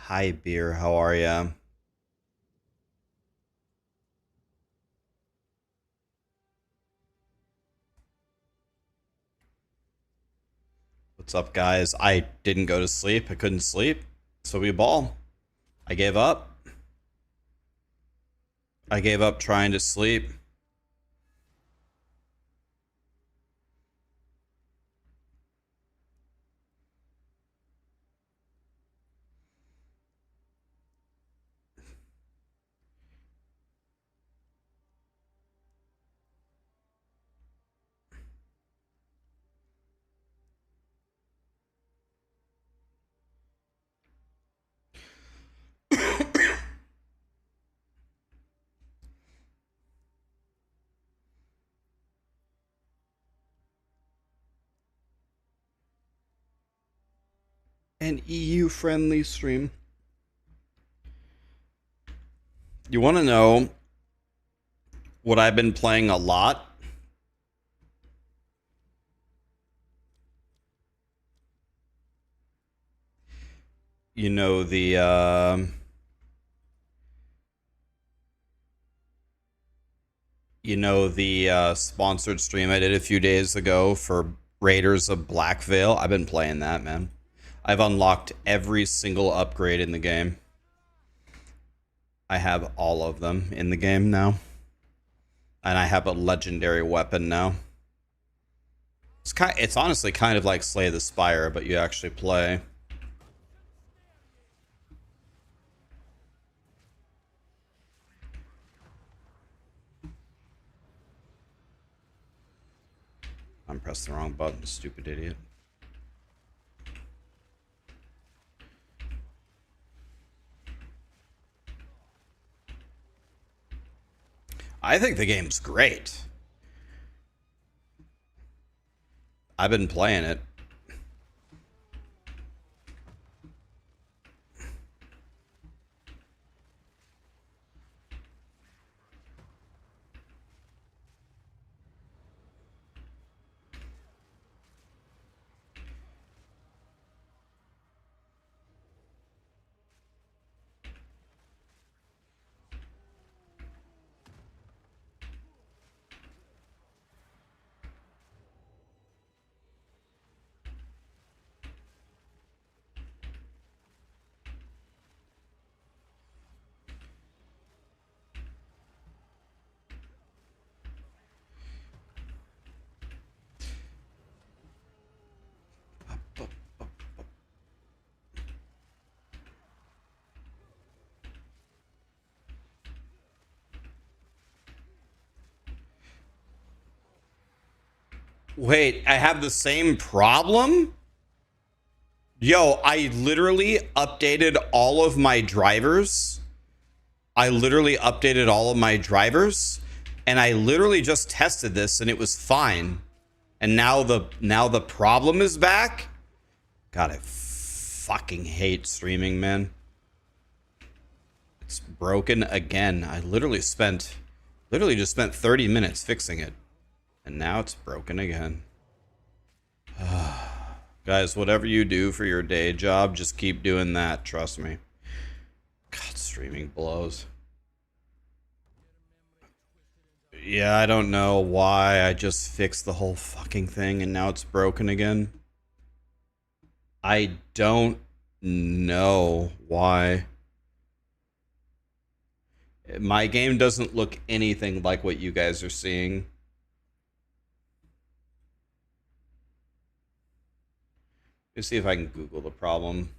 Hi, Beer. How are ya? What's up, guys? I didn't go to sleep. I couldn't sleep. So we ball. I gave up. I gave up trying to sleep. An EU friendly stream. You want to know what I've been playing a lot? You know the sponsored stream I did a few days ago for Raiders of Black Veil. I've been playing that, man. I've unlocked every single upgrade in the game. I have all of them in the game now. And I have a legendary weapon now. It's honestly kind of like Slay the Spire, but you actually play. I'm pressing the wrong button, stupid idiot. I think the game's great. I've been playing it. Wait, I have the same problem? Yo, I literally updated all of my drivers. And I literally just tested this and it was fine. And now the problem is back? God, I fucking hate streaming, man. It's broken again. I literally just spent 30 minutes fixing it. And now it's broken again. Guys, whatever you do for your day job, just keep doing that. Trust me. God, streaming blows. Yeah, I don't know why. I just fixed the whole fucking thing and now it's broken again. I don't know why. My game doesn't look anything like what you guys are seeing. Let's see if I can Google the problem.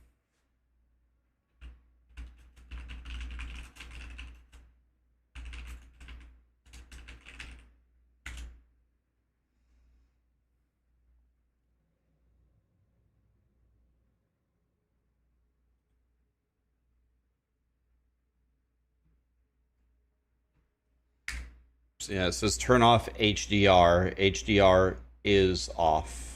So yeah, it says turn off HDR. HDR is off.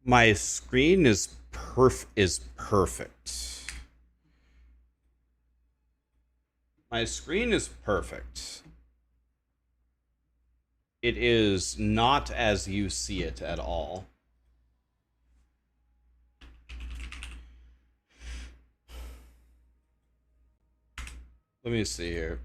My screen is perfect. My screen is perfect. It is not as you see it at all. Let me see here.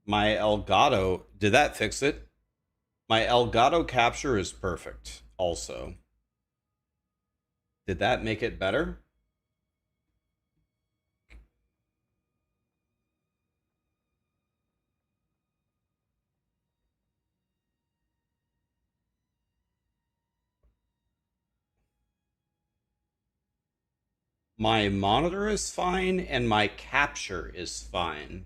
My Elgato, did that fix it? My Elgato capture is perfect also. Did that make it better? My monitor is fine and my capture is fine.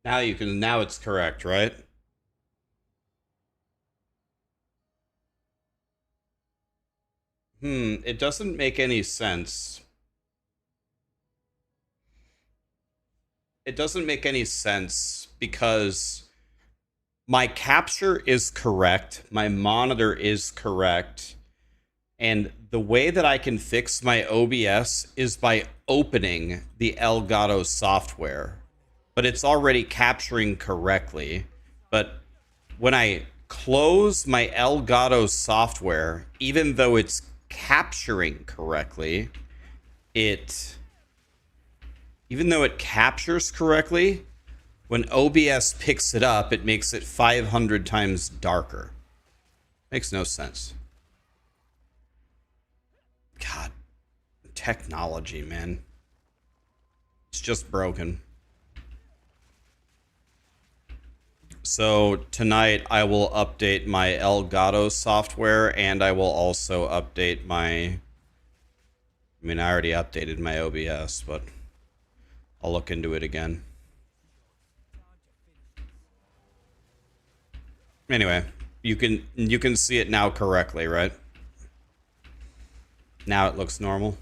Now it's correct, right? It doesn't make any sense. It doesn't make any sense because my capture is correct, my monitor is correct, and the way that I can fix my OBS is by opening the Elgato software. But it's already capturing correctly. But when I close my Elgato software, even though it's capturing correctly, even though it captures correctly, when OBS picks it up, it makes it 500 times darker. Makes no sense. God, technology, man. It's just broken. So tonight I will update my Elgato software, and I will also update my... I mean, I already updated my OBS, but I'll look into it again. Anyway, you can see it now correctly, right? Now it looks normal.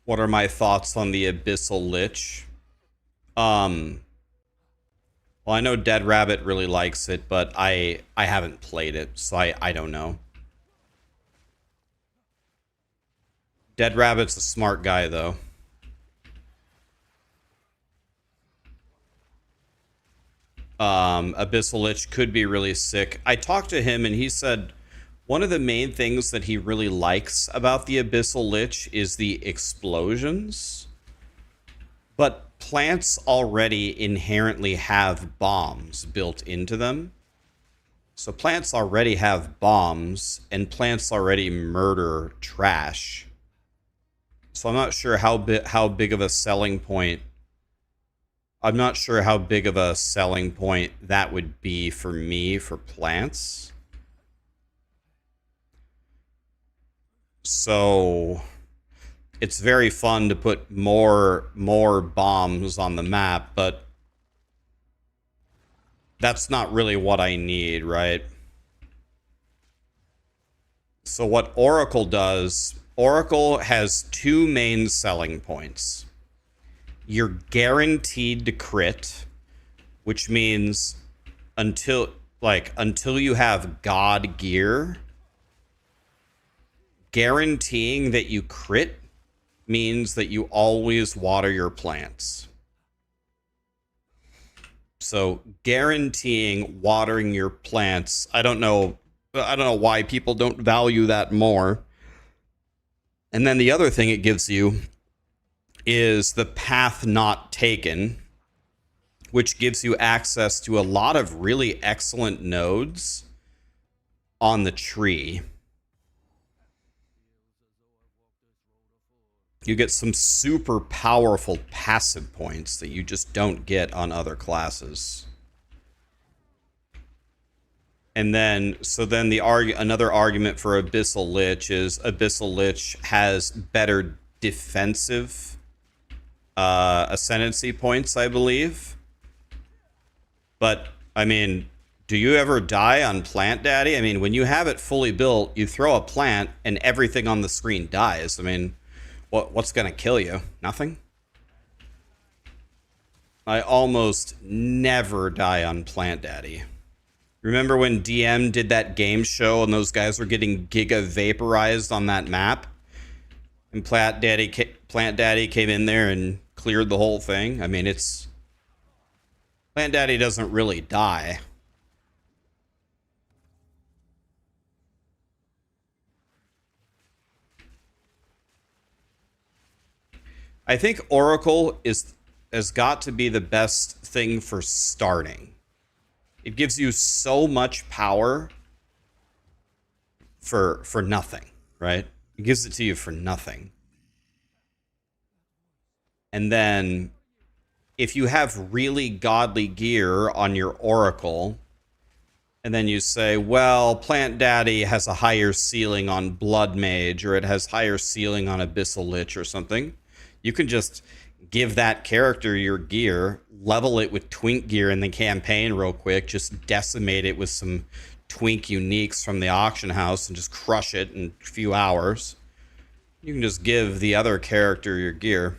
What are my thoughts on the Abyssal Lich? Well, I know Dead Rabbit really likes it, but I haven't played it, so I don't know. Dead Rabbit's a smart guy, though. Abyssal Lich could be really sick. I talked to him, and he said one of the main things that he really likes about the Abyssal Lich is the explosions. But plants already inherently have bombs built into them. So plants already have bombs, and plants already murder trash. So I'm not sure how big of a selling point... I'm not sure how big of a selling point that would be for me for plants. So it's very fun to put more bombs on the map, but that's not really what I need, right? So what Oracle does, Oracle has two main selling points. You're guaranteed to crit, which means until you have God gear, guaranteeing that you crit means that you always water your plants. So guaranteeing watering your plants. I don't know why people don't value that more. And then the other thing it gives you is the path not taken, which gives you access to a lot of really excellent nodes on the tree. You get some super powerful passive points that you just don't get on other classes. And then, so then another argument for Abyssal Lich is Abyssal Lich has better defensive ascendancy points, I believe. But, I mean, do you ever die on Plant Daddy? I mean, when you have it fully built, you throw a plant and everything on the screen dies. I mean, what's going to kill you? Nothing? I almost never die on Plant Daddy. Remember when DM did that game show and those guys were getting giga vaporized on that map? And Plant Daddy came in there and cleared the whole thing? I mean, Plant Daddy doesn't really die. I think Oracle has got to be the best thing for starting. It gives you so much power for nothing, right? It gives it to you for nothing. And then if you have really godly gear on your Oracle, and then you say, well, Plant Daddy has a higher ceiling on Blood Mage, or it has higher ceiling on Abyssal Lich or something, you can just give that character your gear, level it with twink gear in the campaign real quick, just decimate it with some twink uniques from the auction house and just crush it in a few hours. You can just give the other character your gear.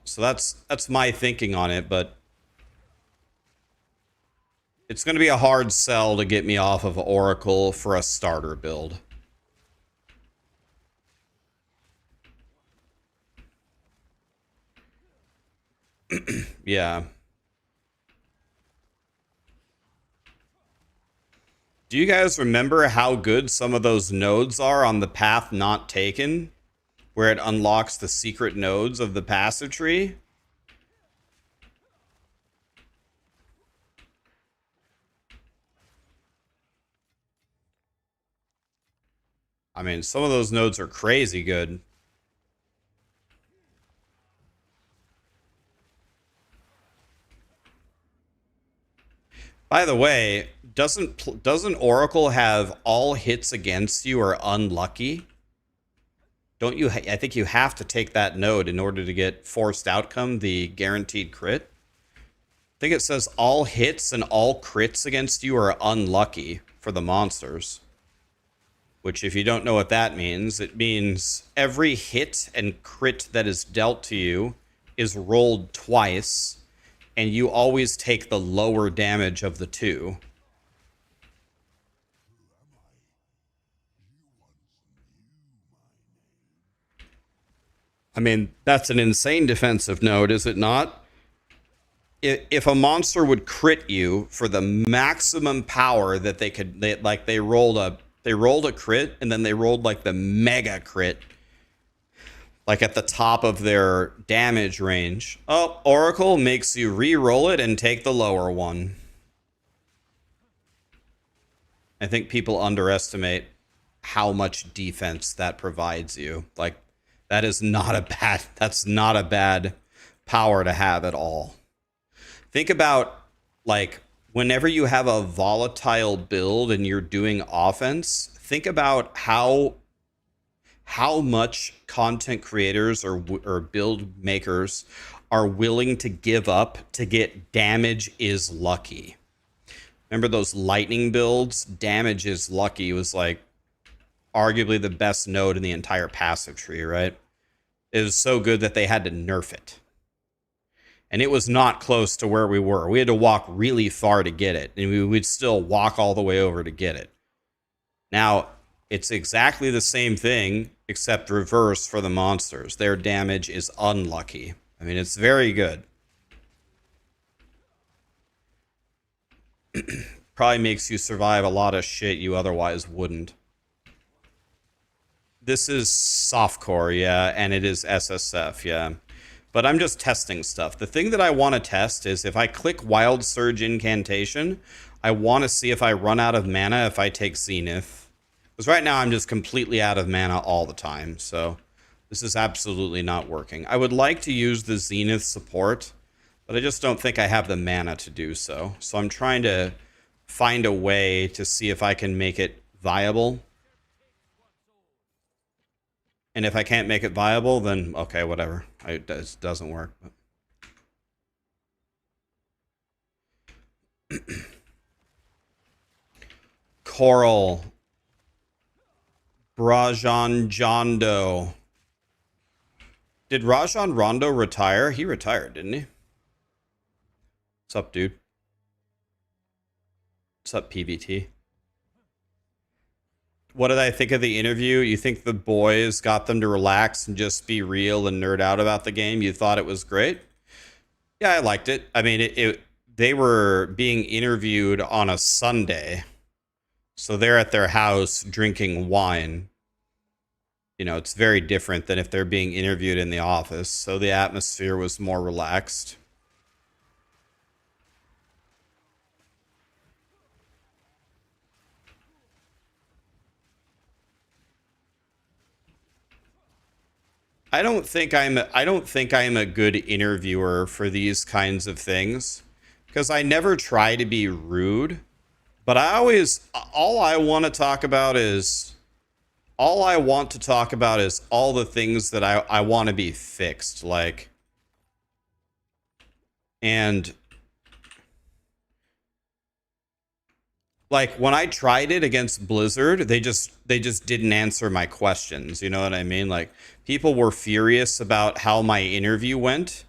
So that's my thinking on it, but it's going to be a hard sell to get me off of Oracle for a starter build. Yeah. Do you guys remember how good some of those nodes are on the path not taken? Where it unlocks the secret nodes of the passive tree? I mean, some of those nodes are crazy good. By the way, doesn't Oracle have all hits against you are unlucky? Don't you? I think you have to take that node in order to get forced outcome, the guaranteed crit. I think it says all hits and all crits against you are unlucky for the monsters. Which, if you don't know what that means, it means every hit and crit that is dealt to you is rolled twice, and you always take the lower damage of the two. I mean, that's an insane defensive node, is it not? If a monster would crit you for the maximum power that they could, they rolled a crit, and then they rolled like the mega crit, like at the top of their damage range. Oh, Oracle makes you re-roll it and take the lower one. I think people underestimate how much defense that provides you. Like, that's not a bad power to have at all. Think about, like, whenever you have a volatile build and you're doing offense, think about how much content creators or build makers are willing to give up to get damage is lucky. Remember those lightning builds? Damage is lucky was like arguably the best node in the entire passive tree, right? It was so good that they had to nerf it. And it was not close to where we were. We had to walk really far to get it, and we would still walk all the way over to get it. Now, It's exactly the same thing, except reverse for the monsters. Their damage is unlucky. I mean, it's very good. Probably makes you survive a lot of shit you otherwise wouldn't. This is softcore, yeah, and it is SSF, yeah. But I'm just testing stuff. The thing that I want to test is if I click Wild Surge Incantation, I want to see if I run out of mana if I take Zenith. Because right now I'm just completely out of mana all the time, so this is absolutely not working. I would like to use the Zenith support, but I just don't think I have the mana to do so. So I'm trying to find a way to see if I can make it viable. And if I can't make it viable, then okay, whatever. It doesn't work. But. Coral. Rajan Jondo. Did Rajan Rondo retire? He retired, didn't he? What's up, dude? What's up, PBT? What did I think of the interview? You think the boys got them to relax and just be real and nerd out about the game? You thought it was great? Yeah, I liked it. I mean, they were being interviewed on a Sunday. So they're at their house drinking wine. You know, it's very different than if they're being interviewed in the office. So the atmosphere was more relaxed. I don't think I'm a good interviewer for these kinds of things because I never try to be rude, but all I want to talk about is all the things that I want to be fixed, like, and like when I tried it against Blizzard, they just didn't answer my questions. You know what I mean? Like people were furious about how my interview went,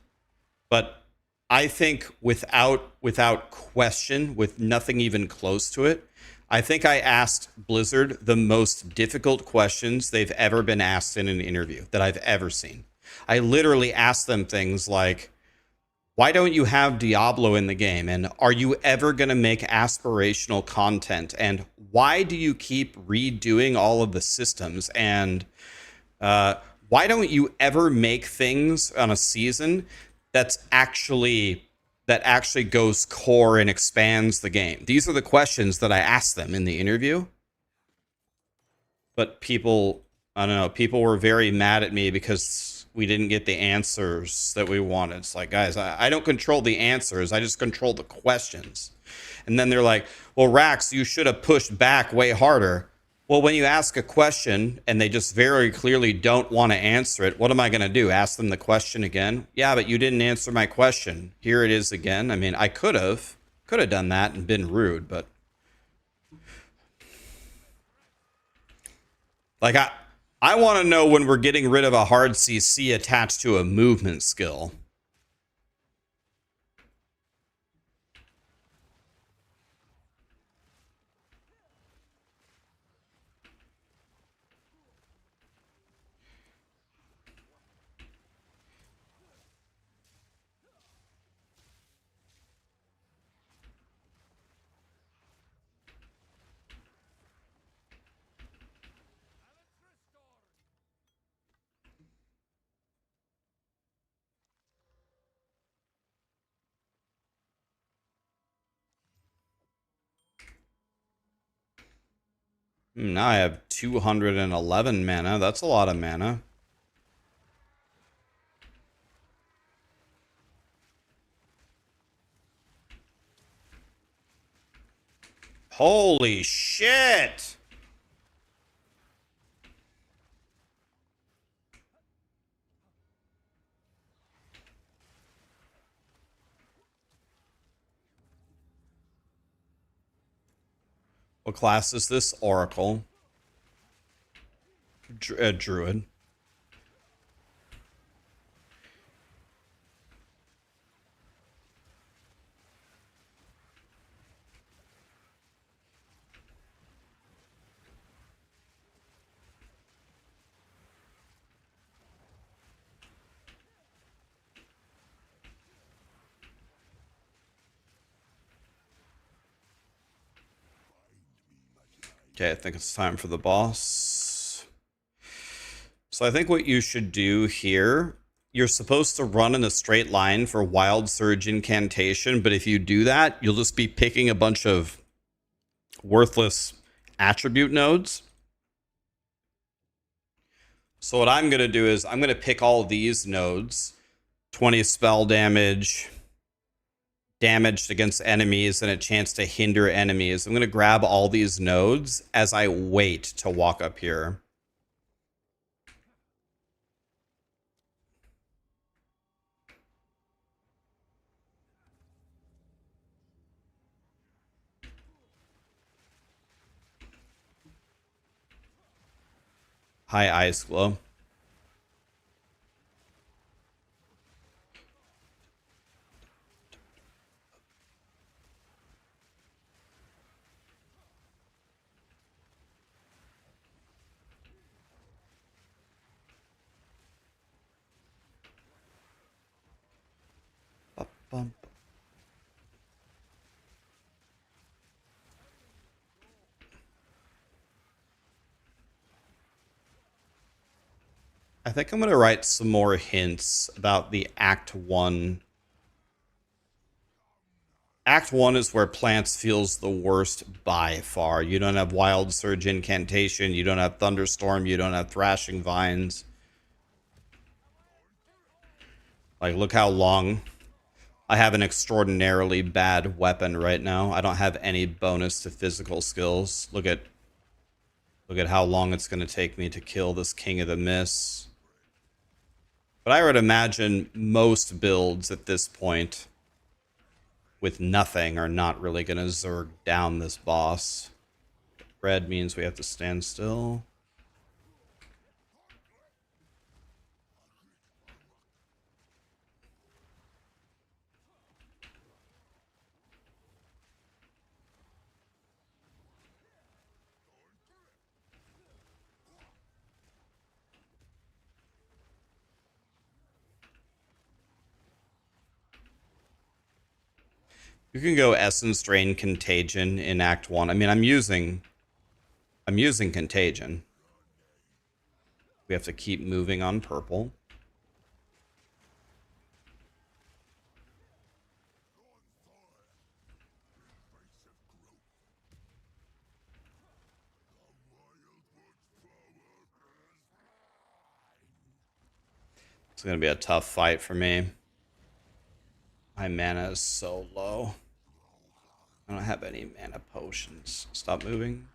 but I think without question, with nothing even close to it, I think I asked Blizzard the most difficult questions they've ever been asked in an interview that I've ever seen. I literally asked them things like, why don't you have Diablo in the game? And are you ever going to make aspirational content? And why do you keep redoing all of the systems? And why don't you ever make things on a season that actually goes core and expands the game? These are the questions that I asked them in the interview. But people, I don't know, people were very mad at me because we didn't get the answers that we wanted. It's like, guys, I don't control the answers. I just control the questions. And then they're like, well, Rax, you should have pushed back way harder. Well, when you ask a question and they just very clearly don't want to answer it, what am I going to do? Ask them the question again? Yeah, but you didn't answer my question. Here it is again. I mean, I could have done that and been rude, but like I want to know when we're getting rid of a hard CC attached to a movement skill. Now I have 211 mana. That's a lot of mana. Holy shit! What class is this? Oracle. Druid. Okay, I think it's time for the boss. So I think what you should do here, you're supposed to run in a straight line for Wild Surge Incantation, but if you do that, you'll just be picking a bunch of worthless attribute nodes. So what I'm going to do is I'm going to pick all these nodes, 20 spell damage, damaged against enemies, and a chance to hinder enemies. I'm going to grab all these nodes as I wait to walk up here. Hi, Ice Glow. Bum. I think I'm going to write some more hints about the Act 1. Act 1 is where Plants feels the worst by far. You don't have Wild Surge Incantation, you don't have Thunderstorm, you don't have Thrashing Vines. Like, look how long. I have an extraordinarily bad weapon right now. I don't have any bonus to physical skills. Look at how long it's going to take me to kill this King of the Mists. But I would imagine most builds at this point with nothing are not really going to zerg down this boss. Red means we have to stand still. You can go Essence Drain Contagion in Act 1. I mean, I'm using Contagion. We have to keep moving on purple. It's going to be a tough fight for me. My mana is so low. I don't have any mana potions. Stop moving.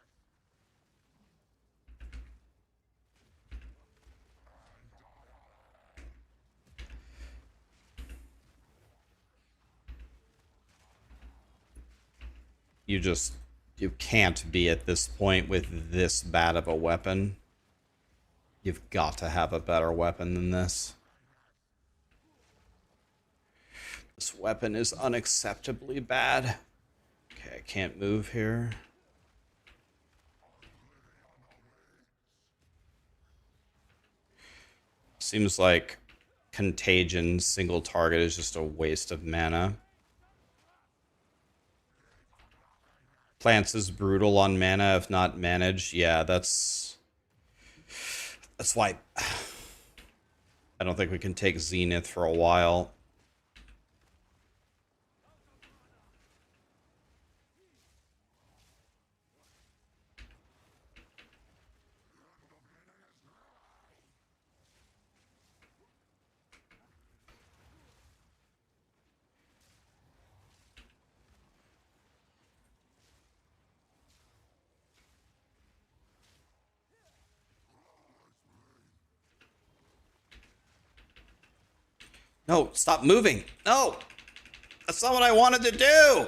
You can't be at this point with this bad of a weapon. You've got to have a better weapon than this. This weapon is unacceptably bad. Okay, I can't move here. Seems like Contagion single target is just a waste of mana. Plants is brutal on mana if not managed. Yeah, that's why I don't think we can take Zenith for a while. No, stop moving. No, that's not what I wanted to do.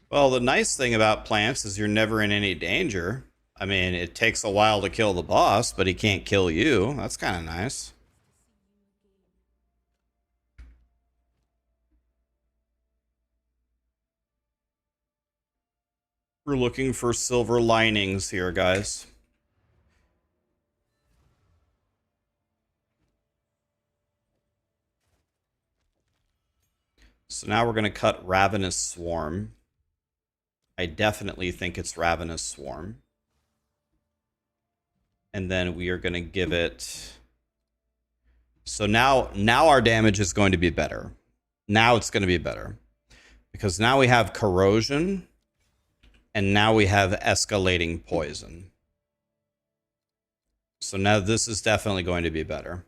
Well, the nice thing about plants is you're never in any danger. I mean, it takes a while to kill the boss, but he can't kill you. That's kind of nice. We're looking for silver linings here, guys. So now we're going to cut Ravenous Swarm. I definitely think it's Ravenous Swarm. And then we are going to give it... So now our damage is going to be better. Now it's going to be better. Because now we have Corrosion. And now we have Escalating Poison. So now this is definitely going to be better.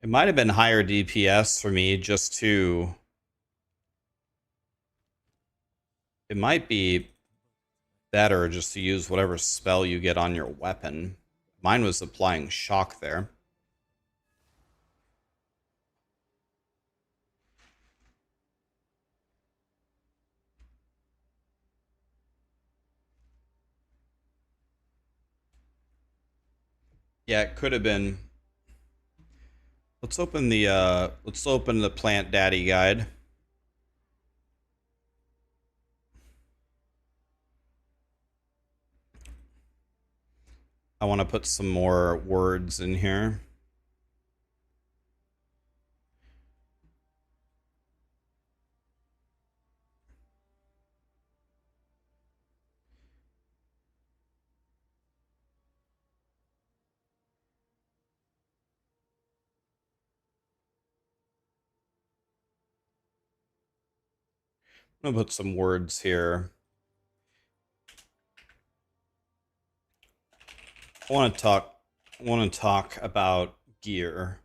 It might have been higher DPS for me just to... It might be better just to use whatever spell you get on your weapon. Mine was applying shock there. Yeah, it could have been. Let's open the Plant Daddy guide. I want to put some more words in here. I'm gonna put some words here. I want to talk about gear.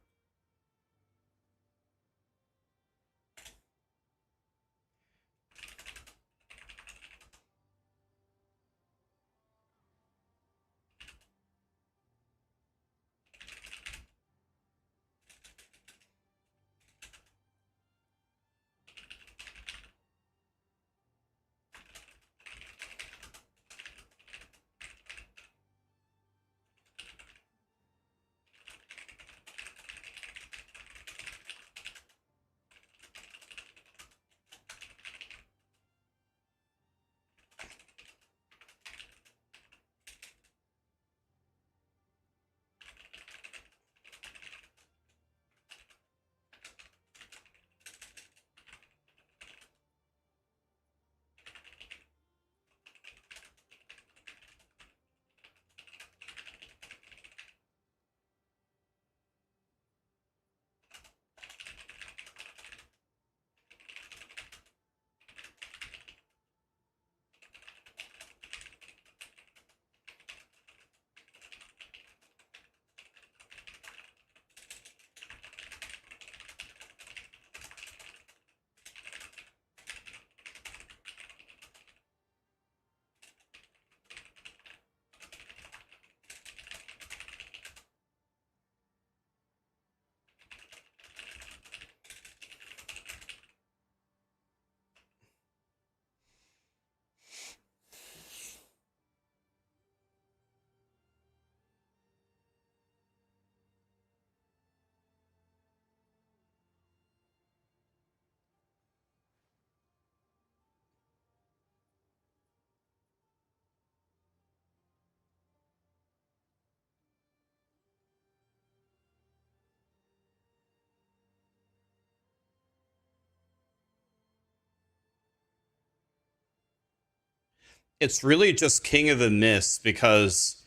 It's really just King of the Mist because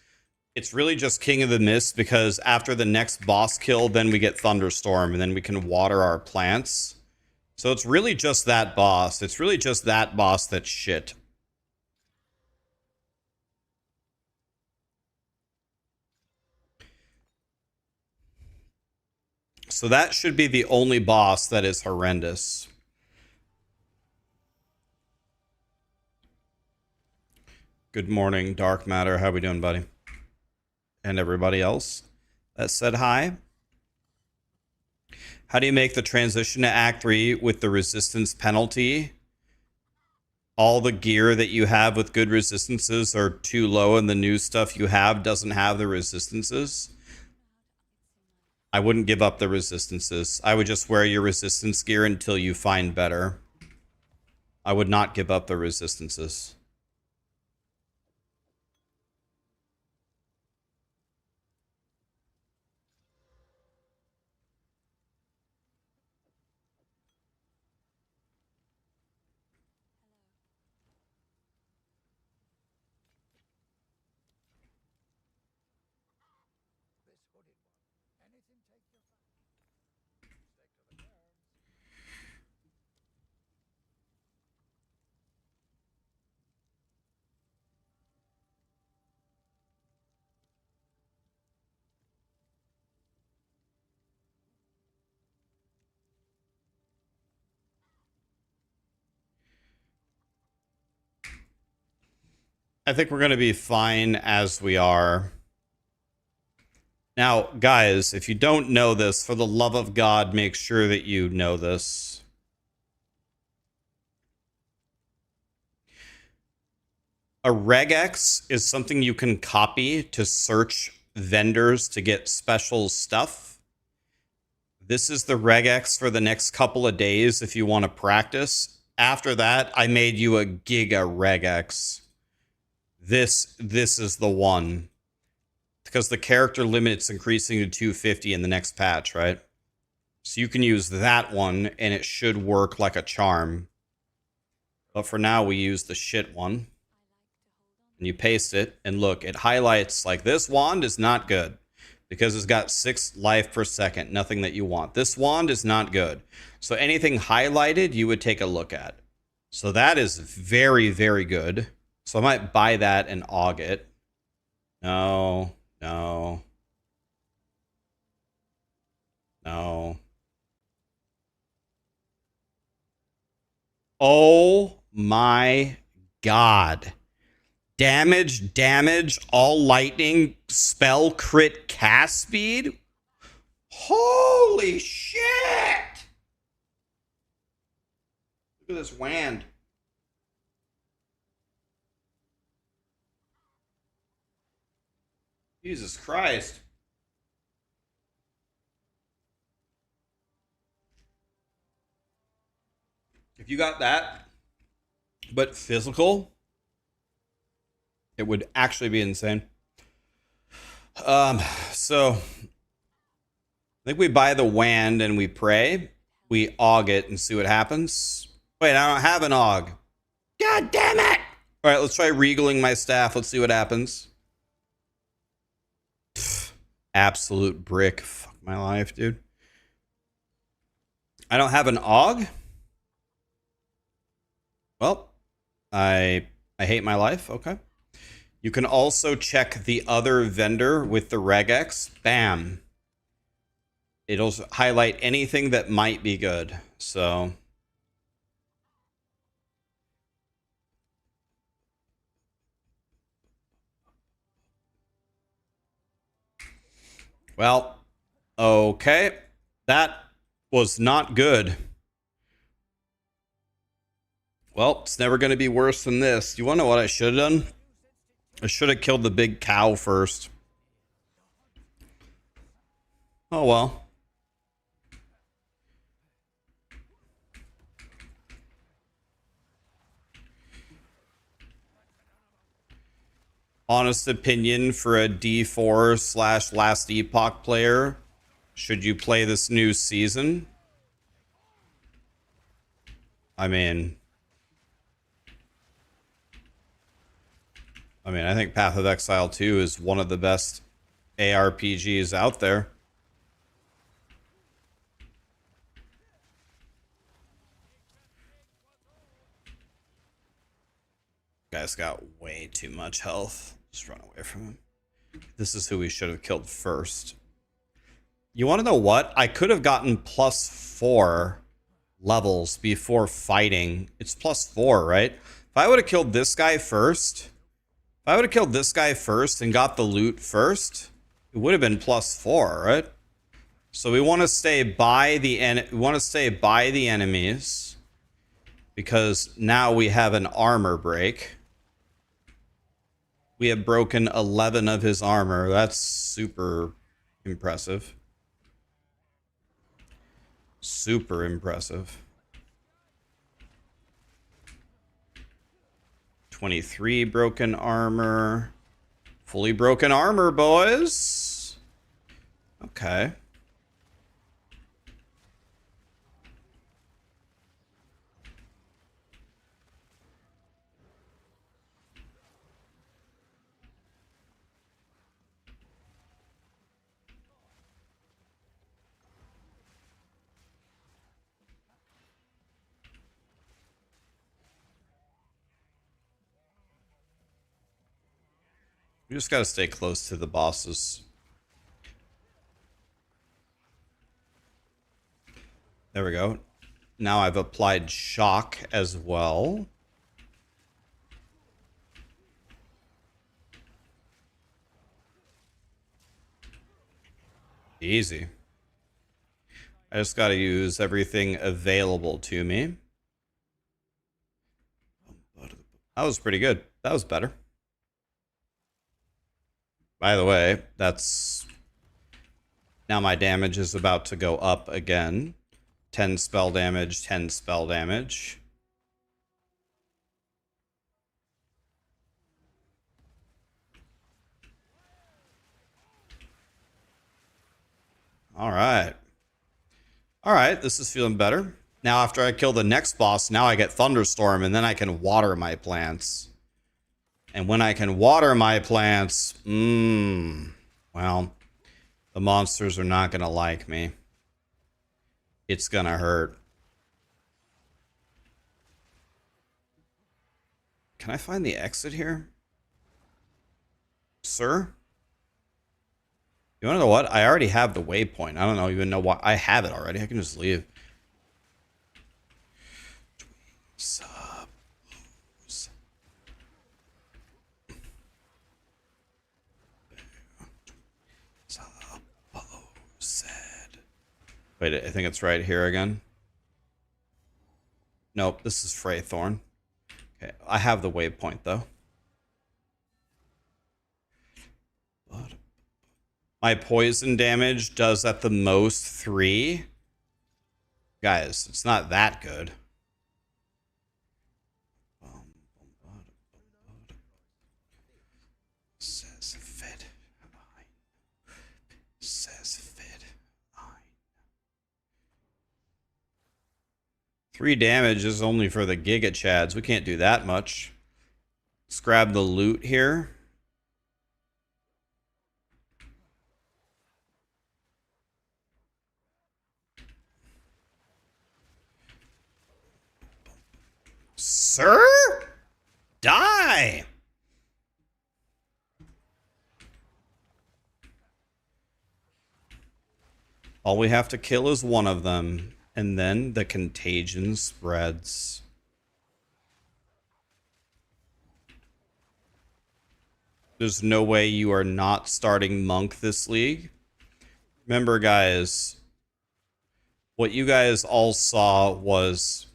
after the next boss kill, then we get Thunderstorm and then we can water our plants. So it's really just that boss. It's really just that boss that's shit. So that should be the only boss that is horrendous. Good morning, Dark Matter. How we doing, buddy? And everybody else that said hi. How do you make the transition to Act 3 with the resistance penalty? All the gear that you have with good resistances are too low, and the new stuff you have doesn't have the resistances. I wouldn't give up the resistances. I would just wear your resistance gear until you find better. I would not give up the resistances. I think we're going to be fine as we are. Now, guys, if you don't know this, for the love of God, make sure that you know this. A regex is something you can copy to search vendors to get special stuff. This is the regex for the next couple of days if you want to practice. After that, I made you a giga regex. This is the one. Because the character limit's increasing to 250 in the next patch, right? So you can use that one, and it should work like a charm. But for now, we use the shit one. And you paste it, and look, it highlights, like, this wand is not good. Because it's got 6 life per second, nothing that you want. This wand is not good. So anything highlighted, you would take a look at. So that is very, very good. So I might buy that and aug it. No. No. No. Oh my God. Damage, all lightning, spell crit cast speed? Holy shit! Look at this wand. Jesus Christ. If you got that, but physical, it would actually be insane. So I think we buy the wand and we pray. We aug it and see what happens. Wait, I don't have an aug. God damn it! All right, let's try regaling my staff. Let's see what happens. Absolute brick. Fuck my life, dude. I don't have an aug. Well, I hate my life. Okay. You can also check the other vendor with the regex. Bam. It'll highlight anything that might be good. So well, okay. That was not good. Well, it's never going to be worse than this. You want to know what I should have done? I should have killed the big cow first. Oh, well. Honest opinion for a D4 / last Epoch player. Should you play this new season? I mean, I think Path of Exile 2 is one of the best ARPGs out there. Guy's got way too much health. Just run away from him. This is who we should have killed first. You want to know what? I could have gotten +4 levels before fighting. It's +4, right? If I would have killed this guy first, and got the loot first, it would have been +4, right? So we want to stay by the enemies because now we have an armor break. We have broken 11 of his armor. That's super impressive. Super impressive. 23 broken armor. Fully broken armor, boys. Okay. You just gotta stay close to the bosses. There we go. Now I've applied shock as well. Easy. I just gotta use everything available to me. That was pretty good. That was better. By the way, that's... Now my damage is about to go up again. 10 spell damage, 10 spell damage. Alright. Alright, this is feeling better. Now after I kill the next boss, now I get Thunderstorm, and then I can water my plants. And when I can water my plants, well, the monsters are not going to like me. It's going to hurt. Can I find the exit here? Sir? You want to know what? I already have the waypoint. I don't even know why. I have it already. I can just leave. Wait, I think it's right here again. Nope, this is Freythorn. Okay, I have the waypoint though. My poison damage does at the most 3. Guys, it's not that good. Says fit. 3 damage is only for the Giga Chads. We can't do that much. Let's grab the loot here. Sir? Die! All we have to kill is one of them. And then the contagion spreads. There's no way you are not starting Monk this league. Remember, guys, what you guys all saw was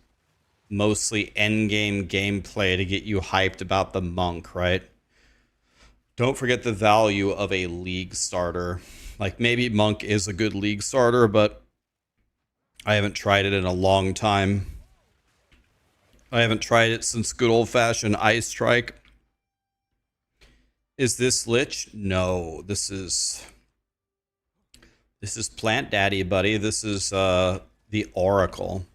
mostly endgame gameplay to get you hyped about the Monk, right? Don't forget the value of a league starter. Like, maybe Monk is a good league starter, but I haven't tried it in a long time. I haven't tried it since good old-fashioned Ice Strike. Is this Lich? No, this is Plant Daddy, buddy. This is the Oracle.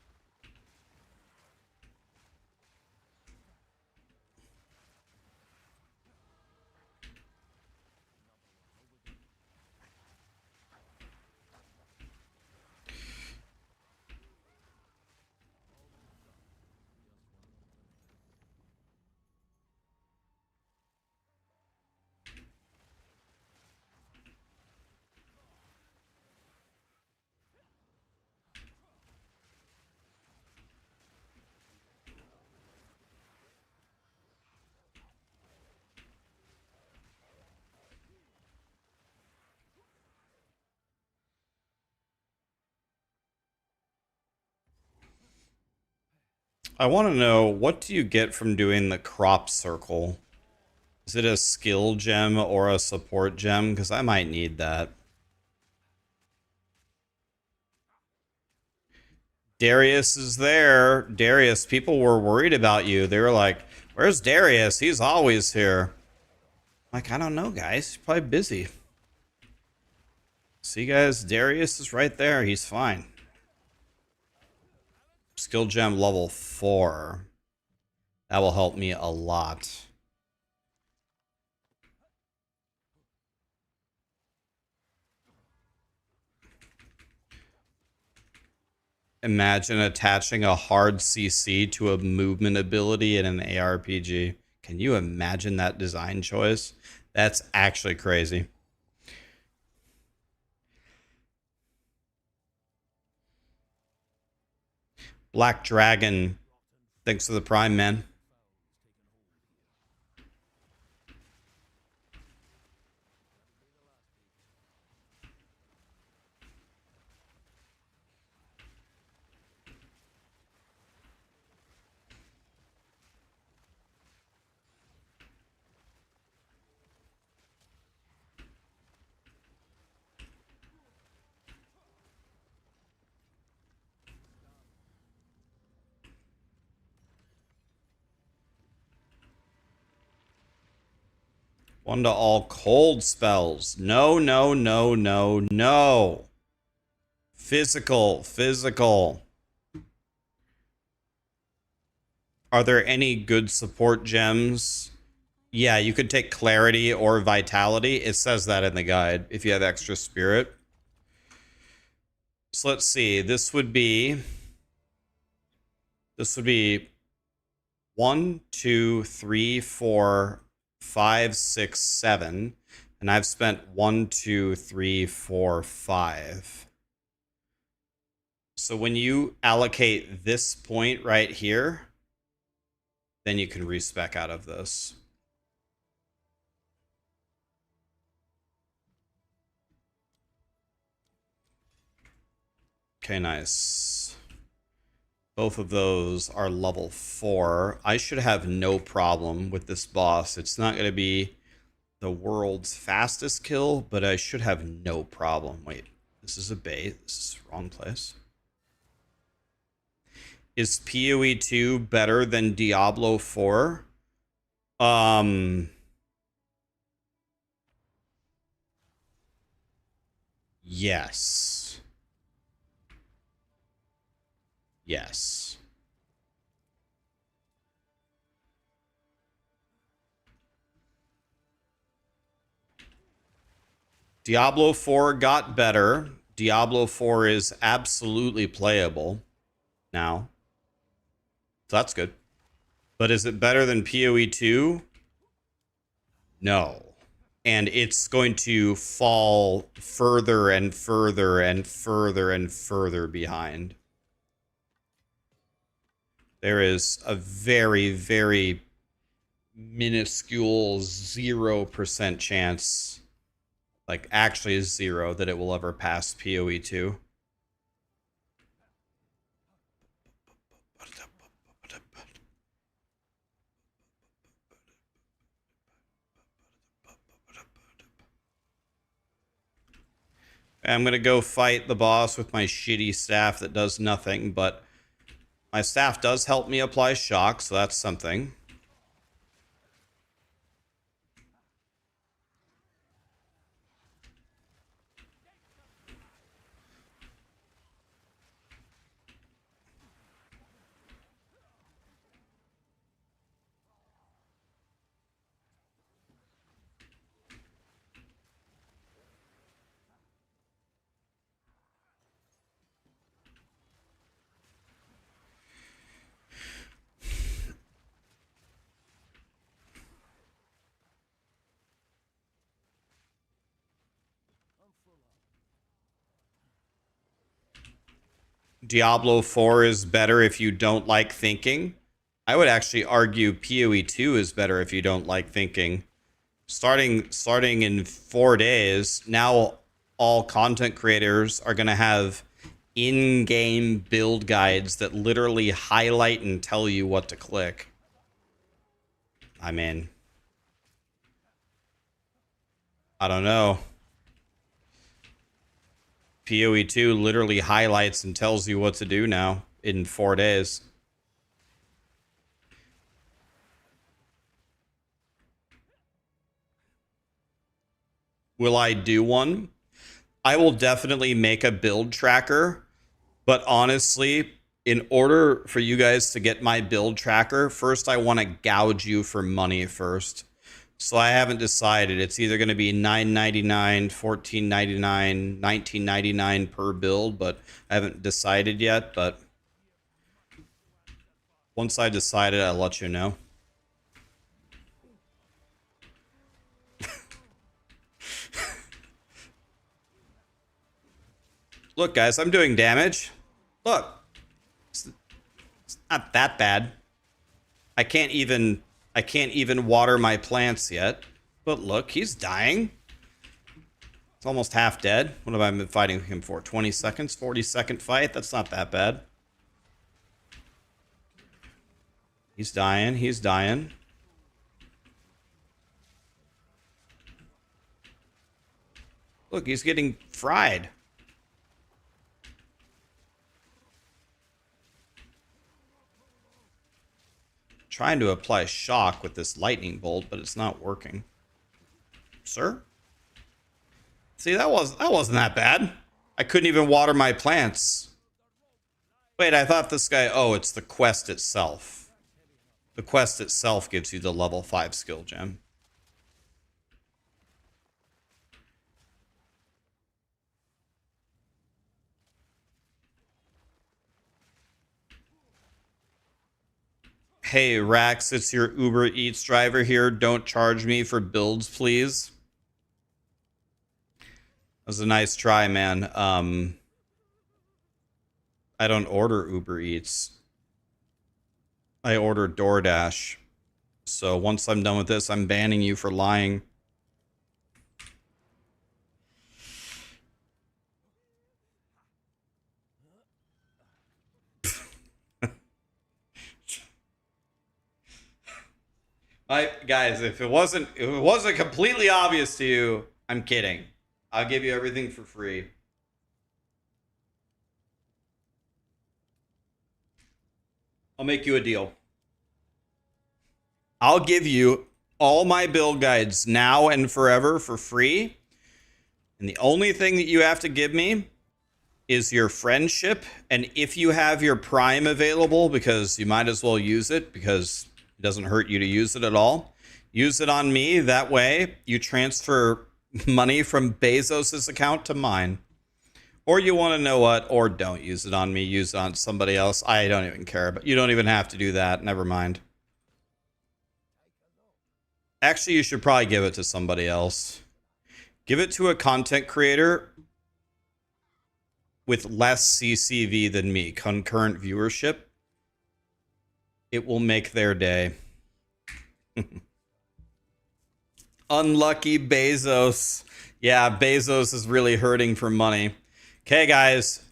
I want to know, what do you get from doing the crop circle? Is it a skill gem or a support gem? Because I might need that. Darius is there. Darius, people were worried about you. They were like, where's Darius? He's always here. Like, I don't know, guys. He's probably busy. See, guys, Darius is right there. He's fine. Skill gem level 4. That will help me a lot. Imagine attaching a hard CC to a movement ability in an ARPG. Can you imagine that design choice? That's actually crazy. Black Dragon, thanks for the Prime, man. One to all cold spells. No, no, no, no, no. Physical, physical. Are there any good support gems? Yeah, you could take Clarity or Vitality. It says that in the guide if you have extra spirit. So let's see. This would be 1, 2, 3, 4, 5, 6, 7. And I've spent 1, 2, 3, 4, 5. So when you allocate this point right here, then you can respec out of this. Okay, nice. Both of those are level 4. I should have no problem with this boss. It's not going to be the world's fastest kill, but I should have no problem. Wait, this is a bait. This is the wrong place. Is PoE 2 better than Diablo 4? Yes. Yes. Diablo 4 got better. Diablo 4 is absolutely playable now. So that's good. But is it better than PoE 2? No. And it's going to fall further and further and further and further behind. There is a very, very minuscule 0% chance, like actually 0, that it will ever pass PoE 2. I'm going to go fight the boss with my shitty staff that does nothing, but my staff does help me apply shock, so that's something. Diablo 4 is better if you don't like thinking. I would actually argue PoE 2 is better if you don't like thinking. Starting in 4 days, now all content creators are going to have in-game build guides that literally highlight and tell you what to click. I mean, I don't know. PoE 2 literally highlights and tells you what to do now in 4 days. Will I do one? I will definitely make a build tracker, but honestly, in order for you guys to get my build tracker, first I want to gouge you for money first. So I haven't decided. It's either going to be $9.99, $14.99, $19.99 per build, but I haven't decided yet. But once I decided, I'll let you know. Look, guys, I'm doing damage. Look. It's not that bad. I can't even water my plants yet. But look, he's dying. It's almost half dead. What have I been fighting him for? 20 seconds? 40-second fight? That's not that bad. He's dying. He's dying. Look, he's getting fried. Trying to apply shock with this lightning bolt, but it's not working. Sir? See, that wasn't that bad. I couldn't even water my plants. Wait, I thought this guy... Oh, it's the quest itself. The quest itself gives you the level 5 skill gem. Hey, Rax, it's your Uber Eats driver here. Don't charge me for builds, please. That was a nice try, man. I don't order Uber Eats. I order DoorDash. So once I'm done with this, I'm banning you for lying. Guys, if it wasn't completely obvious to you, I'm kidding. I'll give you everything for free. I'll make you a deal. I'll give you all my build guides now and forever for free. And the only thing that you have to give me is your friendship. And if you have your Prime available, because you might as well use it, because it doesn't hurt you to use it at all. Use it on me. That way you transfer money from Bezos's account to mine. Or you want to know what? Or don't use it on me. Use it on somebody else. I don't even care. But you don't even have to do that. Never mind. Actually, you should probably give it to somebody else. Give it to a content creator with less CCV than me. Concurrent viewership. It will make their day. Unlucky Bezos. Yeah, Bezos is really hurting for money. Okay, guys.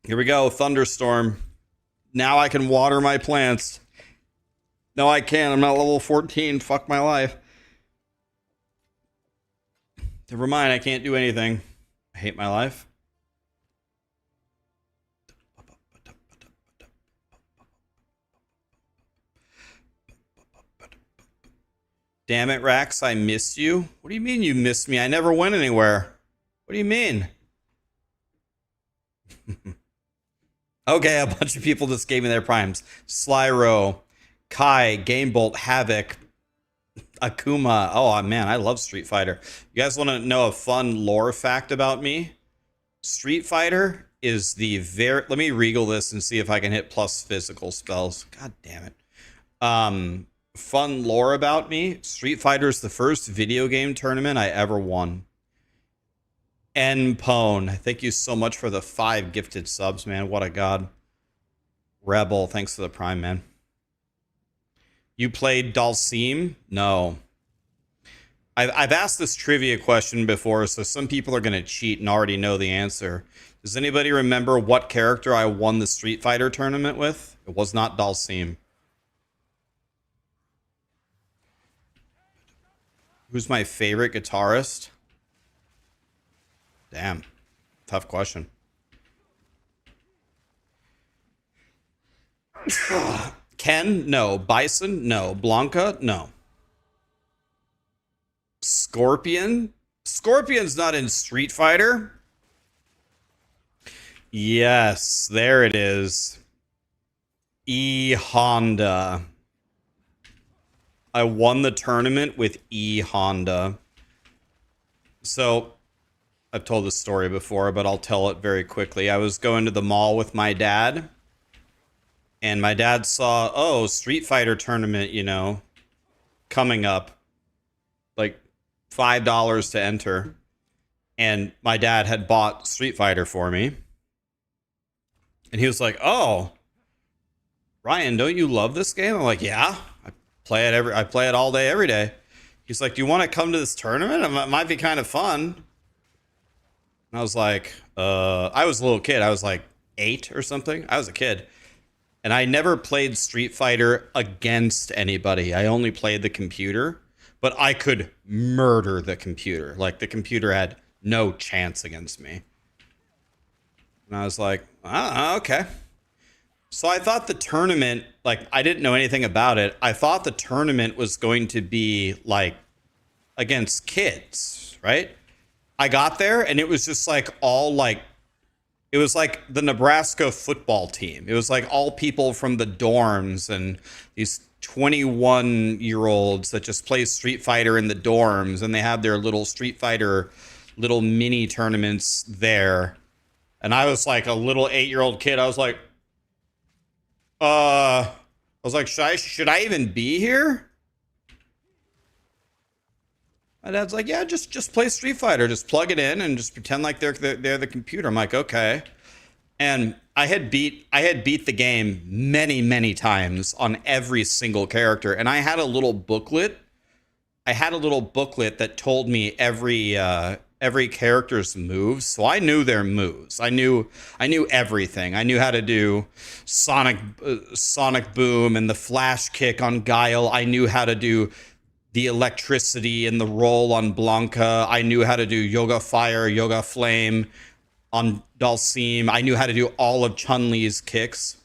Here we go. Thunderstorm. Now I can water my plants. No, I can't. I'm not level 14. Fuck my life. Never mind. I can't do anything. I hate my life. Damn it, Rax, I missed you. What do you mean you missed me? I never went anywhere. What do you mean? Okay, a bunch of people just gave me their primes. Slyro, Kai, Gamebolt, Havoc, Akuma. Oh, man, I love Street Fighter. You guys want to know a fun lore fact about me? Street Fighter is the very... Let me regal this and see if I can hit plus physical spells. God damn it. Fun lore about me. Street Fighter is the first video game tournament I ever won. Npone, thank you so much for the 5 gifted subs, man. What a god. Rebel, thanks for the prime, man. You played Dalsim? No. I've asked this trivia question before, so some people are going to cheat and already know the answer. Does anybody remember what character I won the Street Fighter tournament with? It was not Dalsim. Who's my favorite guitarist? Damn. Tough question. Ken? No. Bison? No. Blanca? No. Scorpion? Scorpion's not in Street Fighter. Yes, there it is. E Honda. I won the tournament with E Honda. So, I've told this story before, but I'll tell it very quickly. I was going to the mall with my dad, and my dad saw, oh, Street Fighter tournament, you know, coming up. Like, $5 to enter. And my dad had bought Street Fighter for me. And he was like, oh, Ryan, don't you love this game? I'm like, yeah, I play it all day, every day. He's like, do you want to come to this tournament? It might be kind of fun. And I was like, I was a little kid. I was like 8 or something. I was a kid. And I never played Street Fighter against anybody. I only played the computer. But I could murder the computer. Like, the computer had no chance against me. And I was like, ah, okay. So I thought the tournament, like, I didn't know anything about it. I thought the tournament was going to be, like, against kids, right? I got there, and it was just, like, all, like, it was like the Nebraska football team. It was like all people from the dorms and these 21-year-olds that just play Street Fighter in the dorms, and they have their little Street Fighter little mini tournaments there. And I was like a little 8-year-old kid. I was like, should I even be here? My dad's like, yeah, just play Street Fighter. Just plug it in and just pretend like they're the computer. I'm like, okay. And I had beat the game many times on every single character. And I had a little booklet. That told me every character's moves. So I knew their moves. I knew everything. I knew how to do Sonic Boom and the flash kick on Guile. I knew how to do the electricity and the roll on Blanca. I knew how to do Yoga Fire, Yoga Flame on Dalsim. I knew how to do all of Chun-Li's kicks.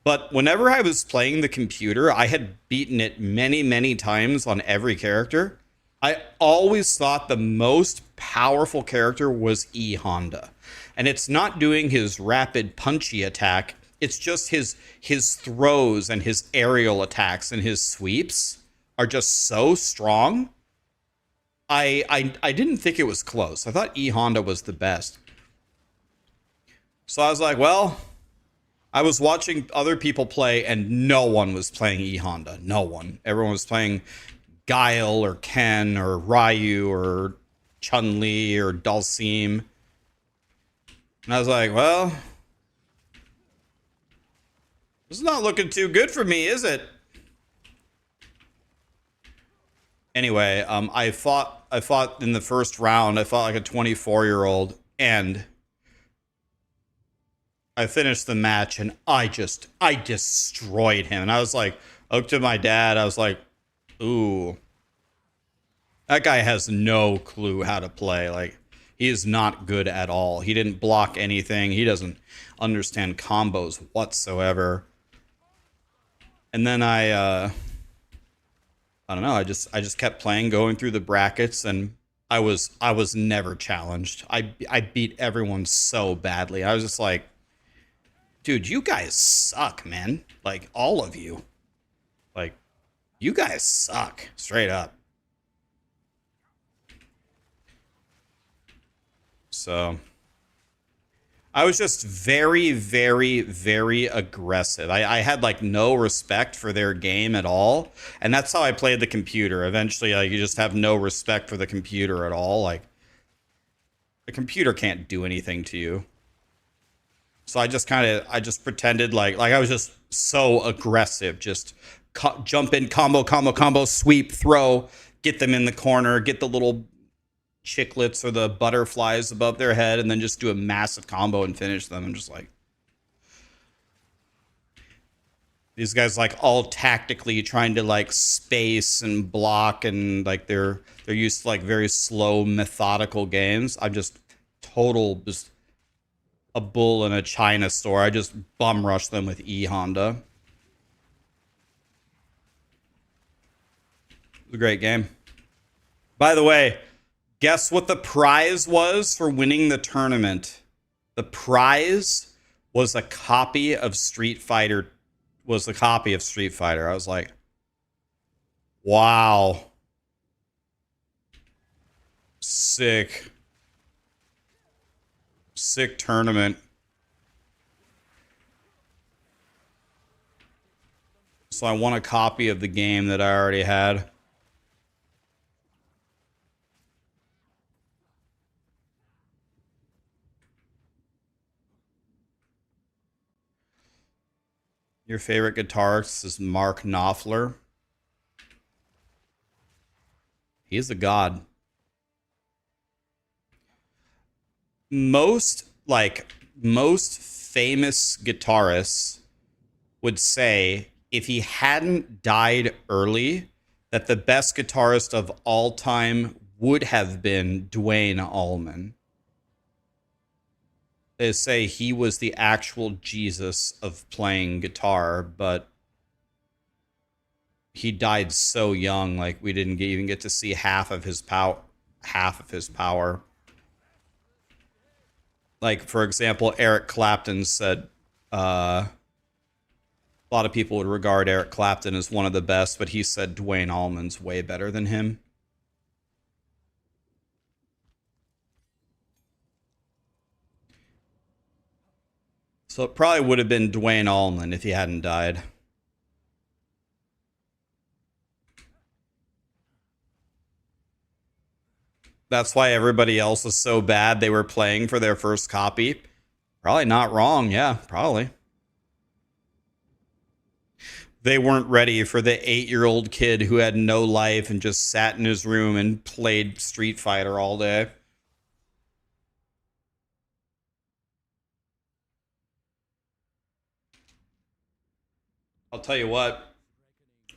But whenever I was playing the computer, I had beaten it many times on every character. I always thought the most powerful character was E Honda. And it's not doing his rapid punchy attack. It's just his throws and his aerial attacks and his sweeps are just so strong. I didn't think it was close. I thought E Honda was the best. So I was like, well, I was watching other people play and no one was playing E Honda. No one. Everyone was playing Guile or Ken or Ryu or Chun-Li or Dalsim. And I was like, well, this is not looking too good for me, is it? Anyway, I fought in the first round. I fought like a 24-year-old, and I finished the match, and I destroyed him. And I was like, up to my dad, I was like, ooh, that guy has no clue how to play. Like, he is not good at all. He didn't block anything. He doesn't understand combos whatsoever. And then I don't know. I just kept playing, going through the brackets, and I was never challenged. I beat everyone so badly. I was just like, dude, you guys suck, man. Like, all of you. Like, you guys suck, straight up. So I was just very aggressive. I had like no respect for their game at all. And that's how I played the computer. Eventually, like, you just have no respect for the computer at all. Like, the computer can't do anything to you. So I just pretended like I was just so aggressive. Just jump in, combo, sweep, throw, get them in the corner, get the little chiclets or the butterflies above their head, and then just do a massive combo and finish them. I'm just like, these guys like all tactically trying to like space and block, and like they're used to like very slow methodical games. I'm just just a bull in a china store. I just bum rush them with E Honda. It was a great game. By the way, guess what the prize was for winning the tournament? The prize was a copy of Street Fighter. I was like, wow. Sick. Sick tournament. So I won a copy of the game that I already had. Your favorite guitarist is Mark Knopfler. He's a god. Most famous guitarists would say if he hadn't died early, that the best guitarist of all time would have been Duane Allman. They say he was the actual Jesus of playing guitar, but he died so young, like we didn't even get to see half of his power. Like, for example, Eric Clapton said, a lot of people would regard Eric Clapton as one of the best, but he said Duane Allman's way better than him. So it probably would have been Duane Allman if he hadn't died. That's why everybody else is so bad they were playing for their first copy. Probably not wrong. Yeah, probably. They weren't ready for the 8-year-old kid who had no life and just sat in his room and played Street Fighter all day. I'll tell you what,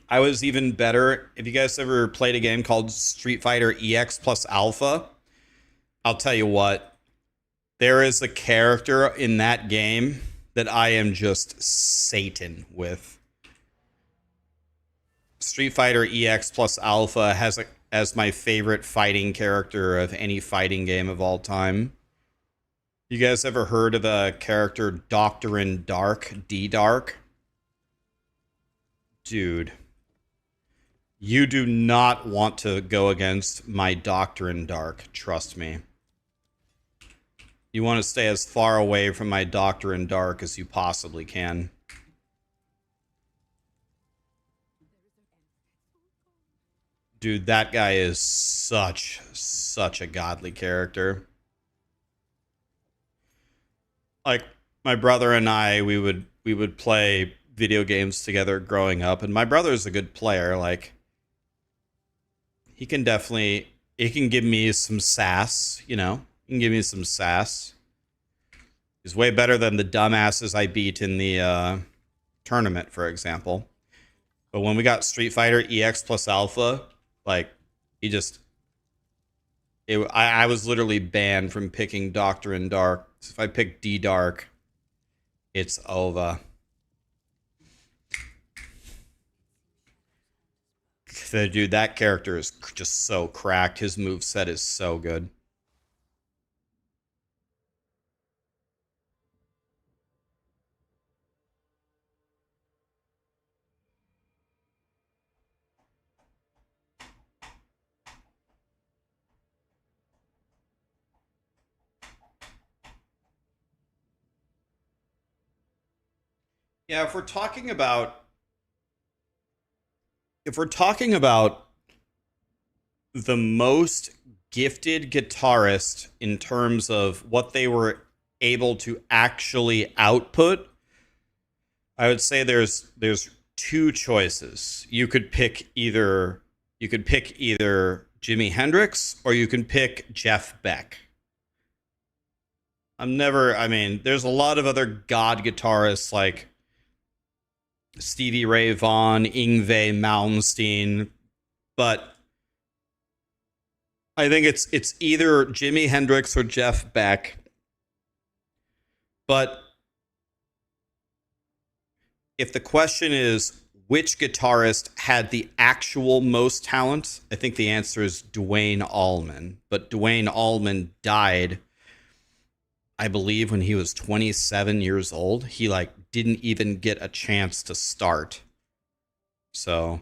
I was even better. If you guys ever played a game called Street Fighter EX plus Alpha, I'll tell you what, there is a character in that game that I am just Satan with. Street Fighter EX plus Alpha has as my favorite fighting character of any fighting game of all time. You guys ever heard of a character Doctrine Dark, D-Dark? Dude, you do not want to go against my Doctrine Dark, trust me. You want to stay as far away from my Doctrine Dark as you possibly can. Dude, that guy is such a godly character. Like, my brother and I, we would play video games together growing up, and my brother's a good player. Like, he can give me some sass, you know. He can give me some sass. He's way better than the dumbasses I beat in the tournament, for example. But when we got Street Fighter EX plus Alpha, like, I was literally banned from picking Doctrine Dark. So if I pick D-Dark, it's over. Dude, that character is just so cracked. His moveset is so good. Yeah, if we're talking about the most gifted guitarist in terms of what they were able to actually output, I would say there's two choices. You could pick either You could pick either Jimi Hendrix or you can pick Jeff Beck. I mean, there's a lot of other god guitarists like Stevie Ray Vaughan, Yngwie Malmsteen, but I think it's either Jimi Hendrix or Jeff Beck. But if the question is which guitarist had the actual most talent, I think the answer is Duane Allman. But Duane Allman died, I believe, when he was 27 years old. He didn't even get a chance to start. So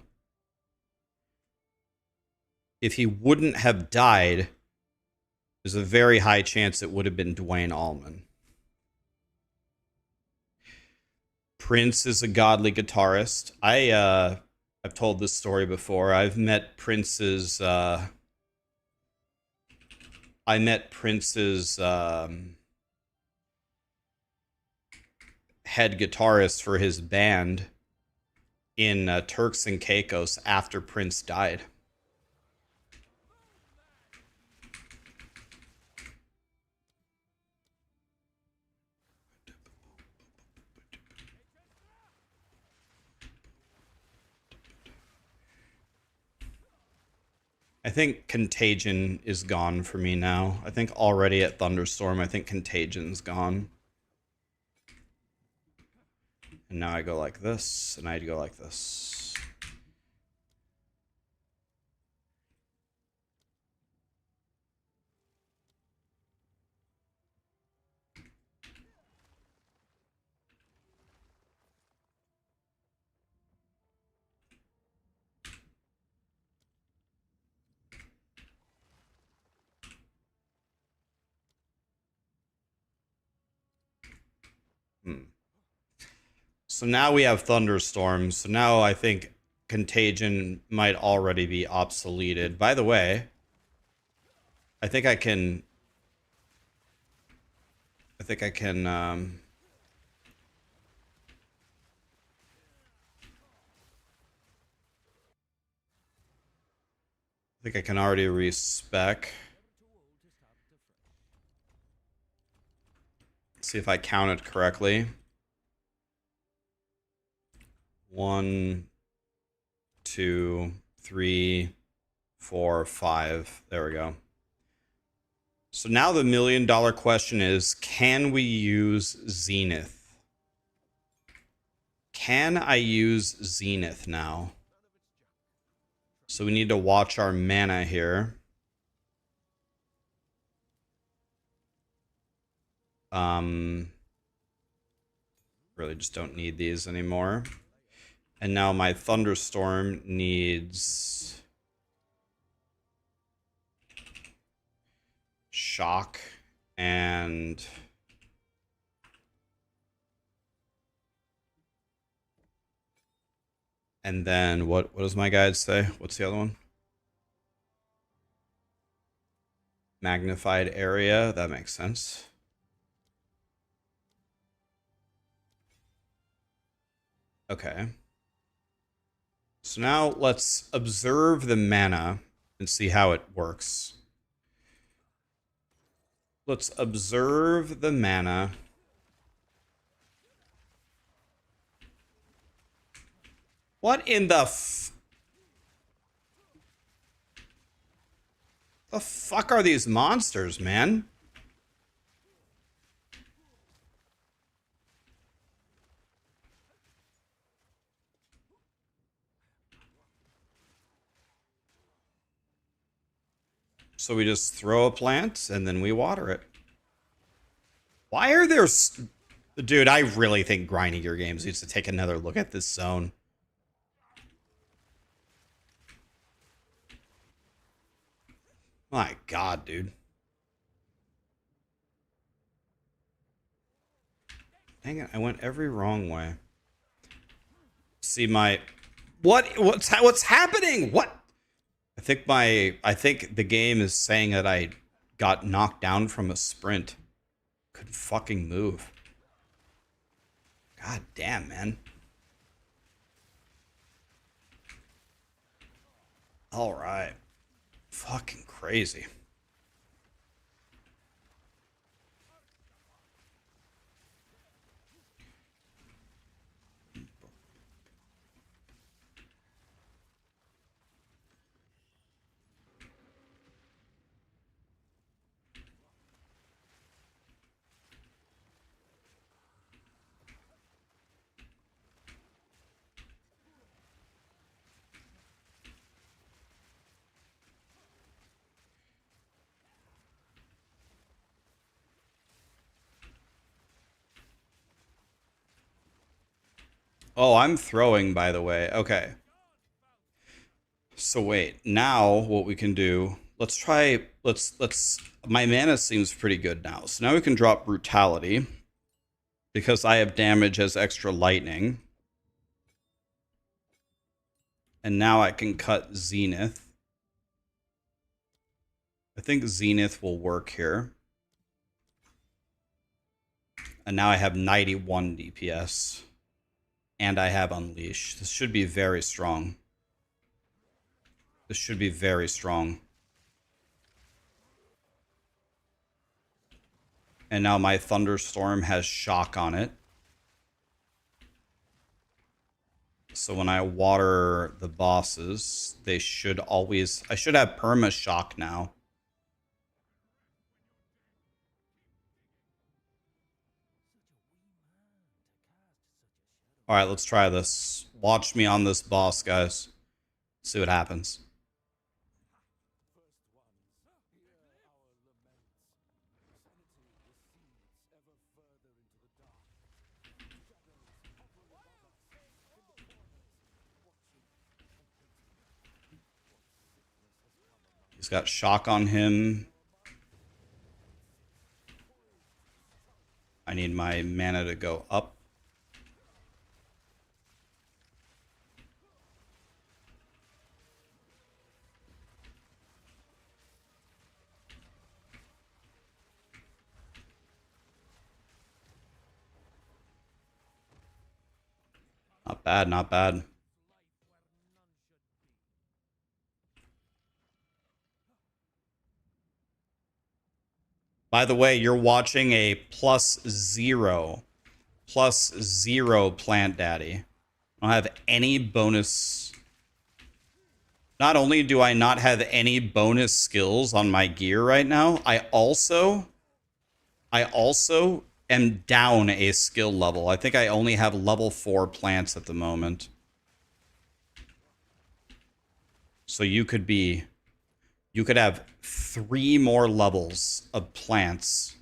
if he wouldn't have died, there's a very high chance it would have been Duane Allman. Prince is a godly guitarist. I've told this story before. I've met Prince's head guitarist for his band in Turks and Caicos after Prince died. I think Contagion is gone for me now. I think already at Thunderstorm, I think Contagion's gone. And now I go like this, and I'd go like this. So now we have Thunderstorm. So now I think Contagion might already be obsoleted. By the way, I think I can already respec. See if I counted correctly. 1, 2, 3, 4, 5. There we go. So now the $1 million question is, can we use Zenith? Can I use Zenith now? So we need to watch our mana here. Really just don't need these anymore. And now my Thunderstorm needs Shock and then what does my guide say? What's the other one? Magnified area. That makes sense. Okay. So now let's observe the mana and see how it works. Let's observe the mana. What in the fuck are these monsters, man? So we just throw a plant and then we water it. Why are there... Dude, I really think grinding your games needs to take another look at this zone. My God, dude. Dang it, I went every wrong way. See my... What's happening? What? I think the game is saying that I got knocked down from a sprint. Couldn't fucking move. God damn, man. All right. Fucking crazy. Oh, I'm throwing, by the way. Okay. So wait, now what we can do, let's try, my mana seems pretty good now. So now we can drop Brutality because I have damage as extra lightning. And now I can cut Zenith. I think Zenith will work here. And now I have 91 DPS. And I have Unleash. This should be very strong. This should be very strong. And now my Thunderstorm has Shock on it. So when I water the bosses, they should always... I should have Perma Shock now. Alright, let's try this. Watch me on this boss, guys. See what happens. He's got Shock on him. I need my mana to go up. Not bad, not bad. By the way, you're watching a +0 plant daddy. I don't have any bonus. Not only do I not have any bonus skills on my gear right now, I also am down a skill level. I think I only have level 4 plants at the moment. So you could have 3 more levels of plants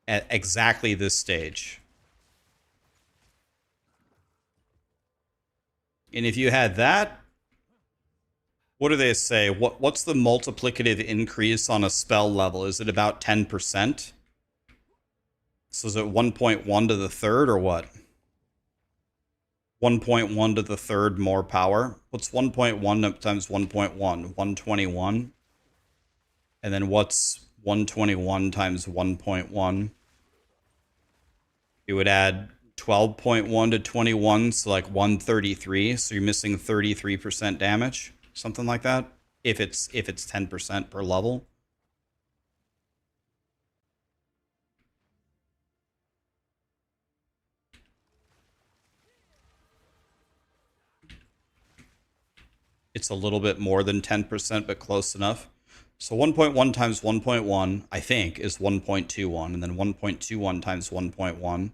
at exactly this stage. And if you had that, what do they say? What's the multiplicative increase on a spell level? Is it about 10%? So is it 1.1 to the third or what? 1.1 to the third more power. What's 1.1 times 1.1? 121. And then what's 121 times 1.1? You would add 12.1 to 21, so like 133. So you're missing 33% damage, something like that. If it's 10% per level. It's a little bit more than 10%, but close enough. So 1.1 times 1.1, I think, is 1.21. And then 1.21 times 1.1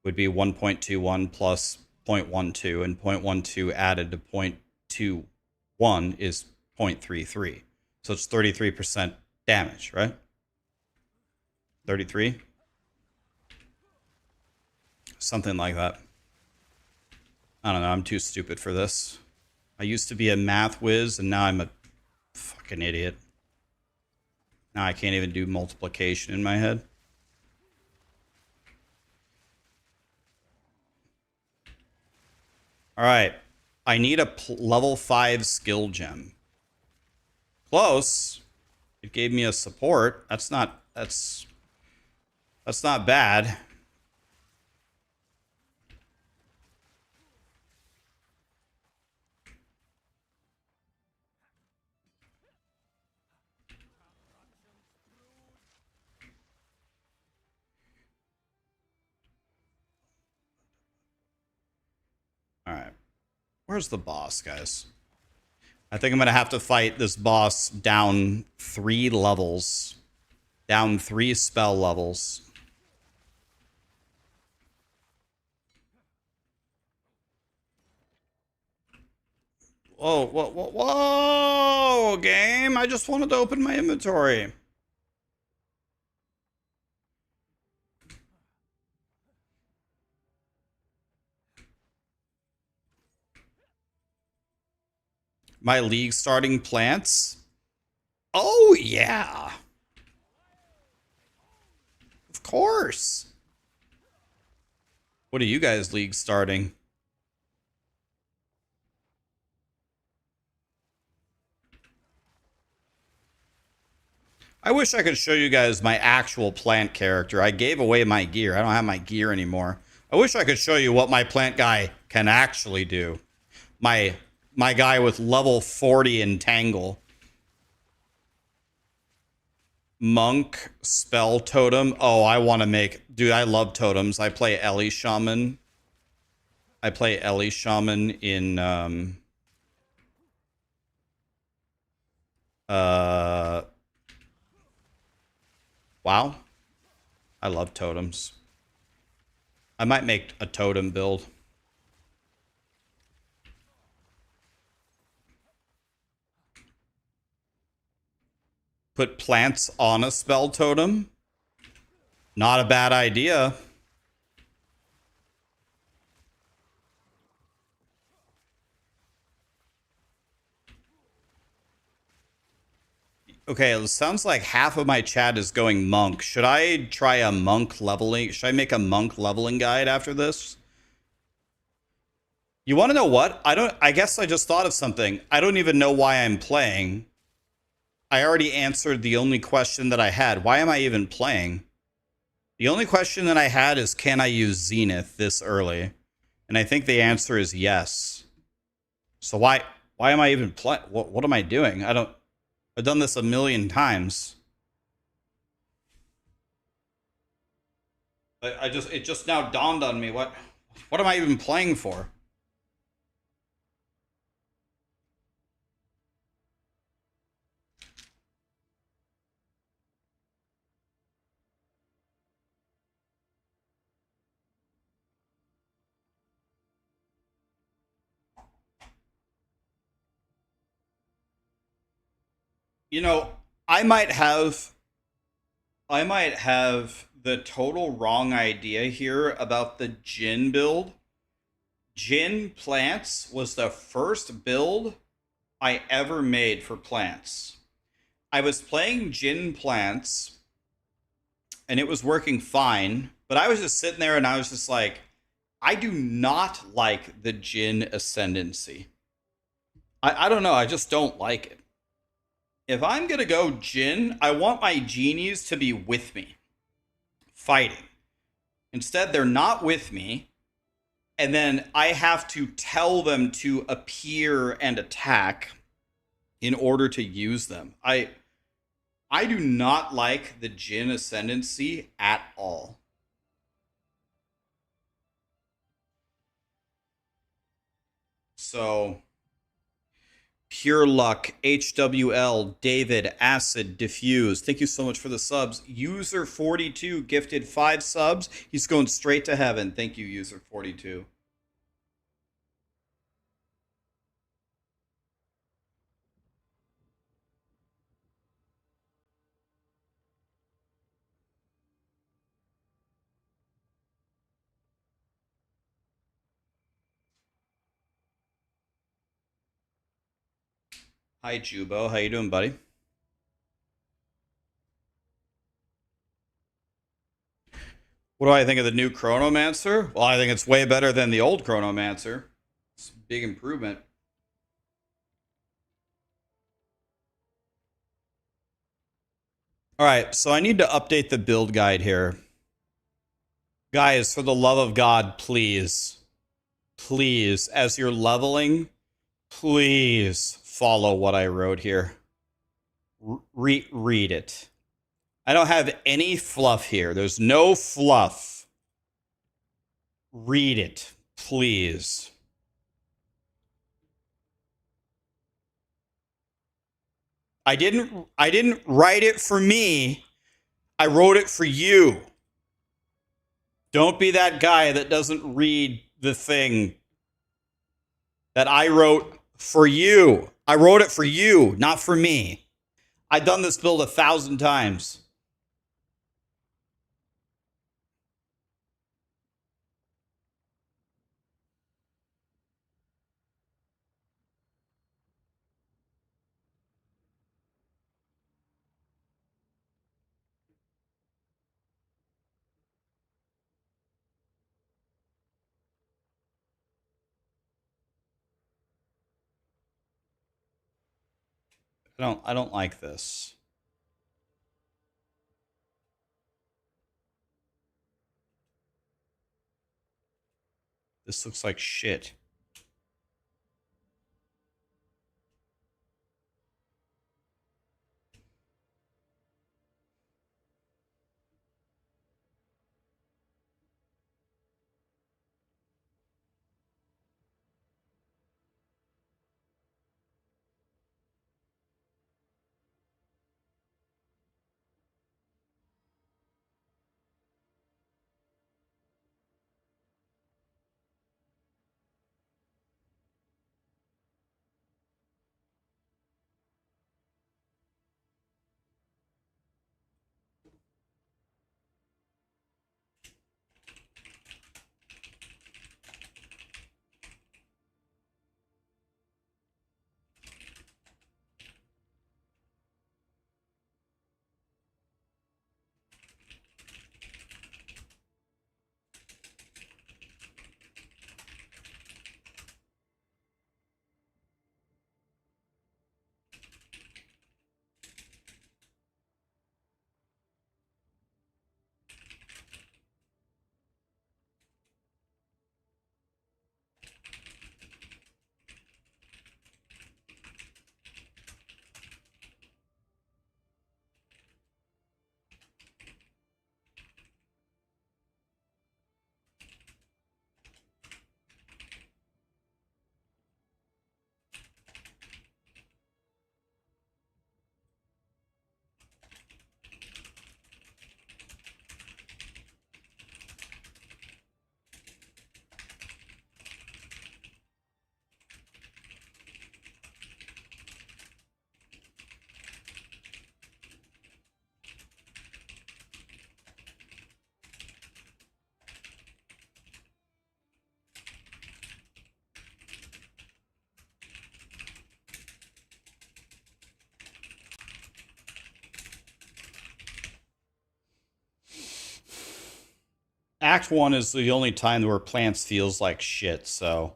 would be 1.21 plus 0.12. And 0.12 added to 0.21 is 0.33. So it's 33% damage, right? 33? Something like that. I don't know. I'm too stupid for this. I used to be a math whiz, and now I'm a fucking idiot. Now I can't even do multiplication in my head. All right. I need a level 5 skill gem. Close. It gave me a support. That's not bad. All right. Where's the boss, guys? I think I'm going to have to fight this boss down 3 levels. Down 3 spell levels. Whoa, whoa, whoa, whoa, game. I just wanted to open my inventory. My league starting plants? Oh, yeah. Of course. What are you guys league starting? I wish I could show you guys my actual plant character. I gave away my gear. I don't have my gear anymore. I wish I could show you what my plant guy can actually do. My guy with level 40 Entangle. Monk spell totem. Oh, I want to make... Dude, I love totems. I play Ellie Shaman. I play Ellie Shaman in... Wow. I love totems. I might make a totem build. Put plants on a spell totem. Not a bad idea. Okay, it sounds like half of my chat is going monk. Should I try a monk leveling? Should I make a monk leveling guide after this? You want to know what? I guess I just thought of something. I don't even know why I'm playing. I already answered the only question that I had. Why am I even playing? The only question that I had is, can I use Zenith this early? And I think the answer is yes. So why am I even playing? What am I doing? I've done this a million times. It just now dawned on me. What am I even playing for? You know, I might have the total wrong idea here about the Jin build. Jin plants was the first build I ever made for plants. I was playing Jin plants and it was working fine, but I was just sitting there and I was just like, I do not like the Jin ascendancy. I don't know, I just don't like it. If I'm gonna go Jin, I want my genies to be with me, fighting. Instead, they're not with me, and then I have to tell them to appear and attack in order to use them. I do not like the Jin ascendancy at all. So Pure Luck, HWL, David, Acid, Diffuse. Thank you so much for the subs. User42 gifted 5 subs. He's going straight to heaven. Thank you, User42. Hi, Jubo. How you doing, buddy? What do I think of the new Chronomancer? Well, I think it's way better than the old Chronomancer. It's a big improvement. All right, so I need to update the build guide here. Guys, for the love of God, please, as you're leveling, please follow what I wrote here. Read it. I don't have any fluff here. There's no fluff. Read it, please. I didn't write it for me. I wrote it for you. Don't be that guy that doesn't read the thing that I wrote for you. I wrote it for you, not for me. I've done this build 1,000 times. I don't like this. This looks like shit. Act 1 is the only time where plants feels like shit, so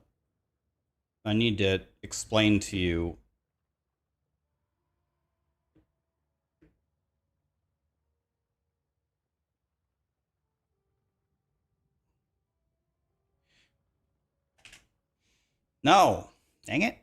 I need to explain to you. No. Dang it.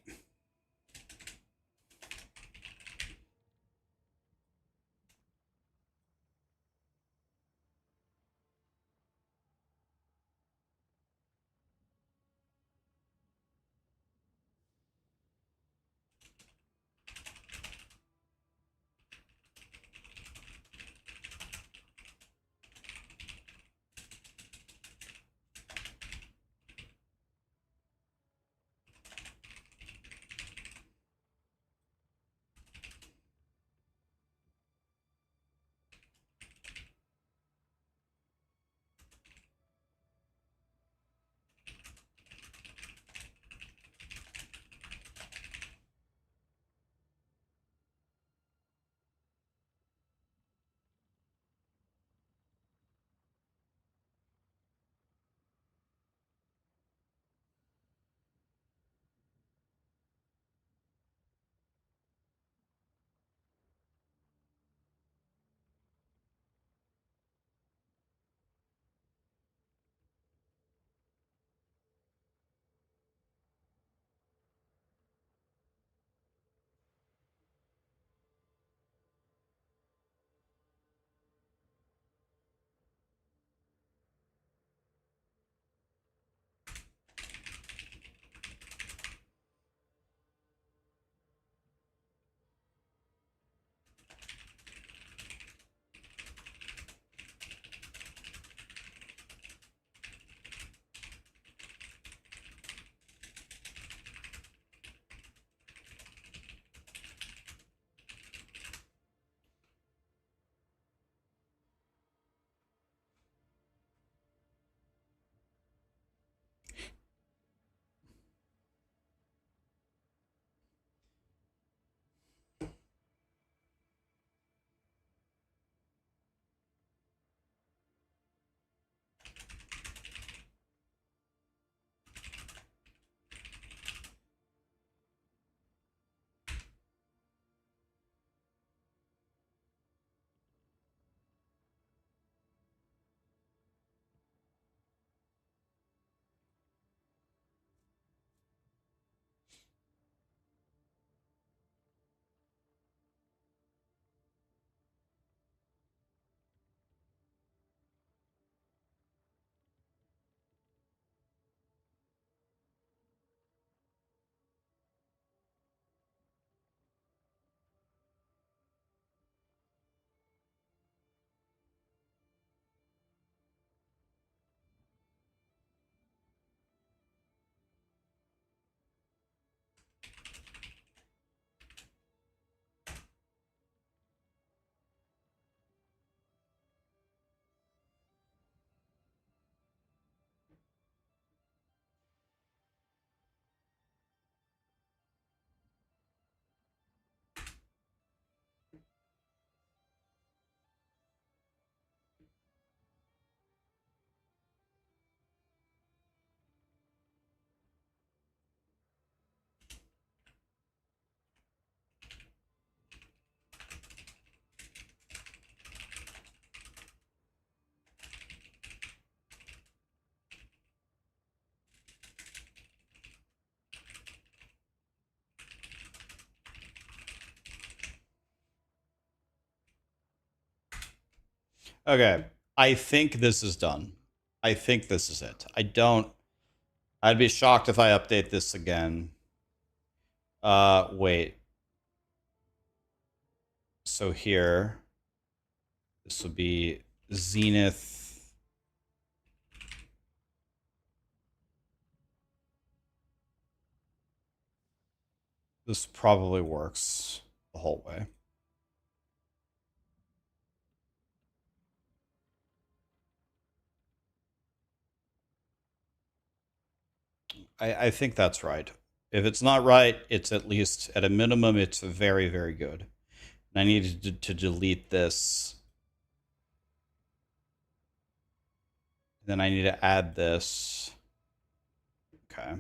Okay. I think this is done. I think this is it. I'd be shocked if I update this again. Wait. So here, this would be Zenith. This probably works the whole way. I think that's right. If it's not right, it's at least, at a minimum, it's very, very good. And I needed to delete this. Then I need to add this. Okay.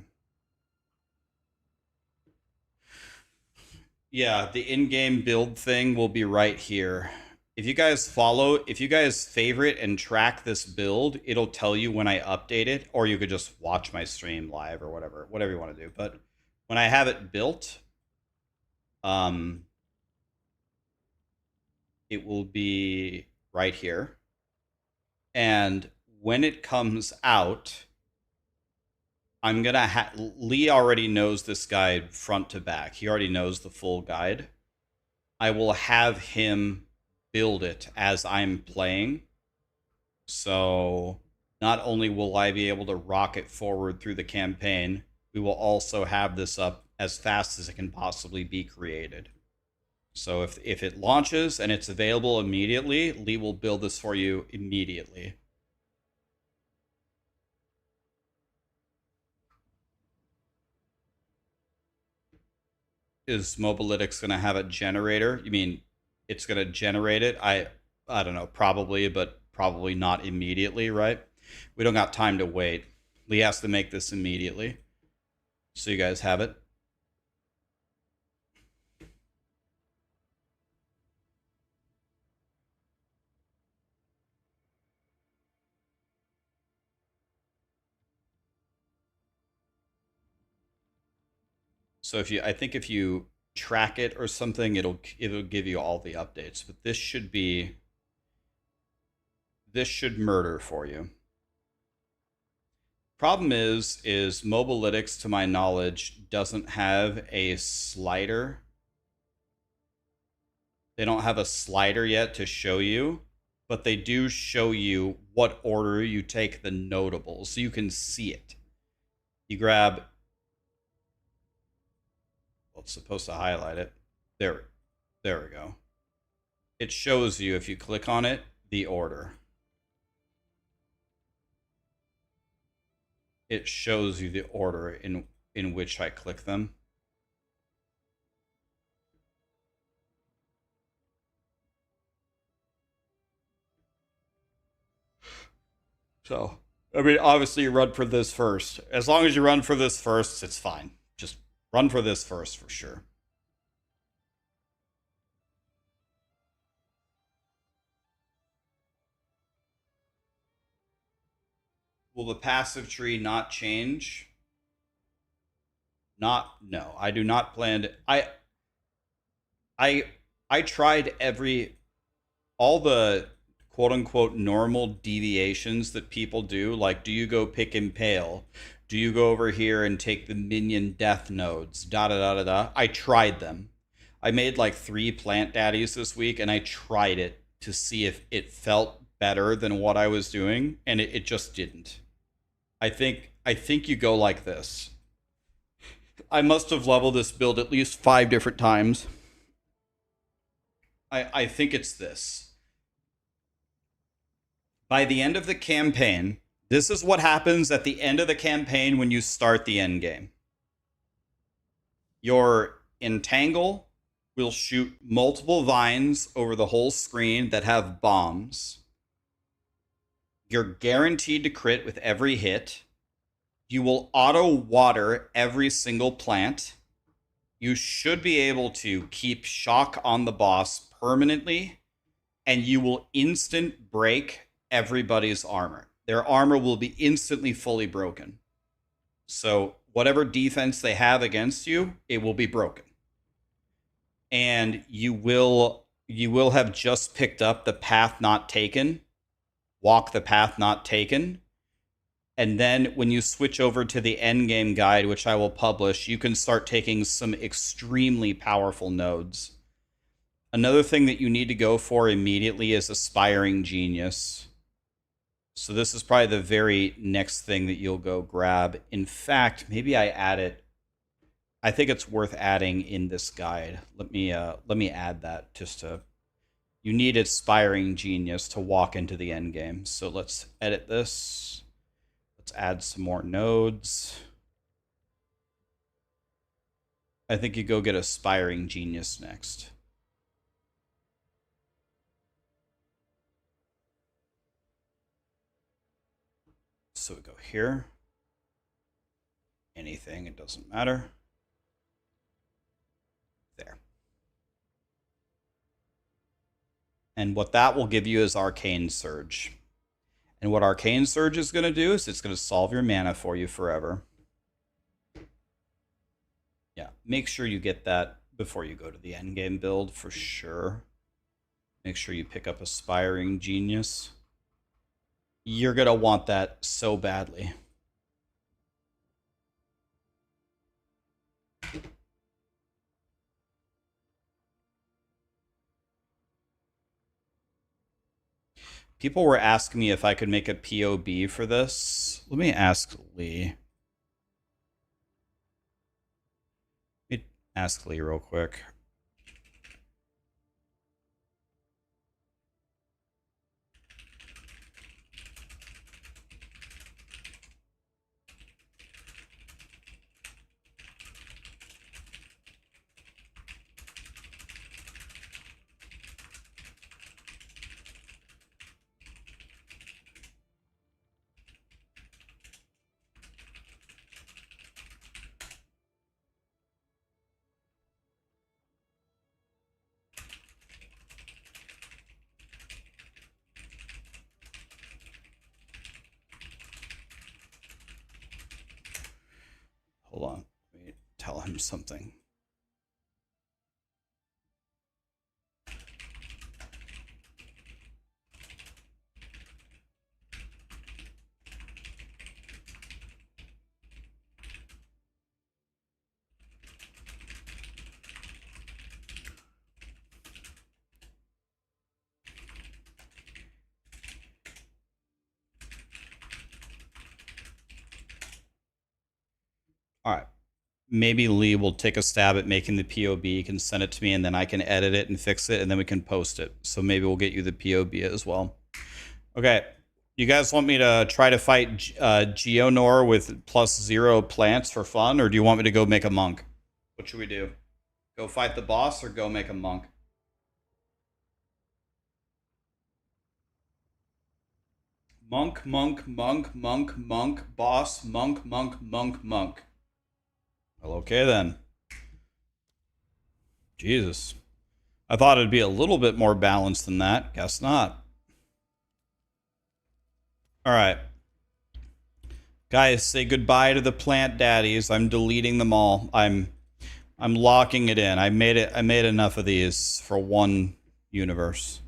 Yeah, the in-game build thing will be right here. If you guys favorite and track this build, it'll tell you when I update it, or you could just watch my stream live or whatever you want to do. But when I have it built, it will be right here. And when it comes out, I'm gonna Lee already knows this guide front to back. He already knows the full guide. I will have him build it as I'm playing. So not only will I be able to rocket forward through the campaign, we will also have this up as fast as it can possibly be created. So if it launches and it's available immediately, Lee will build this for you immediately. Is Mobalytics going to have a generator? You mean it's going to generate it? I don't know, probably, but probably not immediately, right? We don't got time to wait. Lee has to make this immediately. So you guys have it. So I think if you track it or something, it'll give you all the updates. But this should murder for you. Problem is Mobalytics, to my knowledge, doesn't have a slider. They don't have a slider yet to show you, but they do show you what order you take the notables, so you can see it. You grab, well, it's supposed to highlight it. There we go. It shows you, if you click on it, the order. It shows you the order in which I click them. So, I mean, obviously you run for this first. As long as you run for this first, it's fine. Just run for this first for sure. Will the passive tree not change? No. I do not plan to. I tried all the quote unquote normal deviations that people do. Like, do you go pick Impale? Do you go over here and take the minion death nodes? Da da da da da. I tried them. I made like 3 plant daddies this week, and I tried it to see if it felt better than what I was doing, and it just didn't. I think you go like this. I must have leveled this build at least 5 different times. I think it's this. By the end of the campaign, this is what happens at the end of the campaign when you start the end game. Your entangle will shoot multiple vines over the whole screen that have bombs. You're guaranteed to crit with every hit. You will auto water every single plant. You should be able to keep shock on the boss permanently, and you will instant break everybody's armor. Their armor will be instantly fully broken. So whatever defense they have against you, it will be broken. And you will have just picked up the path not taken walk the path not taken. And then when you switch over to the endgame guide, which I will publish, you can start taking some extremely powerful nodes. Another thing that you need to go for immediately is Aspiring Genius. So this is probably the very next thing that you'll go grab. In fact, maybe I add it. I think it's worth adding in this guide. Let me add that just to. You need Aspiring Genius to walk into the end game. So let's edit this. Let's add some more nodes. I think you go get Aspiring Genius next. So we go here. Anything, it doesn't matter. There. And what that will give you is Arcane Surge. And what Arcane Surge is going to do is it's going to solve your mana for you forever. Yeah, make sure you get that before you go to the endgame build for sure. Make sure you pick up Aspiring Genius. You're going to want that so badly. People were asking me if I could make a POB for this. Let me ask Lee. Let me ask Lee real quick. Hold on, let me tell him something. All right. Maybe Lee will take a stab at making the POB, can send it to me, and then I can edit it and fix it, and then we can post it. So maybe we'll get you the POB as well. Okay. You guys want me to try to fight Geonor with +0 plants for fun, or do you want me to go make a monk? What should we do? Go fight the boss or go make a monk? Monk, monk, monk, monk, monk, boss, monk, monk, monk, monk. Well, okay then. Jesus. I thought it'd be a little bit more balanced than that. Guess not. Alright. Guys, say goodbye to the plant daddies. I'm deleting them all. I'm locking it in. I made enough of these for one universe.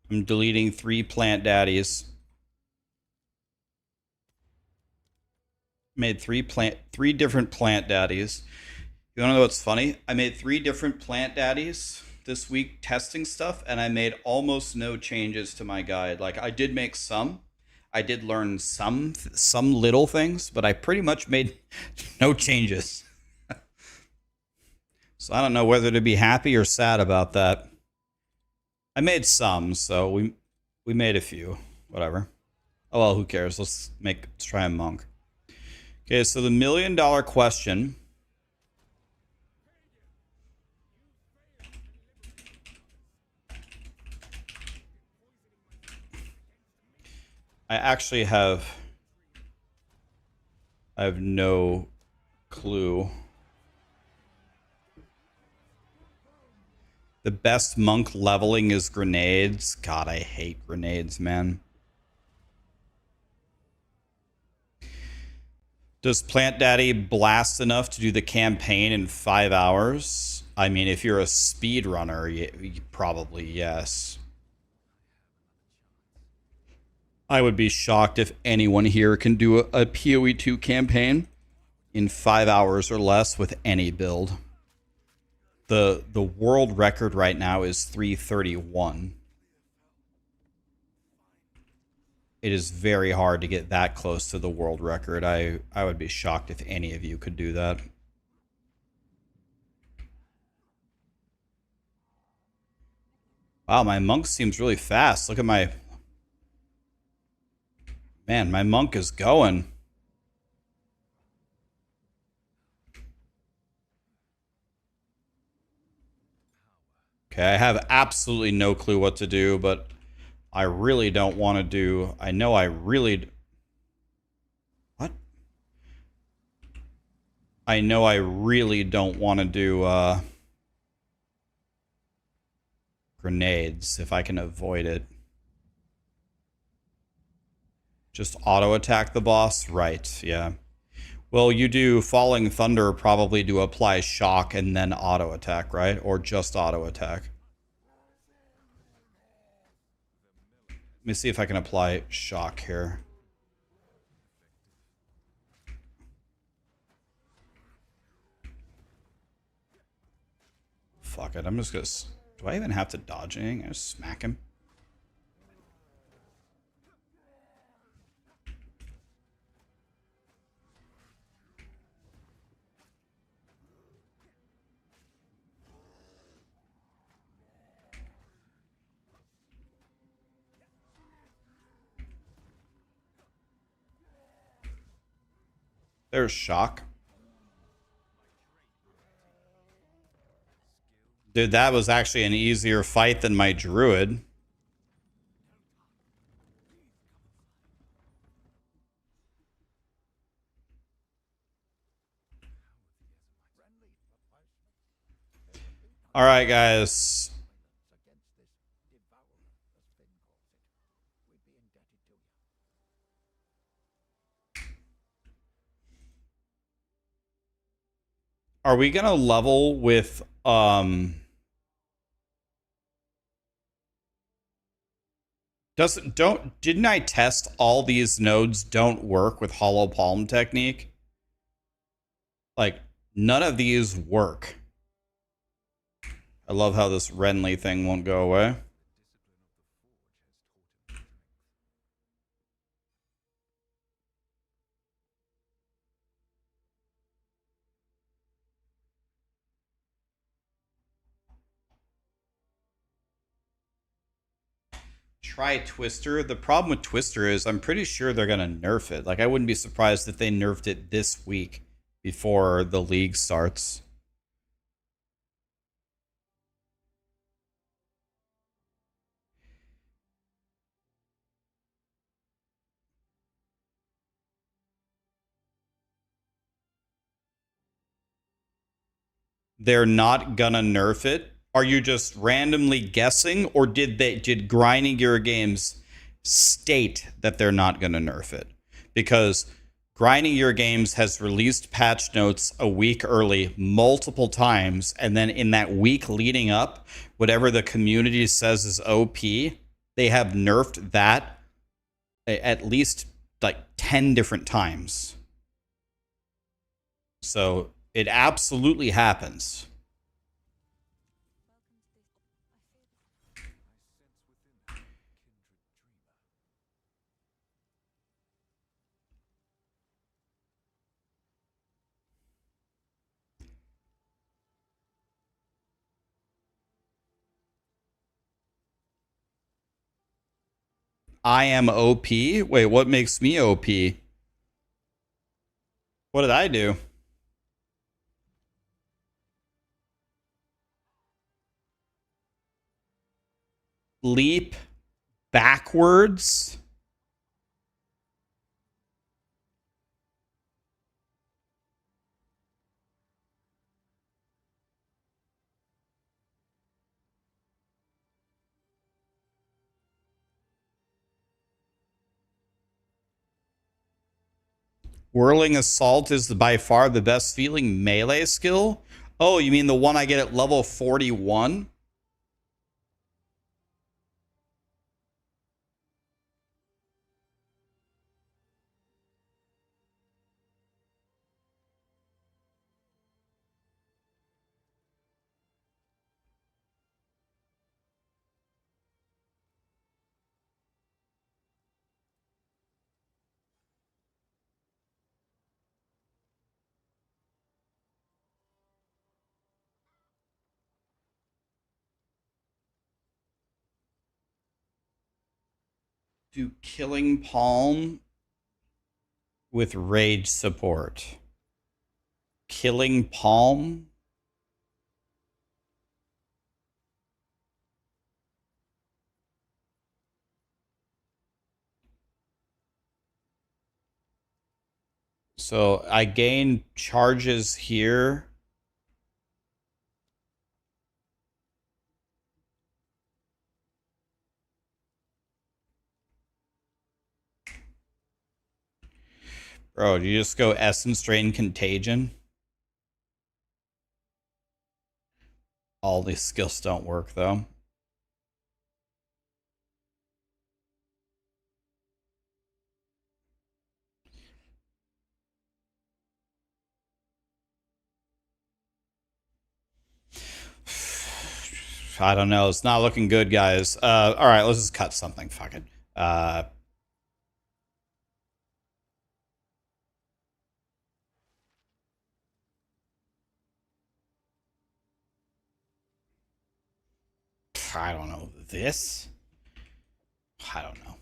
I'm deleting 3 plant daddies. Made 3 different plant daddies. You wanna know what's funny? I made 3 different plant daddies this week testing stuff, and I made almost no changes to my guide. Like, I did make some. I did learn some little things, but I pretty much made no changes. So I don't know whether to be happy or sad about that. I made some, so we made a few. Whatever. Oh well, who cares? Let's try a monk. Okay, so the $1 million question. I actually have no clue. The best monk leveling is grenades. God, I hate grenades, man. Does Plant Daddy blast enough to do the campaign in 5 hours? I mean, if you're a speedrunner, probably yes. I would be shocked if anyone here can do a PoE 2 campaign in 5 hours or less with any build. The world record right now is 331. It is very hard to get that close to the world record. I would be shocked if any of you could do that. Wow, my monk seems really fast. Look at my... Man, my monk is going. Okay, I have absolutely no clue what to do, but I really don't want to do... I know I really... What? I know I really don't want to do grenades if I can avoid it. Just auto attack the boss? Right, yeah. Well, you do Falling Thunder probably to apply shock and then auto attack, right? Or just auto attack. Let me see if I can apply shock here. Fuck it, I'm just gonna... Do I even have to dodge anything? I just smack him. There's shock. Dude, that was actually an easier fight than my druid. All right, guys. Are we gonna level with didn't I test all these nodes don't work with hollow palm technique? Like, none of these work. I love how this Renly thing won't go away. Try Twister. The problem with Twister is I'm pretty sure they're going to nerf it. Like, I wouldn't be surprised if they nerfed it this week before the league starts. They're not gonna nerf it. Are you just randomly guessing, or did Grinding Gear Games state that they're not gonna nerf it? Because Grinding Gear Games has released patch notes a week early multiple times, and then in that week leading up, whatever the community says is OP, they have nerfed that at least like 10 different times. So it absolutely happens. I am OP? Wait, what makes me OP? What did I do? Leap backwards? Whirling Assault is by far the best feeling melee skill? Oh, you mean the one I get at level 41? Do Killing Palm with rage support. Killing Palm? So I gain charges here. Bro, do you just go Essence Drain Contagion? All these skills don't work though. I don't know. It's not looking good, guys. All right, let's just cut something. Fuck it. I don't know. This? I don't know.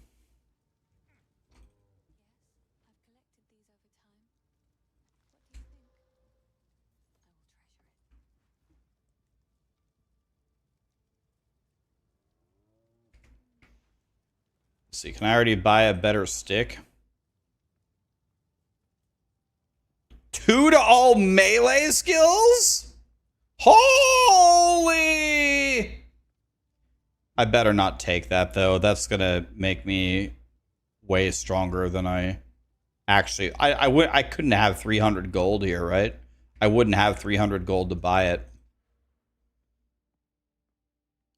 Let's see, can I already buy a better stick? 2 to all melee skills? Holy! I better not take that though. That's gonna make me way stronger than I actually. I couldn't have 300 gold here, right? I wouldn't have 300 gold to buy it.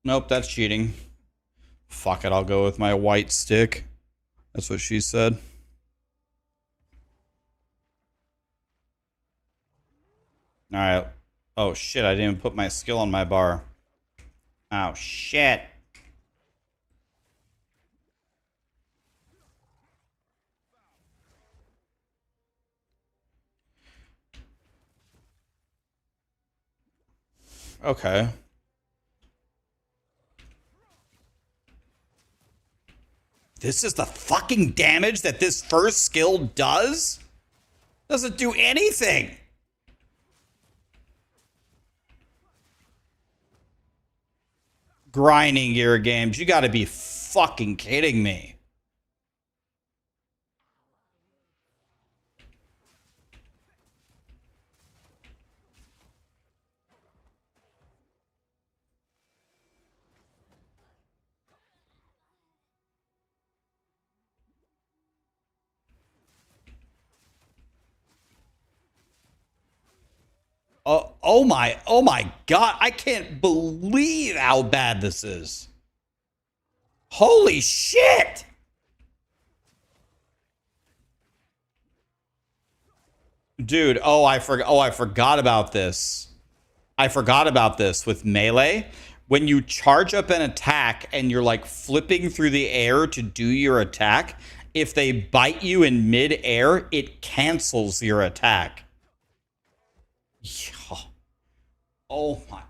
Nope, that's cheating. Fuck it, I'll go with my white stick. That's what she said. Alright. Oh shit, I didn't even put my skill on my bar. Oh shit. Okay. This is the fucking damage that this first skill does? Doesn't do anything. Grinding gear games, you gotta be fucking kidding me. Oh my god, I can't believe how bad this is. Holy shit! Dude, I forgot about this. I forgot about this with melee. When you charge up an attack and you're like flipping through the air to do your attack, if they bite you in mid-air, it cancels your attack. Yeah. Oh my,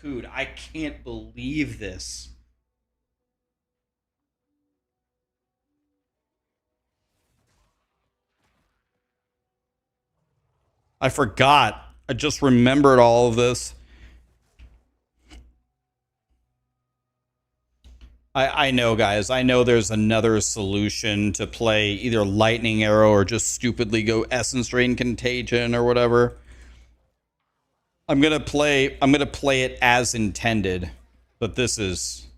dude, I can't believe this. I forgot. I just remembered all of this. I know, guys. I know there's another solution to play either Lightning Arrow or just stupidly go Essence Drain Contagion or whatever. I'm gonna play it as intended, but this is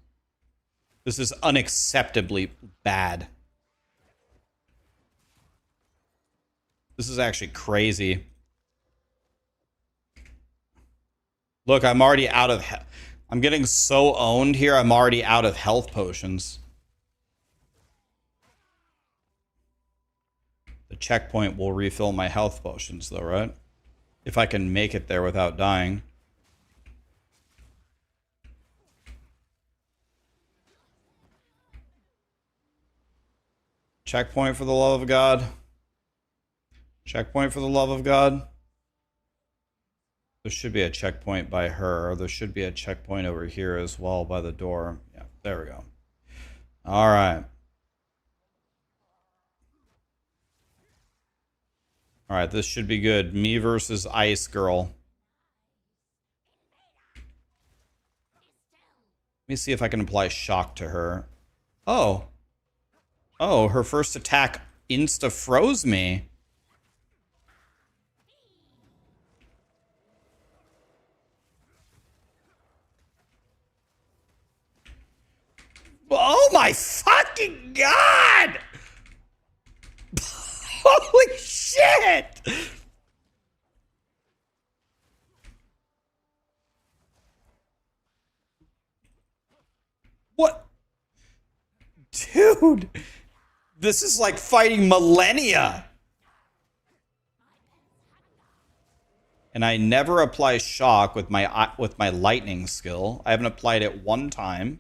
unacceptably bad. This is actually crazy. Look, I'm already out of... I'm getting so owned here, I'm already out of health potions. The checkpoint will refill my health potions, though, right? If I can make it there without dying. Checkpoint for the love of God. Checkpoint for the love of God. There should be a checkpoint by her. There should be a checkpoint over here as well by the door. Yeah, there we go. All right. All right, this should be good. Me versus Ice Girl. Let me see if I can apply shock to her. Oh. Oh, her first attack insta-froze me. Oh my fucking god! Holy shit! What? Dude, this is like fighting millennia. And I never apply shock with my lightning skill. I haven't applied it one time.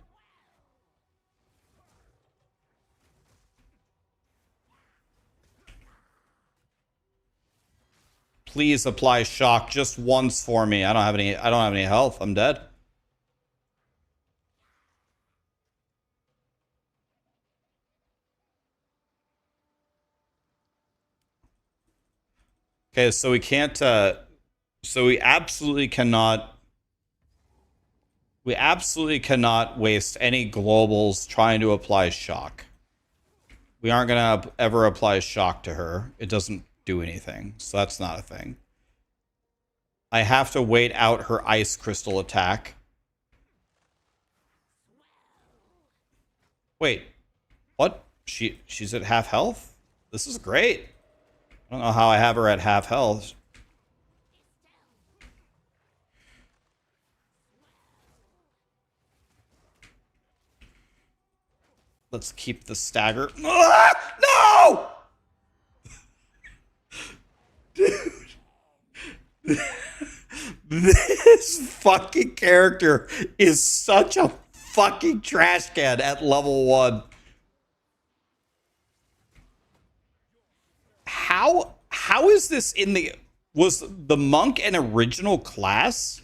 Please apply shock just once for me. I don't have any health. I'm dead. Okay, so we can't so we absolutely cannot waste any globals trying to apply shock. We aren't going to ever apply shock to her. It doesn't do anything, so that's not a thing. I have to wait out her ice crystal attack. Wait, what? She's at half health? This is great. I don't know how I have her at half health. Let's keep the stagger. Ah, no! Dude. This fucking character is such a fucking trash can at level 1. How is this in the... Was the monk an original class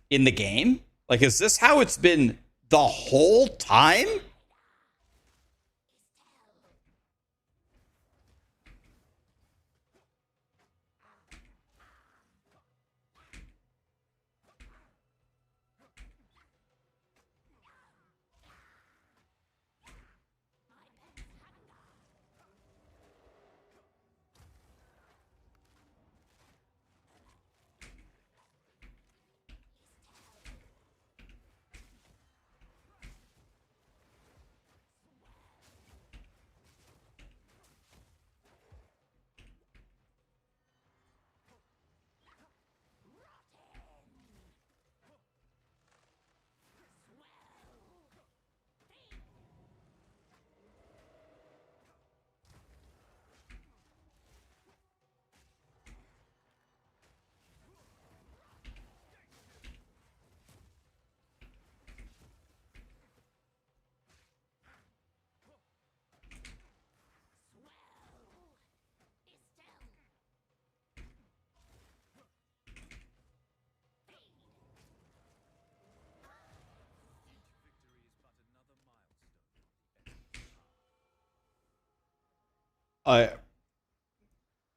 in the game? Like, is this how it's been the whole time?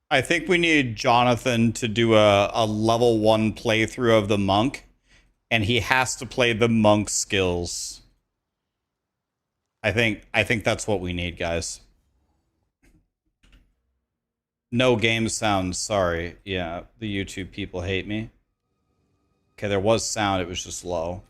I think we need Jonathan to do a level 1 playthrough of the monk, and he has to play the monk skills. I think that's what we need, guys. No game sound, sorry. Yeah, the YouTube people hate me. Okay, there was sound, it was just low.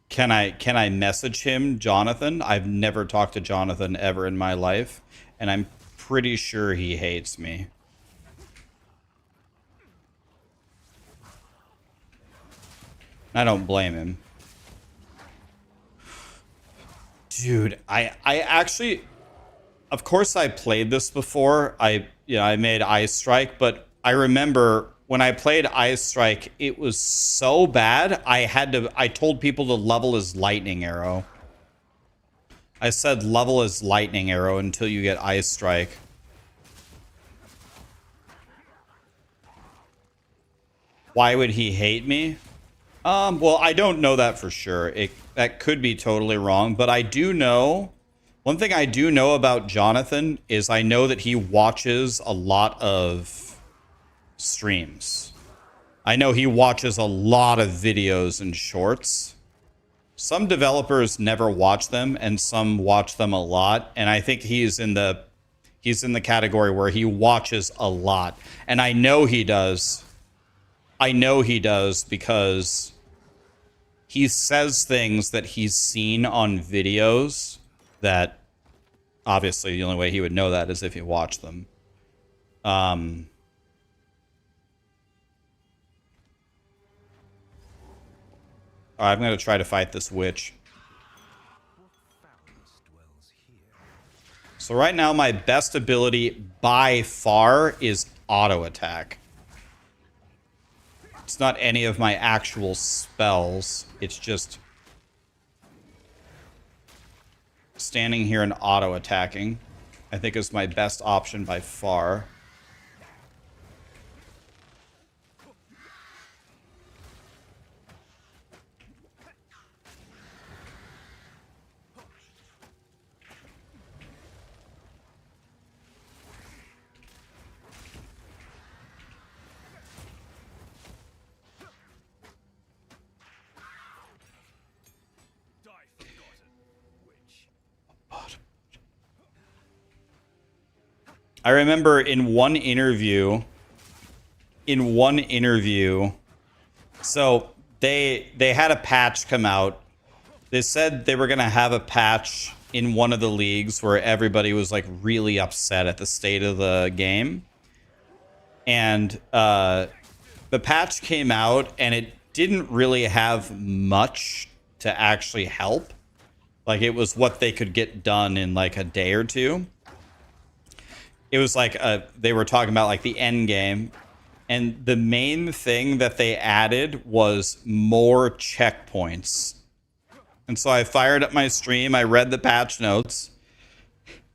Can I message him, Jonathan? I've never talked to Jonathan ever in my life, and I'm pretty sure he hates me. I don't blame him. Dude, I actually, of course I played this before. I made Ice Strike, but I remember when I played Ice Strike, it was so bad. I told people to level as Lightning Arrow. I said level as Lightning Arrow until you get Ice Strike. Why would he hate me? Well, I don't know that for sure. That could be totally wrong, but I do know one thing I do know about Jonathan is I know that he watches a lot of streams. I know he watches a lot of videos and shorts. Some developers never watch them and some watch them a lot, and I think he's in the category where he watches a lot. And I know he does. I know he does because he says things that he's seen on videos that obviously the only way he would know that is if he watched them. I'm going to try to fight this witch. So right now my best ability by far is auto attack. It's not any of my actual spells. It's just standing here and auto attacking, I think, is my best option by far. I remember in one interview, so they had a patch come out. They said they were going to have a patch in one of the leagues where everybody was like really upset at the state of the game. And the patch came out and it didn't really have much to actually help. Like, it was what they could get done in like a day or two. It was like they were talking about like the end game, and the main thing that they added was more checkpoints. And so I fired up my stream, I read the patch notes.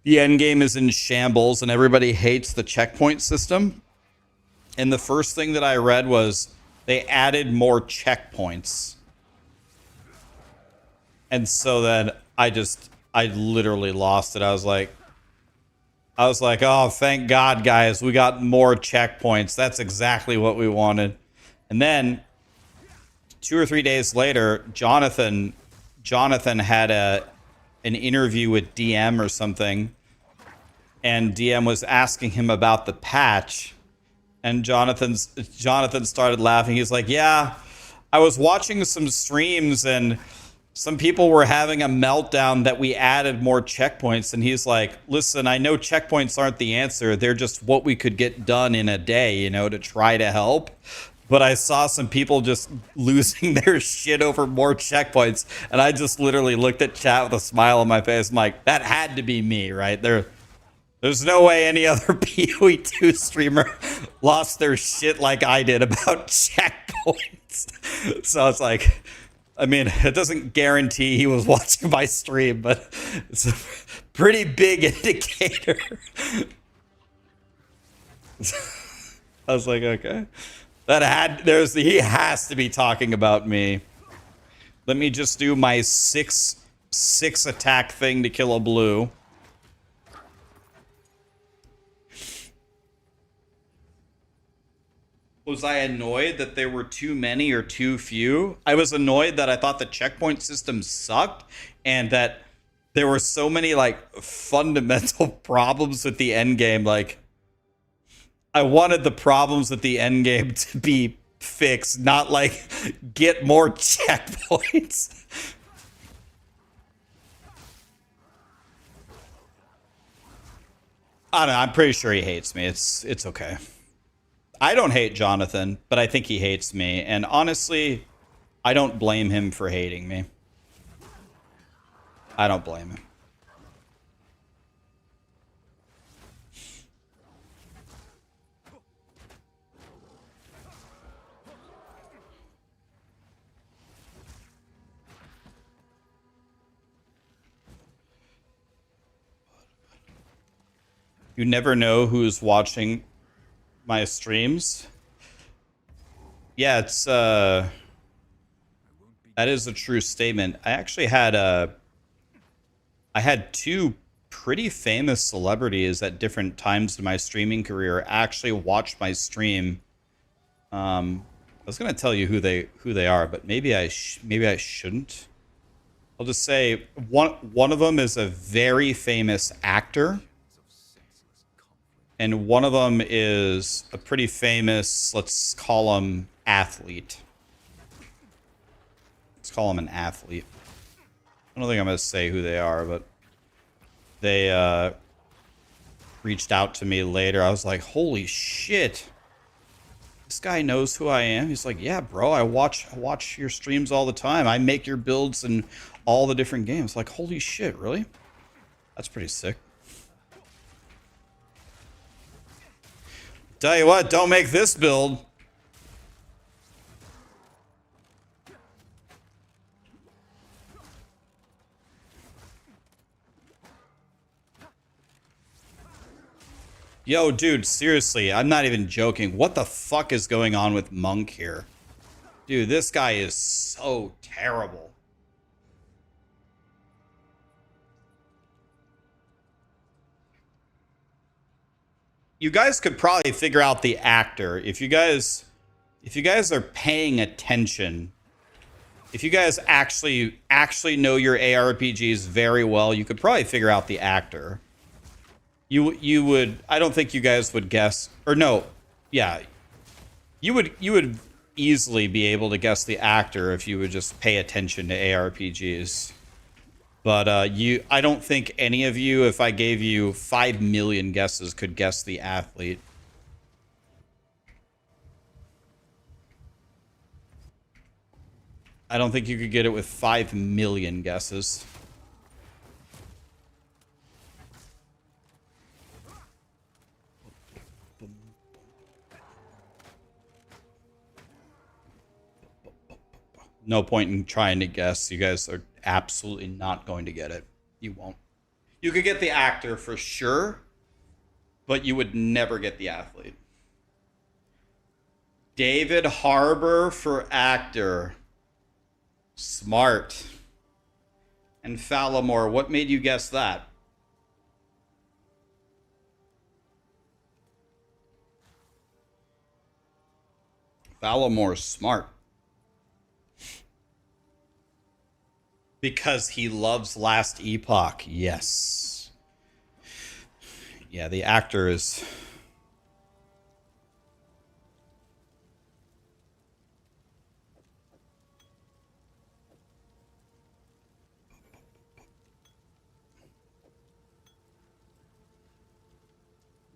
The end game is in shambles and everybody hates the checkpoint system. And the first thing that I read was they added more checkpoints. And so then I literally lost it. I was like, oh, thank God, guys. We got more checkpoints. That's exactly what we wanted. And then 2 or 3 days later, Jonathan had an interview with DM or something. And DM was asking him about the patch. And Jonathan started laughing. He's like, yeah, I was watching some streams and some people were having a meltdown that we added more checkpoints. And he's like, listen, I know checkpoints aren't the answer. They're just what we could get done in a day, you know, to try to help. But I saw some people just losing their shit over more checkpoints. And I just literally looked at chat with a smile on my face. I'm like, that had to be me, right? There's no way any other PoE2 streamer lost their shit like I did about checkpoints. So it's like, I mean, it doesn't guarantee he was watching my stream, but it's a pretty big indicator. I was like, okay. He has to be talking about me. Let me just do my six attack thing to kill a blue. Was I annoyed that there were too many or too few? I was annoyed that I thought the checkpoint system sucked and that there were so many like fundamental problems with the end game. Like, I wanted the problems with the end game to be fixed, not like get more checkpoints. I don't know. I'm pretty sure he hates me. It's okay. I don't hate Jonathan, but I think he hates me. And honestly, I don't blame him for hating me. I don't blame him. You never know who's watching my streams. Yeah, it's That is a true statement. I actually I had two pretty famous celebrities at different times in my streaming career actually watch my stream. I was gonna tell you who they are, but maybe I shouldn't. I'll just say one of them is a very famous actor, and one of them is a pretty famous, let's call him athlete. Let's call him an athlete. I don't think I'm gonna say who they are, but they reached out to me later. I was like, holy shit. This guy knows who I am. He's like, yeah, bro, I watch your streams all the time. I make your builds in all the different games. Like, holy shit, really? That's pretty sick. Tell you what, don't make this build. Yo, dude, seriously, I'm not even joking. What the fuck is going on with Monk here? Dude, this guy is so terrible. You guys could probably figure out the actor. If you guys are paying attention, if you guys actually know your ARPGs very well, you could probably figure out the actor. You would, I don't think you guys would guess, or no, yeah, you would easily be able to guess the actor if you would just pay attention to ARPGs. But I don't think any of you, if I gave you 5 million guesses, could guess the athlete. I don't think you could get it with 5 million guesses. No point in trying to guess. You guys are absolutely not going to get it. You won't. You could get the actor for sure, but you would never get the athlete. David Harbour for actor. Smart. And Fallamore, what made you guess that? Fallamore's smart. Because he loves Last Epoch. Yes. Yeah, the actor is...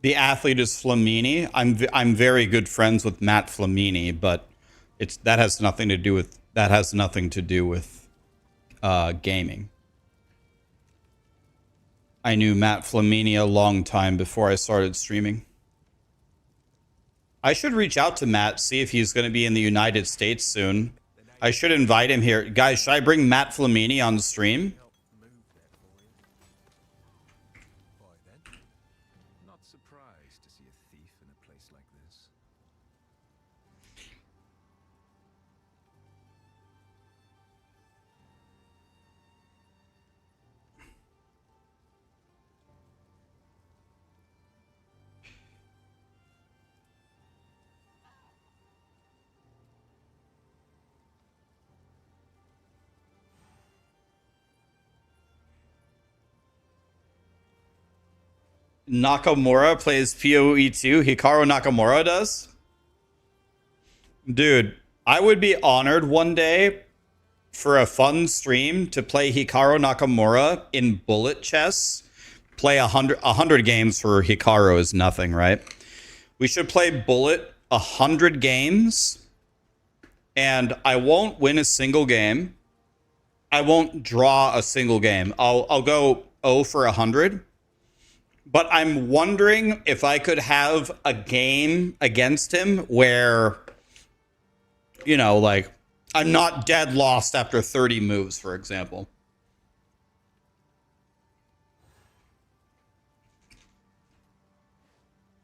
The athlete is Flamini. I'm very good friends with Matt Flamini, but that has nothing to do with gaming. I knew Matt Flamini a long time before I started streaming. I should reach out to Matt, see if he's going to be in the United States soon. I should invite him here. Guys, should I bring Matt Flamini on the stream? Nakamura plays PoE2. Hikaru Nakamura does? Dude, I would be honored one day for a fun stream to play Hikaru Nakamura in bullet chess. Play 100 games for Hikaru is nothing, right? We should play bullet 100 games, and I won't win a single game. I won't draw a single game. I'll go 0 for 100. But I'm wondering if I could have a game against him where, you know, like, I'm not dead lost after 30 moves, for example.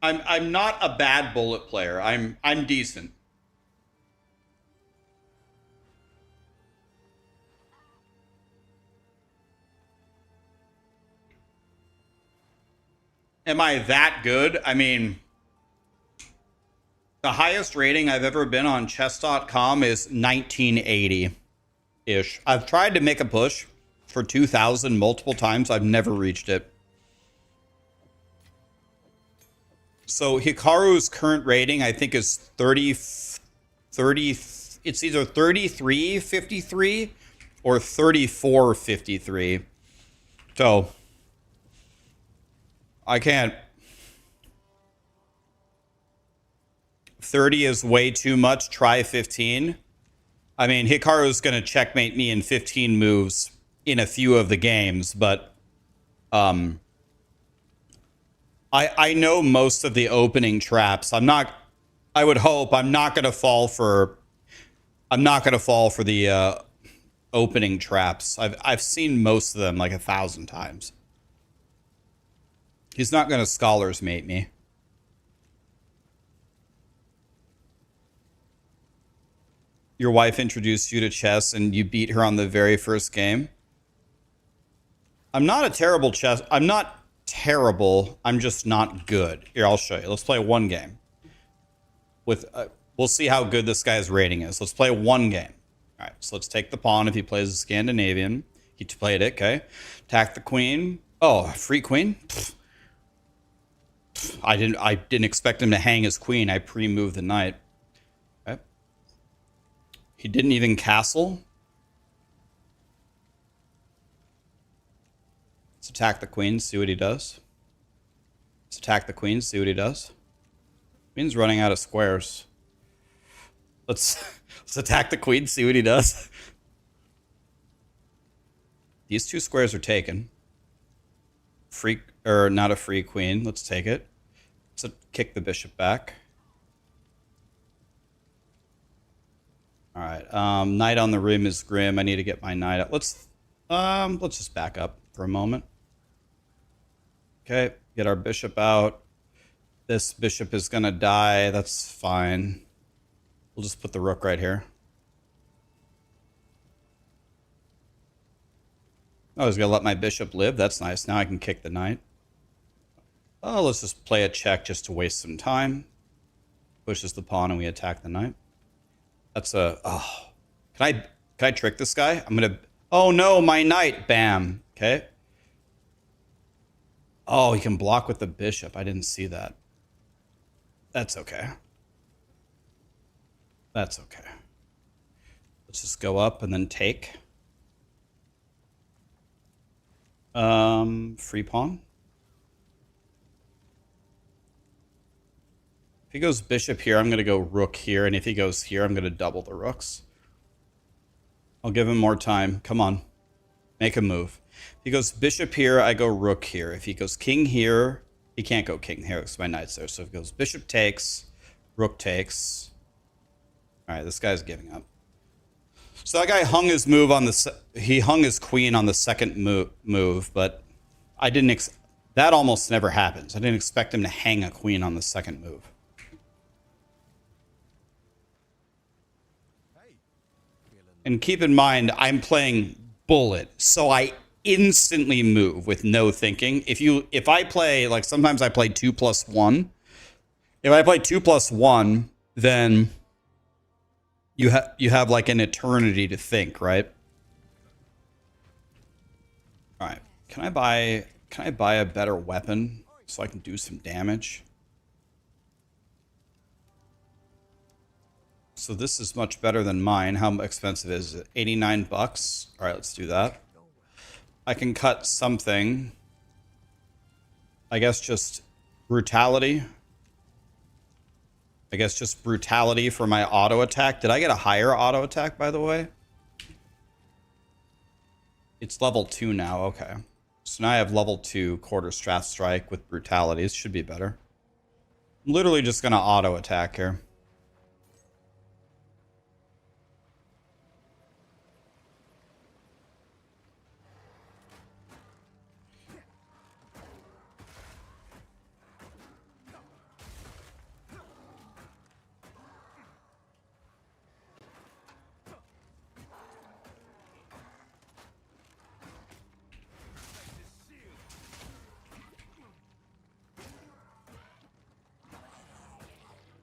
I'm not a bad bullet player. I'm decent. Am I that good? I mean, the highest rating I've ever been on chess.com is 1980-ish. I've tried to make a push for 2000 multiple times. I've never reached it. So Hikaru's current rating, I think, is 30, it's either 3353 or 3453. So I can't. 30 is way too much. Try 15. I mean, Hikaru's going to checkmate me in 15 moves in a few of the games, but I know most of the opening traps. I would hope I'm not going to fall for the opening traps. I've seen most of them like 1,000 times. He's not going to scholars mate me. Your wife introduced you to chess and you beat her on the very first game. I'm not terrible. I'm just not good. Here, I'll show you. Let's play one game. We'll see how good this guy's rating is. Let's play one game. All right, so let's take the pawn if he plays a Scandinavian. He played it, okay. Attack the queen. Oh, free queen? I didn't expect him to hang his queen. I pre-moved the knight. Okay. He didn't even castle. Let's attack the queen, see what he does. Let's attack the queen, see what he does. Queen's running out of squares. Let's attack the queen, see what he does. These two squares are taken. Not a free queen. Let's take it. Let's kick the bishop back. All right. Knight on the rim is grim. I need to get my knight up. Let's just back up for a moment. Okay, get our bishop out. This bishop is gonna die. That's fine. We'll just put the rook right here. Oh, he's gonna let my bishop live. That's nice. Now I can kick the knight. Oh, let's just play a check just to waste some time. Pushes the pawn and we attack the knight. That's a... Oh. Can I trick this guy? I'm gonna... Oh no, my knight! Bam. Okay. Oh, he can block with the bishop. I didn't see that. That's okay. That's okay. Let's just go up and then take. Free pawn. If he goes bishop here, I'm going to go rook here. And if he goes here, I'm going to double the rooks. I'll give him more time. Come on. Make a move. If he goes bishop here, I go rook here. If he goes king here, he can't go king here because my knight's there. So if he goes bishop takes, rook takes. All right, this guy's giving up. So that guy hung his move on he hung his queen on the second move, but I didn't that almost never happens. I didn't expect him to hang a queen on the second move. And keep in mind, I'm playing bullet, so I instantly move with no thinking. If I play, like sometimes I play 2+1. If I play 2+1, then you have like an eternity to think, right? All right. Can I buy a better weapon so I can do some damage? So this is much better than mine. How expensive is it? 89 bucks. All right, let's do that. I can cut something. I guess just brutality. I guess just brutality for my auto attack. Did I get a higher auto attack, by the way? It's level 2 now. Okay. So now I have level 2 quarter straff strike with brutality. This should be better. I'm literally just going to auto attack here.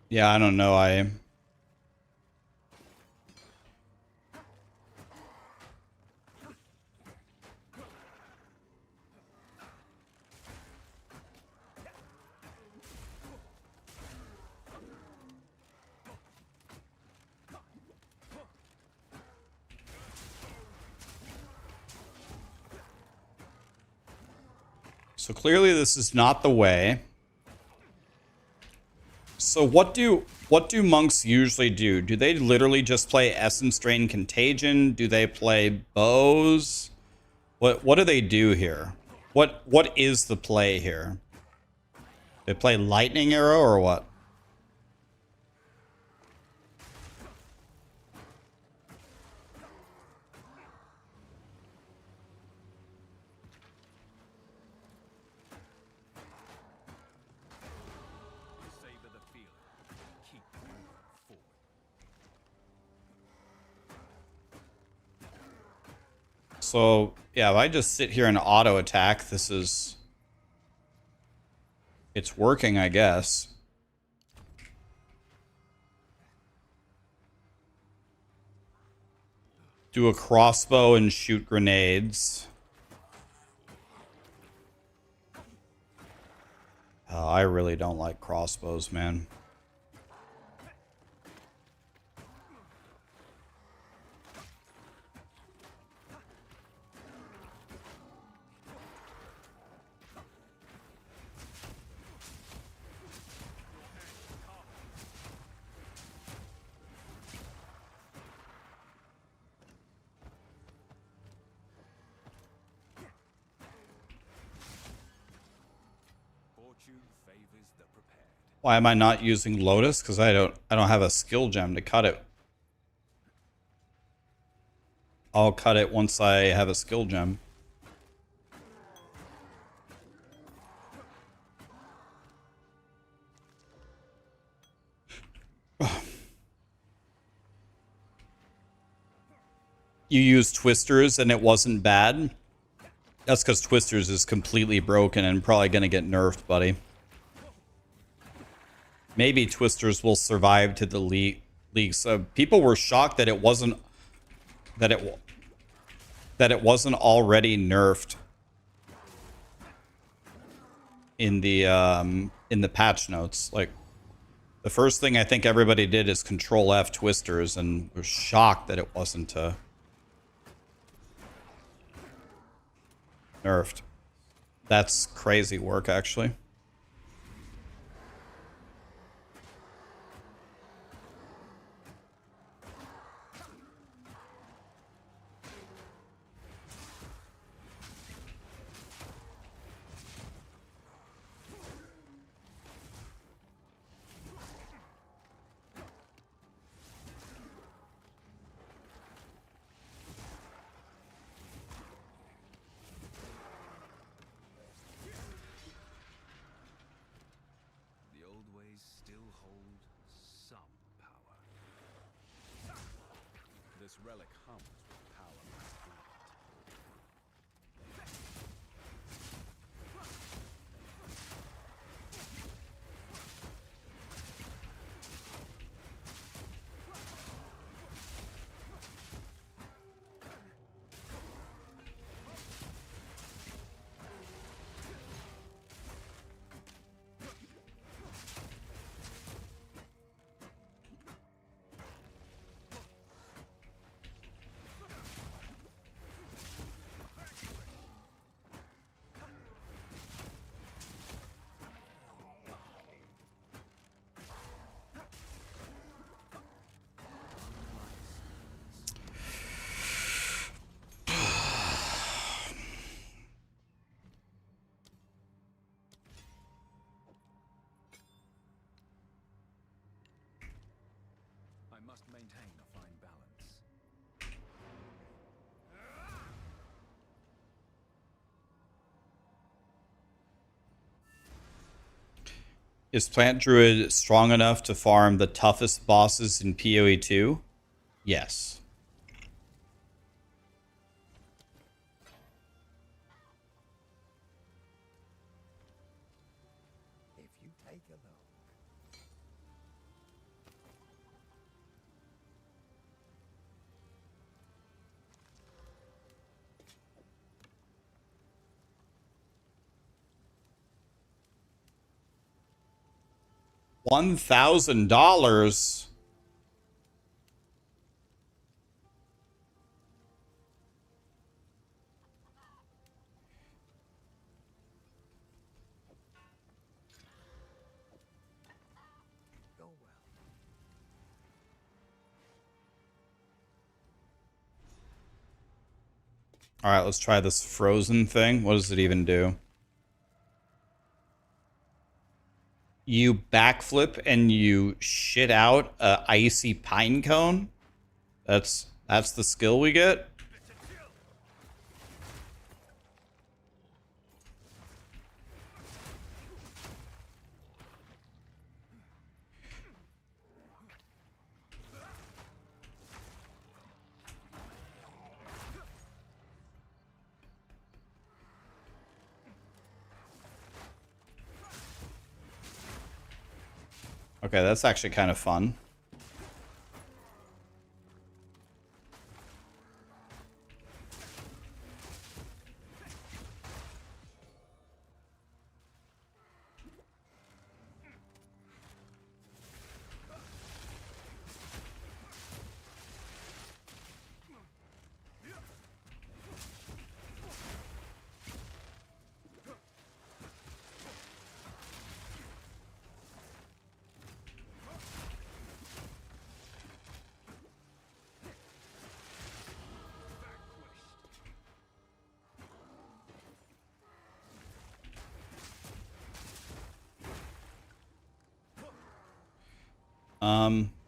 Yeah, I don't know. So clearly this is not the way. So what do monks usually do? Do they literally just play Essence Drain Contagion? Do they play bows? What do they do here? What is the play here? They play Lightning Arrow or what? So, yeah, if I just sit here and auto attack, it's working, I guess. Do a crossbow and shoot grenades. Oh, I really don't like crossbows, man. Why am I not using Lotus? Because I don't have a skill gem to cut it. I'll cut it once I have a skill gem. You use Twisters and it wasn't bad? That's because Twisters is completely broken and probably going to get nerfed, buddy. Maybe Twisters will survive to the league. So people were shocked that it wasn't already nerfed in the patch notes. Like, the first thing I think everybody did is Control F Twisters and was shocked that it wasn't nerfed. That's crazy work, actually. Maintain a fine balance. Is Plant Druid strong enough to farm the toughest bosses in PoE 2? Yes. If you take a look. $1,000. All right, let's try this frozen thing. What does it even do? You backflip and you shit out a icy pine cone. That's the skill we get. Okay, that's actually kind of fun.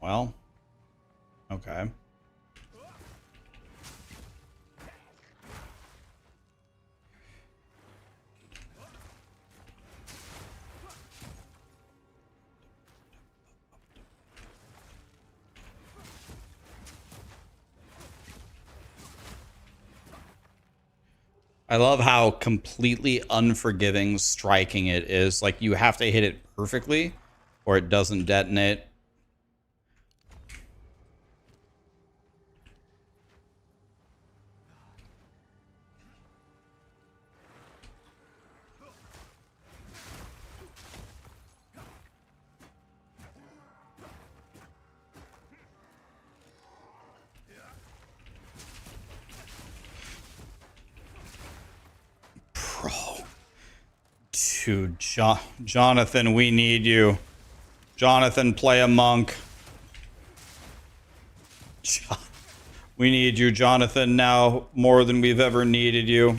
Well, okay. I love how completely unforgiving striking it is. Like, you have to hit it perfectly or it doesn't detonate. Dude, Jonathan, we need you. Jonathan, play a monk. We need you, Jonathan, now more than we've ever needed you.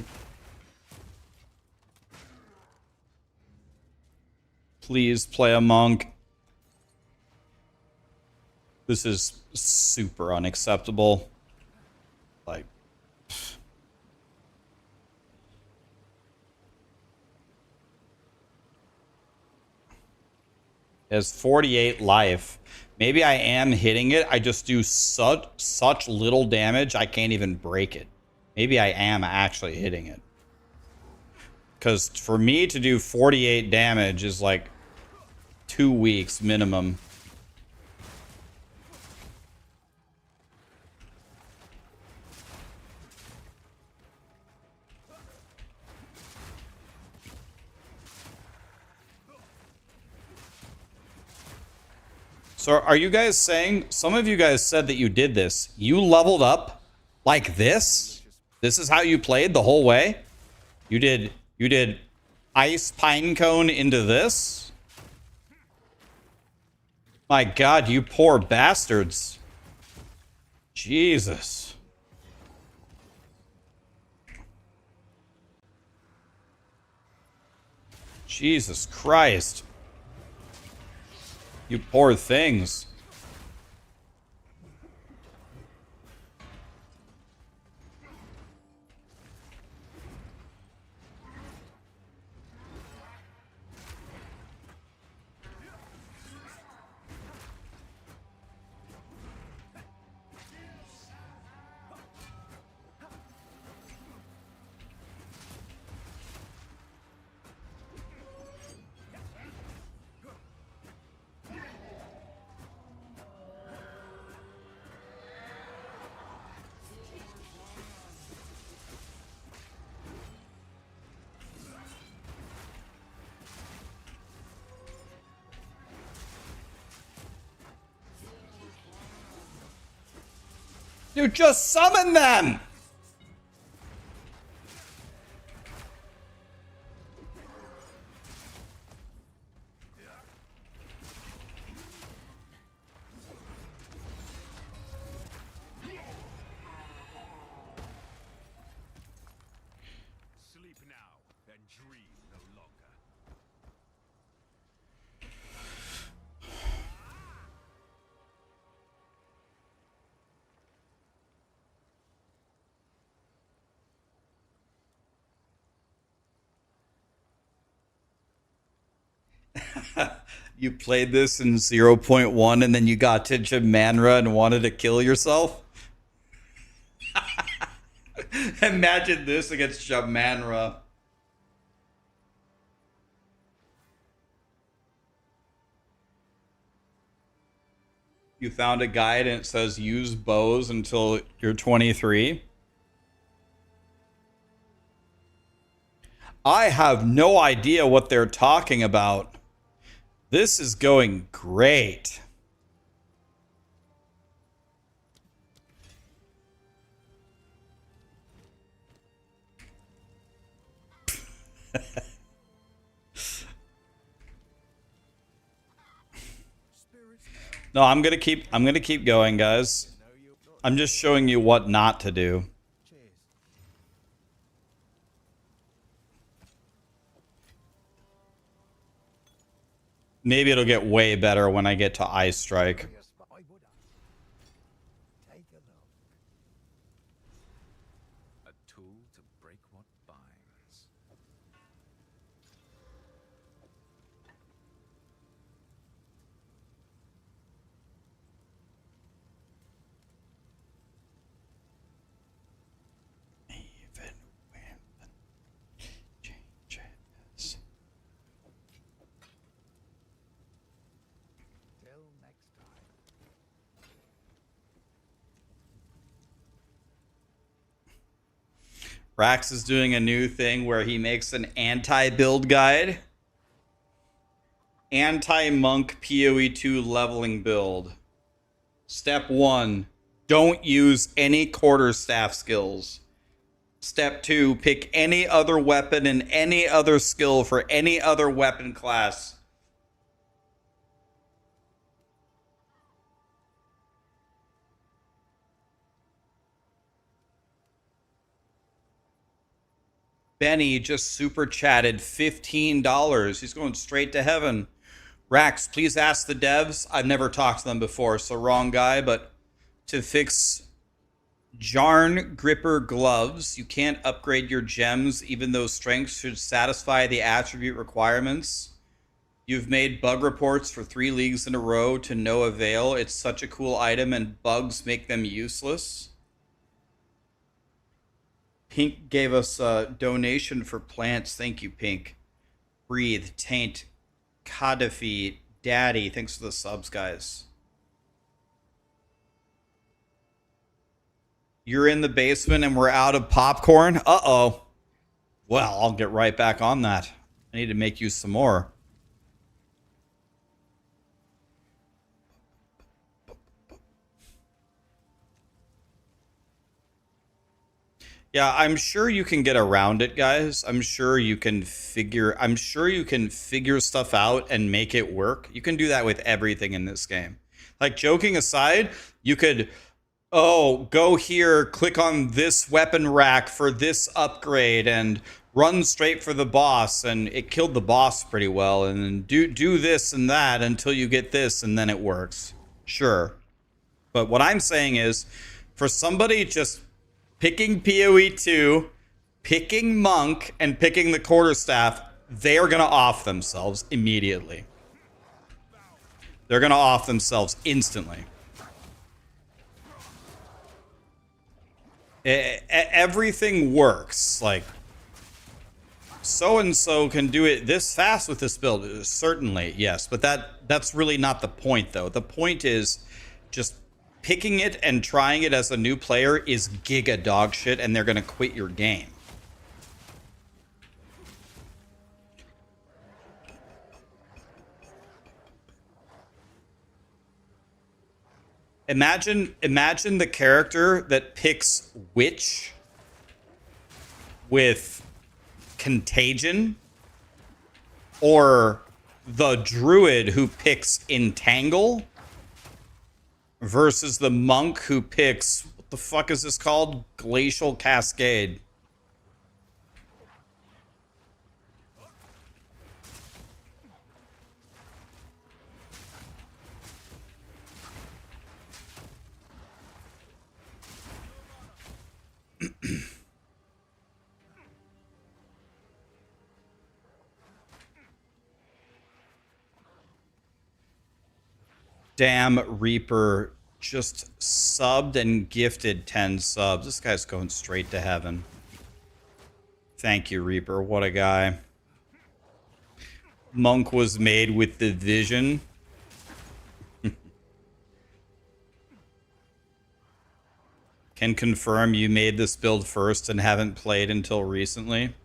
Please play a monk. This is super unacceptable. Like, it has 48 life. Maybe I am hitting it. I just do such little damage, I can't even break it. Maybe I am actually hitting it. Because for me to do 48 damage is like 2 weeks minimum. So are you guys saying, some of you guys said that you did this. You leveled up like this? This is how you played the whole way? You did ice pine cone into this? My God, you poor bastards. Jesus. Jesus Christ. You poor things. Dude, just summon them! Sleep now and dream no longer. You played this in 0.1 and then you got to Jamanra and wanted to kill yourself? Imagine this against Jamanra. You found a guide and it says use bows until you're 23. I have no idea what they're talking about. This is going great. No, I'm gonna keep going, guys. I'm just showing you what not to do. Maybe it'll get way better when I get to Ice Strike. A tool to break what binds. Even when the changes. Till next time. Rax is doing a new thing where he makes an anti-build guide. Anti-monk PoE2 leveling build. Step 1, don't use any quarterstaff skills. Step 2, pick any other weapon and any other skill for any other weapon class. Benny just super chatted $15. He's going straight to heaven. Rax, please ask the devs. I've never talked to them before, so wrong guy, but to fix Jarn Gripper gloves, you can't upgrade your gems even though strength should satisfy the attribute requirements. You've made bug reports for 3 leagues in a row to no avail. It's such a cool item and bugs make them useless. Pink gave us a donation for plants. Thank you, Pink. Breathe, Taint, Kadafi, Daddy. Thanks for the subs, guys. You're in the basement and we're out of popcorn? Uh-oh. Well, I'll get right back on that. I need to make you some more. Yeah, I'm sure you can get around it, guys. I'm sure you can figure stuff out and make it work. You can do that with everything in this game. Like, joking aside, you could, oh, go here, click on this weapon rack for this upgrade and run straight for the boss, and it killed the boss pretty well, and then do this and that until you get this and then it works. Sure. But what I'm saying is, for somebody just picking PoE2, picking Monk, and picking the quarterstaff, they are going to off themselves immediately. They're going to off themselves instantly. Everything works. Like, so-and-so can do it this fast with this build. Certainly, yes. But that's really not the point, though. The point is just picking it and trying it as a new player is giga dog shit, and they're going to quit your game. Imagine the character that picks Witch with Contagion, or the Druid who picks Entangle versus the Monk who picks, what the fuck is this called? Glacial Cascade. Damn, Reaper just subbed and gifted 10 subs. This guy's going straight to heaven. Thank you, Reaper. What a guy. Monk was made with the vision. Can confirm you made this build first and haven't played until recently.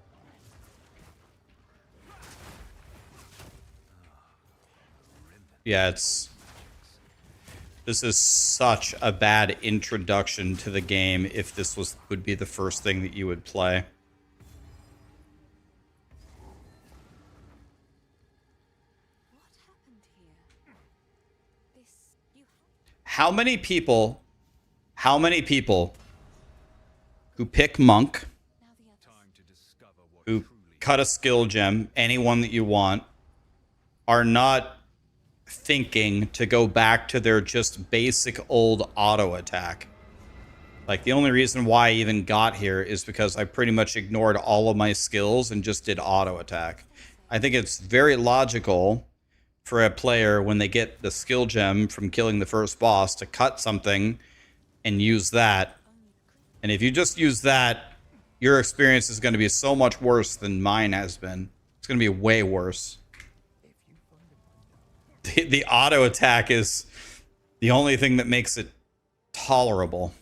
Yeah, this is such a bad introduction to the game if this would be the first thing that you would play. How many people who pick Monk, who cut a skill gem, anyone that you want, are not thinking to go back to their just basic old auto attack? Like, the only reason why I even got here is because I pretty much ignored all of my skills and just did auto attack. I think it's very logical for a player, when they get the skill gem from killing the first boss, to cut something and use that. And if you just use that, your experience is going to be so much worse than mine has been. It's going to be way worse. The auto attack is the only thing that makes it tolerable.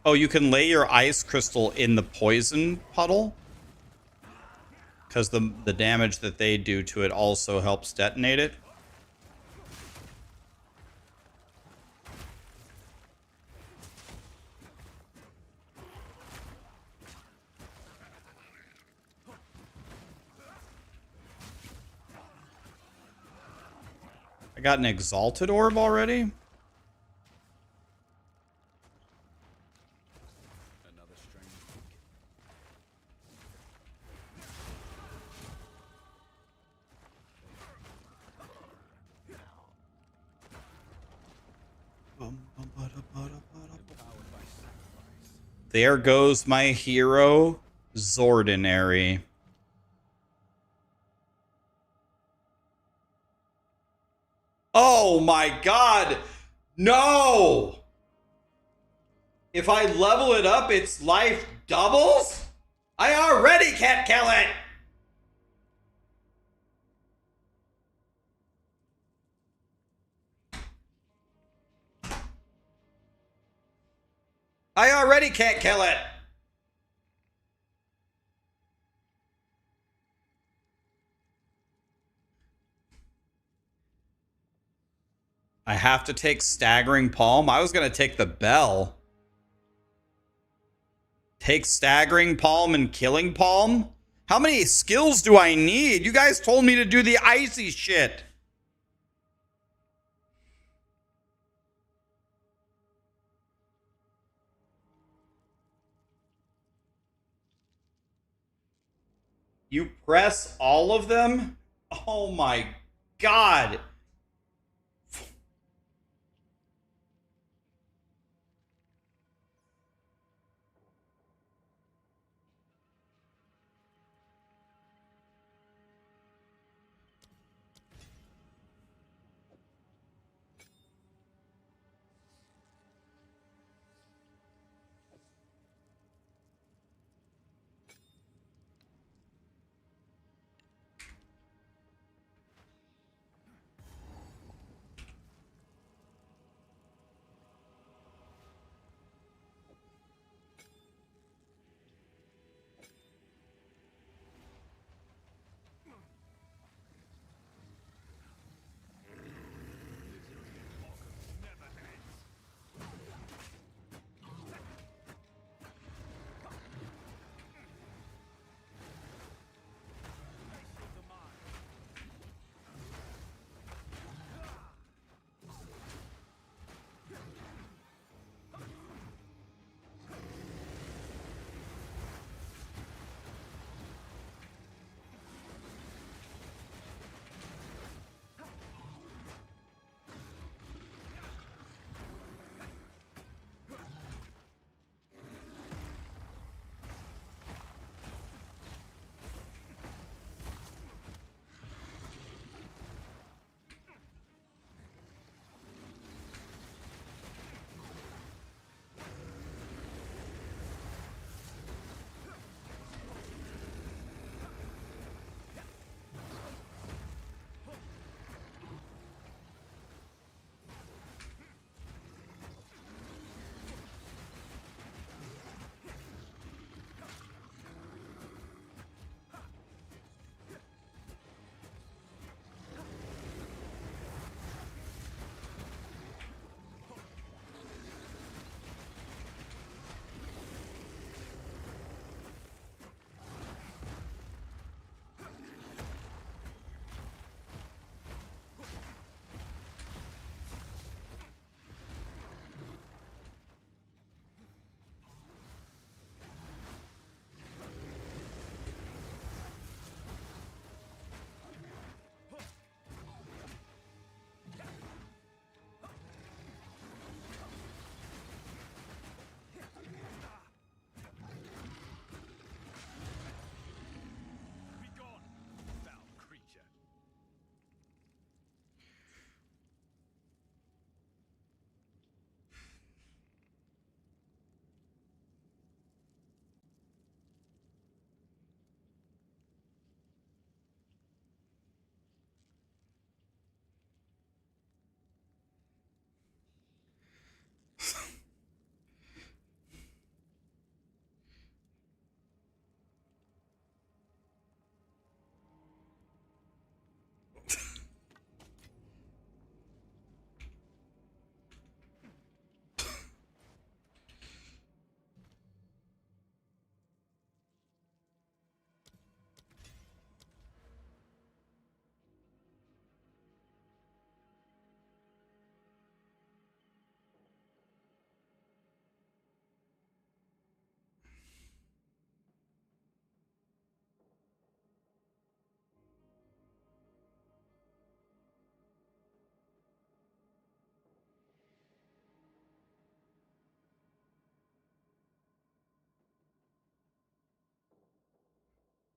Oh, you can lay your ice crystal in the poison puddle? Because the damage that they do to it also helps detonate it? I got an exalted orb already? There goes my hero, Zordinary. Oh my god! No! If I level it up, its life doubles? I already can't kill it! I already can't kill it! I have to take Staggering Palm? I was going to take the Bell. Take Staggering Palm and Killing Palm? How many skills do I need? You guys told me to do the icy shit. You press all of them? Oh my god.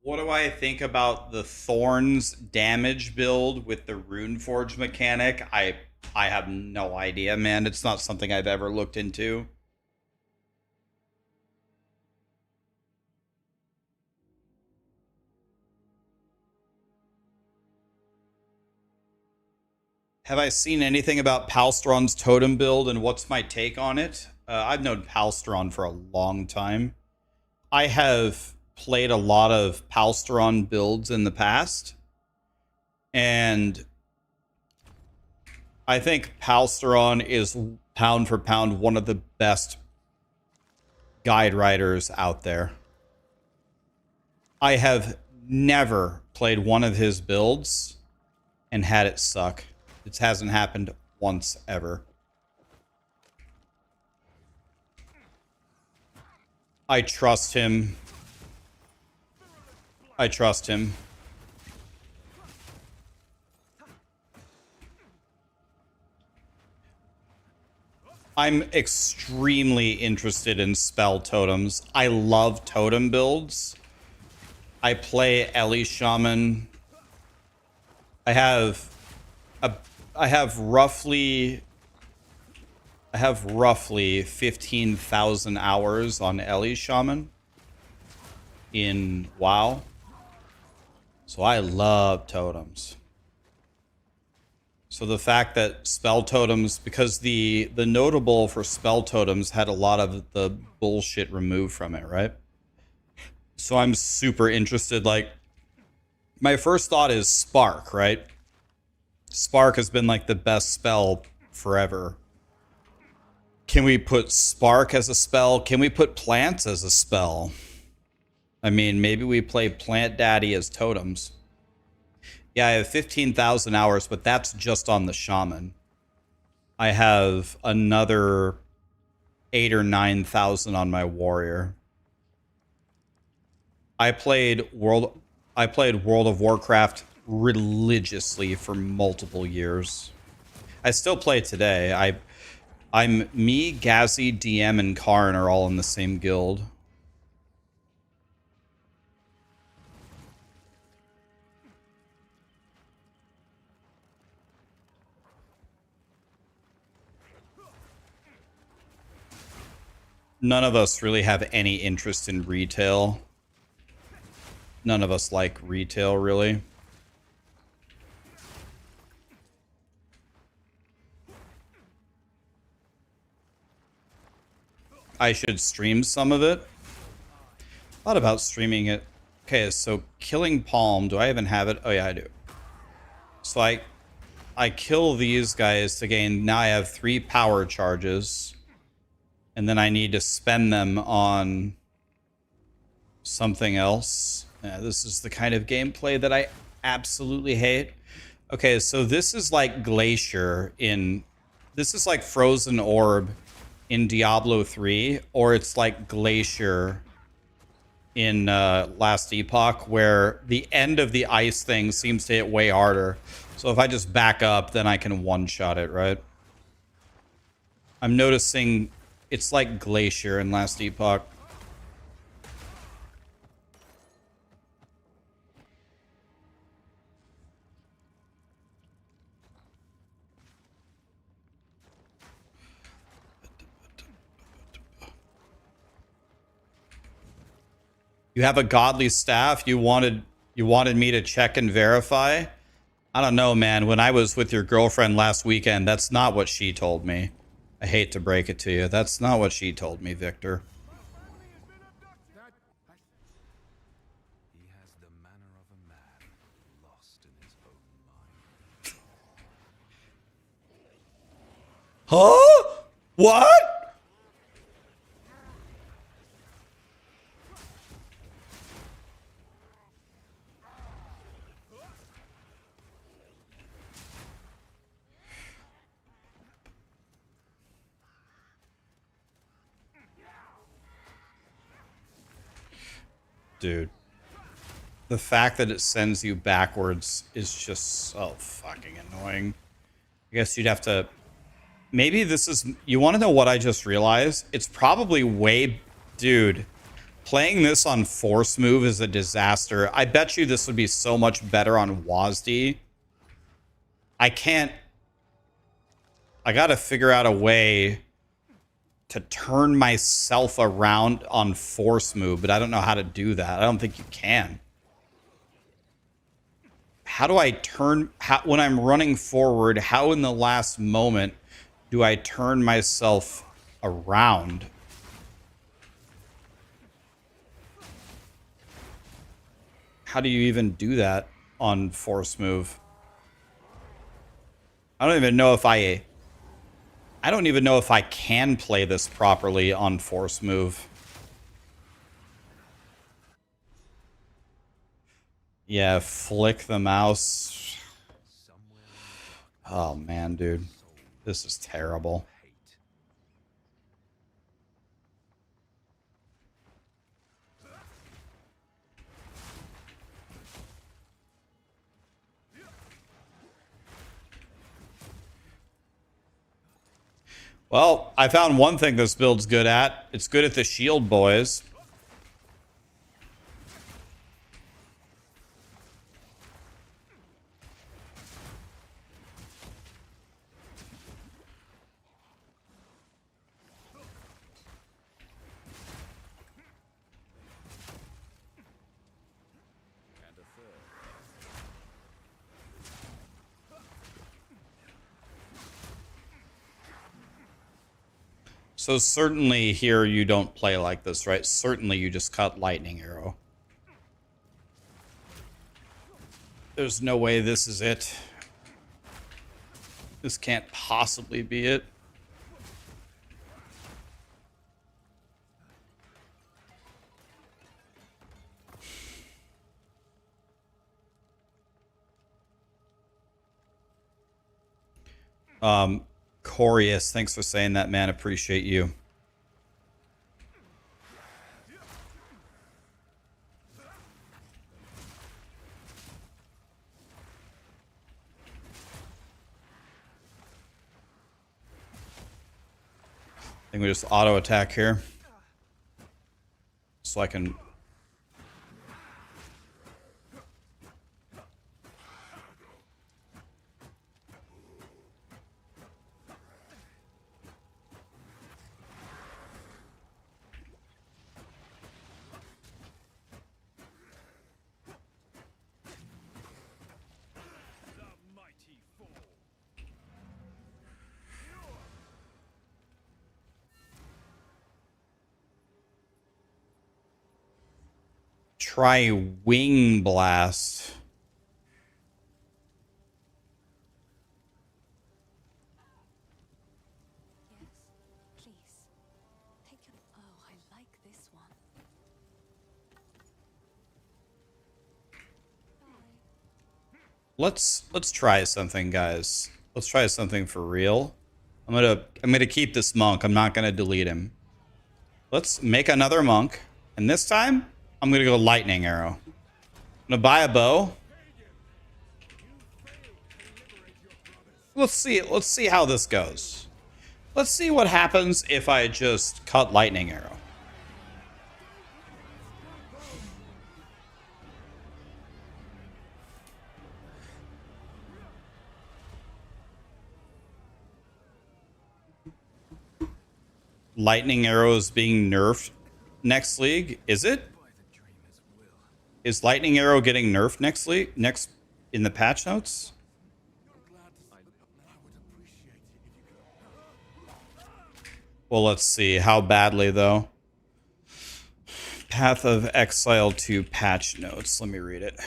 What do I think about the Thorns damage build with the Runeforge mechanic? I have no idea, man. It's not something I've ever looked into. Have I seen anything about Palstron's totem build and what's my take on it? I've known Palstron for a long time. I have played a lot of Palstron builds in the past, and I think Palstron is pound for pound one of the best guide writers out there. I have never played one of his builds and had it suck. It hasn't happened once ever. I trust him. I trust him. I'm extremely interested in spell totems. I love totem builds. I play Ellie Shaman. I have roughly 15,000 hours on Ellie Shaman in WoW. So I love totems. So the fact that spell totems, because the notable for spell totems had a lot of the bullshit removed from it, right? So I'm super interested. Like, my first thought is Spark, right? Spark has been like the best spell forever. Can we put Spark as a spell? Can we put plants as a spell? I mean, maybe we play Plant Daddy as totems. Yeah, I have 15,000 hours, but that's just on the Shaman. I have another 8,000 or 9,000 on my Warrior. I played World of Warcraft religiously for multiple years. I still play today. I'm me, Gazzy, DM, and Karn are all in the same guild. None of us really have any interest in retail. None of us like retail, really. I should stream some of it. Thought about streaming it. Okay, so Killing Palm. Do I even have it? Oh yeah, I do. So I kill these guys to gain. Now I have 3 power charges. And then I need to spend them on something else. Yeah, this is the kind of gameplay that I absolutely hate. Okay, so this is like Glacier in... This is like Frozen Orb in Diablo 3, or it's like Glacier in Last Epoch, where the end of the ice thing seems to hit way harder. So if I just back up, then I can one-shot it, right? I'm noticing it's like Glacier in Last Epoch. You have a godly staff. You wanted me to check and verify. I don't know, man. When I was with your girlfriend last weekend, that's not what she told me. I hate to break it to you. That's not what she told me, Victor. He has the manner of a man lost in his own mind. Huh? What? Dude, the fact that it sends you backwards is just so fucking annoying. I guess you'd have to... Maybe this is... You want to know what I just realized? It's probably way... Dude, playing this on Force Move is a disaster. I bet you this would be so much better on WASD. I can't... I gotta figure out a way to turn myself around on Force Move, but I don't know how to do that. I don't think you can. How do I turn... when I'm running forward, how in the last moment do I turn myself around? How do you even do that on Force Move? I don't even know if I don't even know if I can play this properly on Force Move. Yeah, flick the mouse. Somewhere in the Oh darkness, man, dude. soul This is terrible. hate. Well, I found one thing this build's good at. It's good at the shield boys. And a third. So certainly here you don't play like this, right? Certainly you just cut lightning arrow. There's no way this is it. This can't possibly be it. Corius, thanks for saying that, man. Appreciate you. I think we just auto attack here. So I can... Try Wing Blast. Yes, please. Take your... Oh, I like this one. Let's try something, guys. Let's try something for real. I'm gonna keep this monk. I'm not gonna delete him. Let's make another monk, and this time I'm gonna go lightning arrow. I'm gonna buy a bow. Let's see how this goes. Let's see what happens if I just cut lightning arrow. Lightning arrow is being nerfed next league. Is it? By the dreamer's will. Is lightning arrow getting nerfed next league? Next in the patch notes? Well, let's see. How badly, though? Path of Exile to patch notes. Let me read it.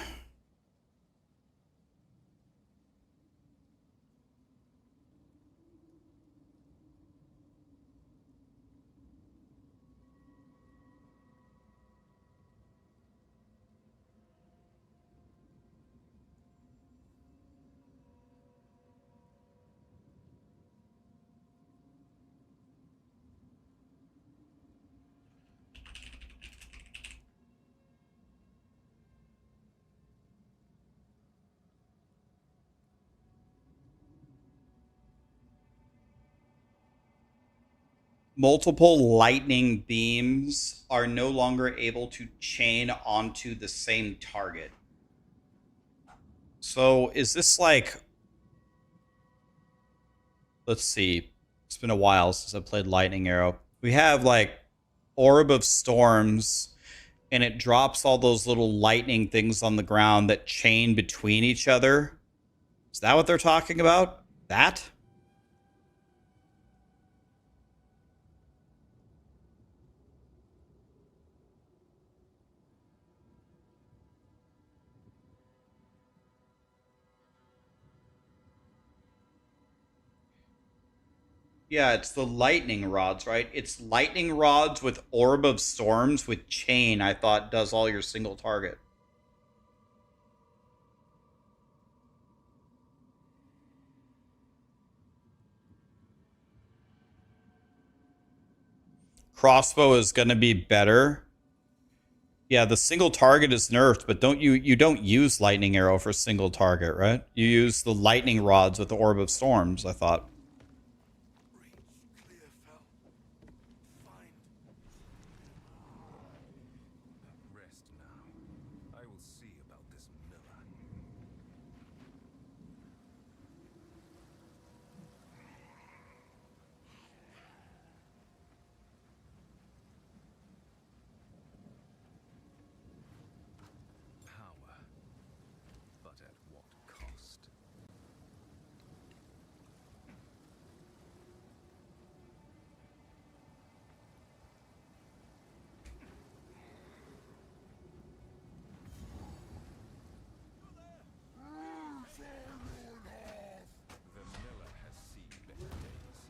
Multiple lightning beams are no longer able to chain onto the same target. So is this like... Let's see. It's been a while since I played Lightning Arrow. We have like Orb of Storms, and it drops all those little lightning things on the ground that chain between each other. Is that what they're talking about? That? Yeah, it's the lightning rods, right? It's lightning rods with Orb of Storms with chain, I thought does all your single target. crossbow is going to be better. Yeah, the single target is nerfed, but you don't use lightning arrow for single target, right? You use the lightning rods with the orb of storms, I thought. Rest now. I will see about this miller. Power, but at what cost? The miller has seen better days.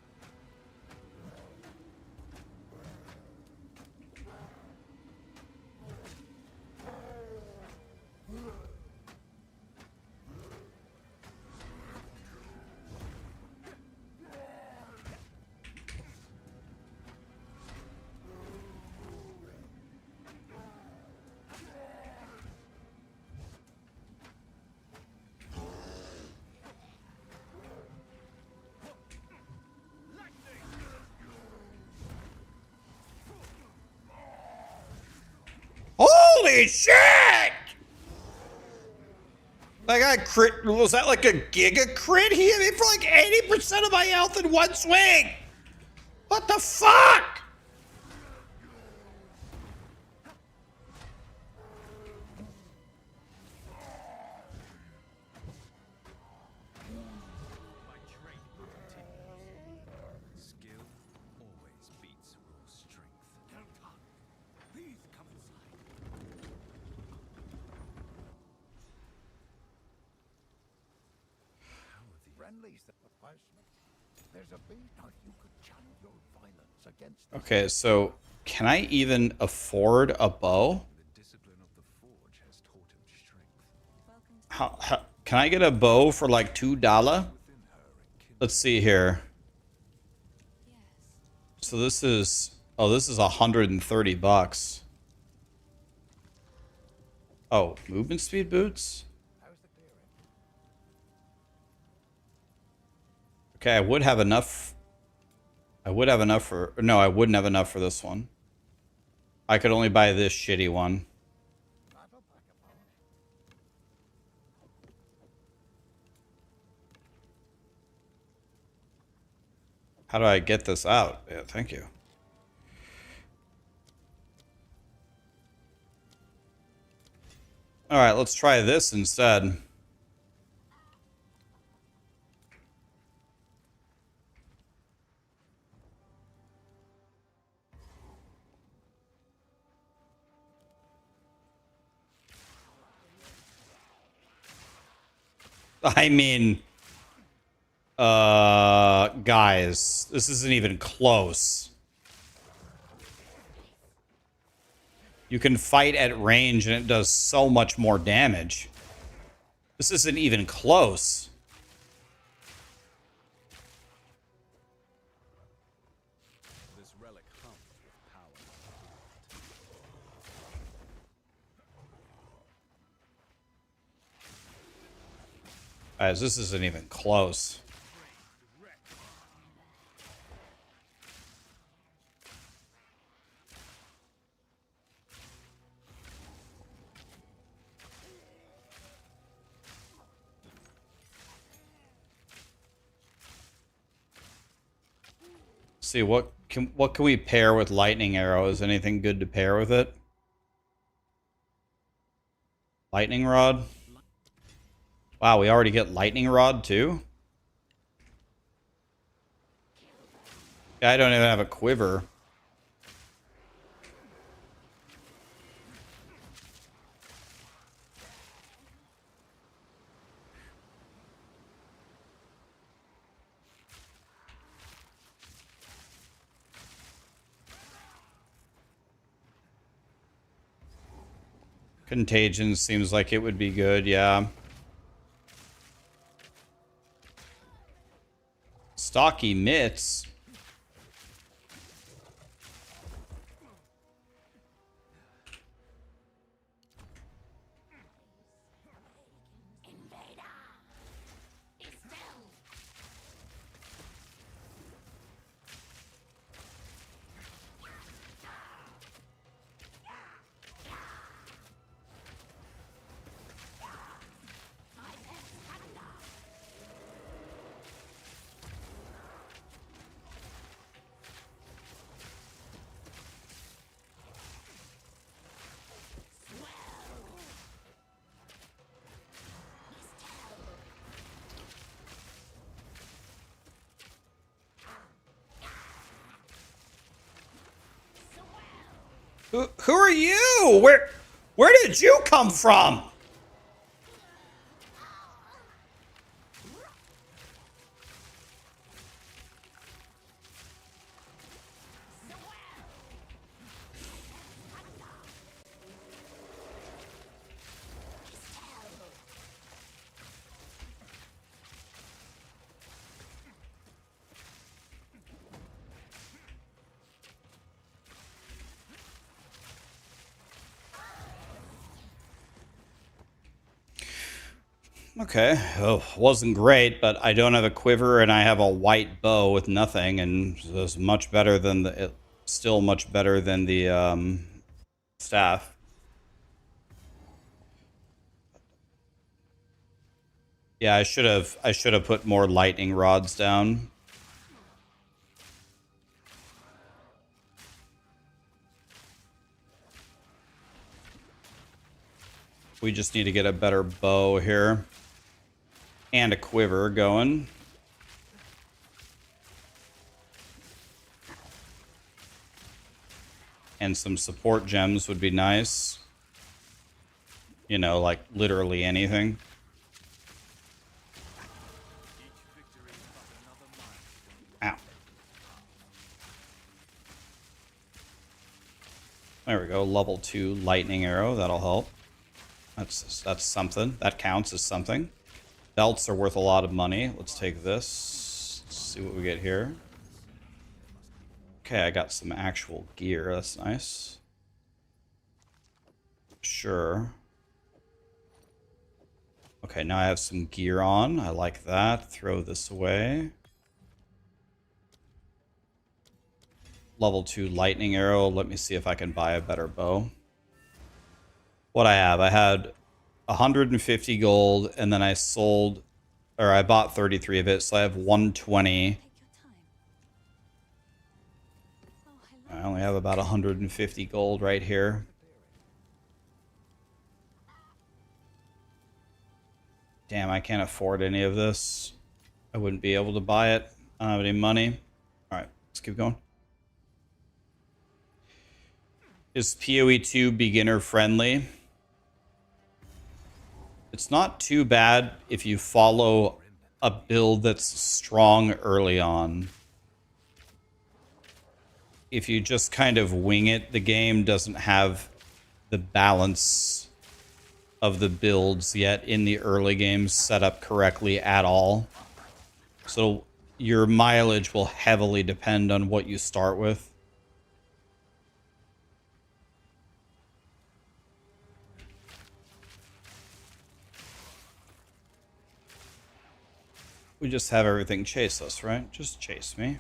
Holy shit! That guy crit, was that like a giga crit? He hit me for like 80% of my health in one swing! What the fuck? My training continues. Skill always beats raw strength. Please come inside. How are the Friendly's the punishment. There's a bee now you could channel your violence against Okay, so can I even afford a bow? the discipline of the forge has taught him strength. How can I get a bow for like $2? Let's see here. Yes. So this is, oh, this is 130 bucks. Oh, movement speed boots? how's the clearing? Okay, I would have enough. I would have enough for, no, I wouldn't have enough for this one. I could only buy this shitty one. Battle pack opponent. How do I get this out? Yeah, thank you. All right, let's try this instead. I mean, guys, this isn't even close. You can fight at range and it does so much more damage. This isn't even close. This relic hums with power. Guys, this isn't even close. See what can we pair with lightning arrow? Is anything good to pair with it? Lightning rod. Wow, we already get lightning rod too. Yeah, I don't even have a quiver. Contagion seems like it would be good, yeah. Stocky mitts. Who are you? Where did you come from? Okay, oh, wasn't great, but I don't have a quiver and I have a white bow with nothing, and it's much better than still much better than the staff. Yeah, I should have put more lightning rods down. We just need to get a better bow here. And a quiver going. And some support gems would be nice. You know, like literally anything. Ow. There we go. Level 2 lightning arrow. That'll help. That's something. That counts as something. Belts are worth a lot of money. Let's take this. Let's see what we get here. Okay, I got some actual gear. That's nice. Sure. Okay, now I have some gear on. I like that. Throw this away. Level 2 lightning arrow. Let me see if I can buy a better bow. What I had 150 gold, and then I sold, or I bought 33 of it, so I have 120. Take your time. Oh, I only have about 150 gold right here. Damn, I can't afford any of this. I wouldn't be able to buy it. I don't have any money. Alright, let's keep going. Is PoE 2 beginner friendly? It's not too bad if you follow a build that's strong early on. If you just kind of wing it, the game doesn't have the balance of the builds yet in the early games set up correctly at all. So your mileage will heavily depend on what you start with. We just have everything chase us, right? Just chase me.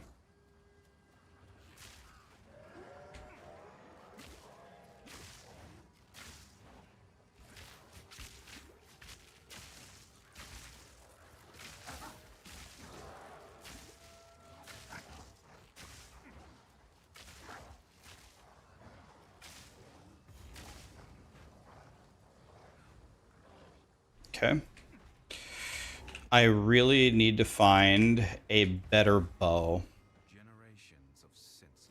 Okay. I really need to find a better bow. Generations of senses.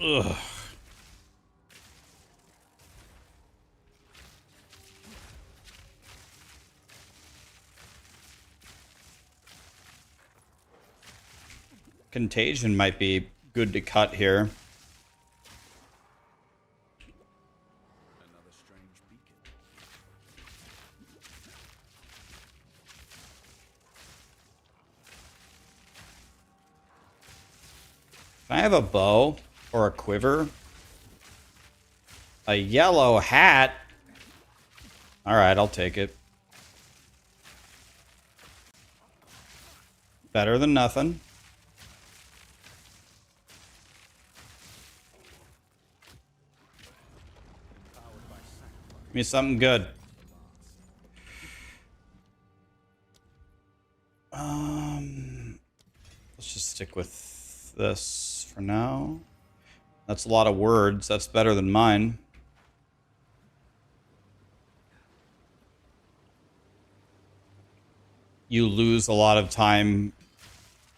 Ugh. Contagion might be good to cut here. Another strange beacon. Can I have a bow or a quiver? A yellow hat? Alright, I'll take it. Better than nothing. Give me something good. Let's just stick with this for now. That's a lot of words. That's better than mine. You lose a lot of time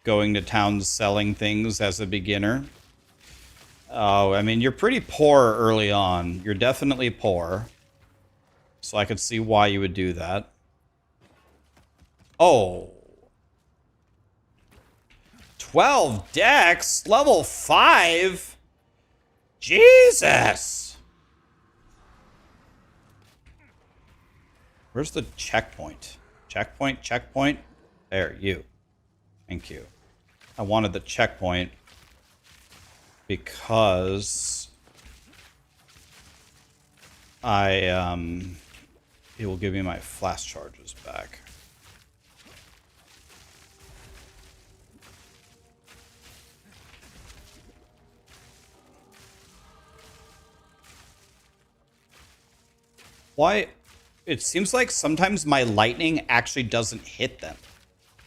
going to towns selling things as a beginner. Oh, I mean, you're pretty poor early on. You're definitely poor. So I could see why you would do that. Oh. 12 dex? Level 5? Jesus! Where's the checkpoint? Checkpoint, checkpoint. There, you. Thank you. I wanted the checkpoint because it will give me my flash charges back. Why? It seems like sometimes my lightning actually doesn't hit them.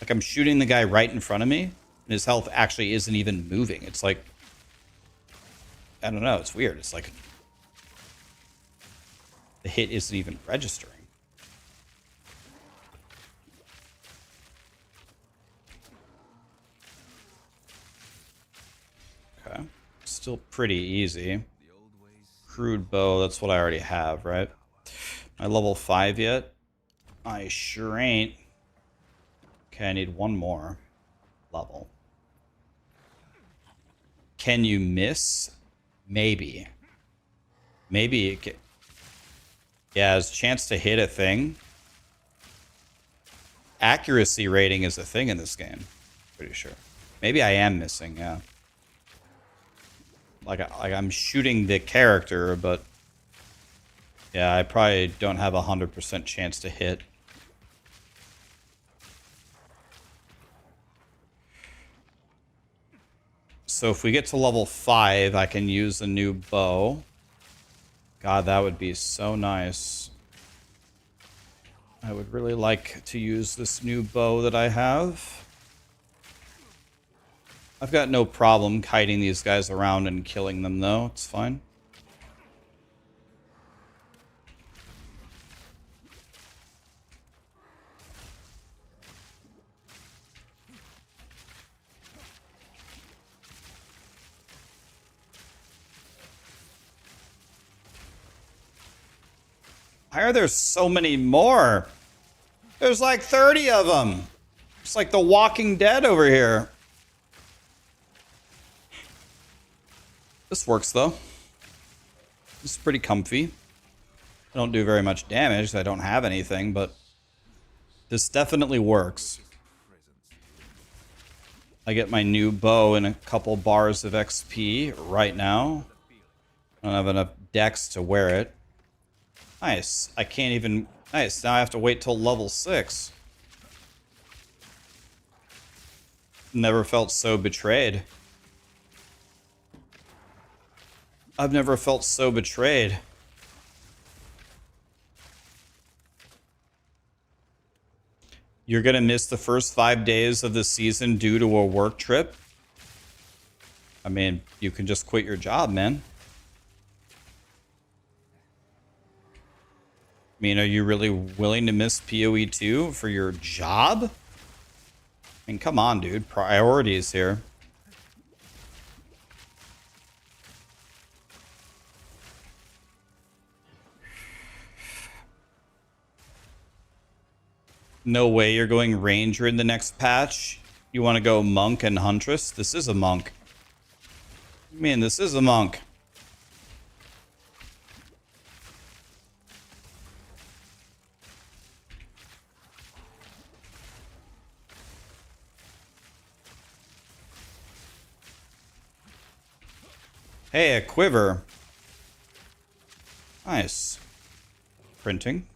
Like I'm shooting the guy right in front of me, and his health actually isn't even moving. It's like, I don't know, it's weird. It's like the hit isn't even registering. Okay. Still pretty easy. Crude bow, that's what I already have, right? Am I level 5 yet? I sure ain't. Okay, I need one more level. Can you miss? Maybe. Maybe it can. Yeah, has a chance to hit a thing. Accuracy rating is a thing in this game. Pretty sure. Maybe I am missing, yeah. Like I'm shooting the character, but yeah, I probably don't have 100% chance to hit. So if we get to level 5, I can use a new bow. God, that would be so nice. I would really like to use this new bow that I have. I've got no problem kiting these guys around and killing them, though. It's fine. Why are there so many more? There's like 30 of them. It's like The Walking Dead over here. This works, though. This is pretty comfy. I don't do very much damage. I don't have anything, but this definitely works. I get my new bow and a couple bars of XP right now. I don't have enough dex to wear it. Nice. I can't even... Nice. Now I have to wait till level 6. Never felt so betrayed. I've never felt so betrayed. You're gonna miss the first 5 days of the season due to a work trip? I mean, you can just quit your job, man. I mean, are you really willing to miss PoE 2 for your job? I mean, come on, dude. Priorities here. No way you're going Ranger in the next patch. You want to go Monk and Huntress? This is a Monk. I mean, this is a Monk. Hey, a quiver. Nice. Printing.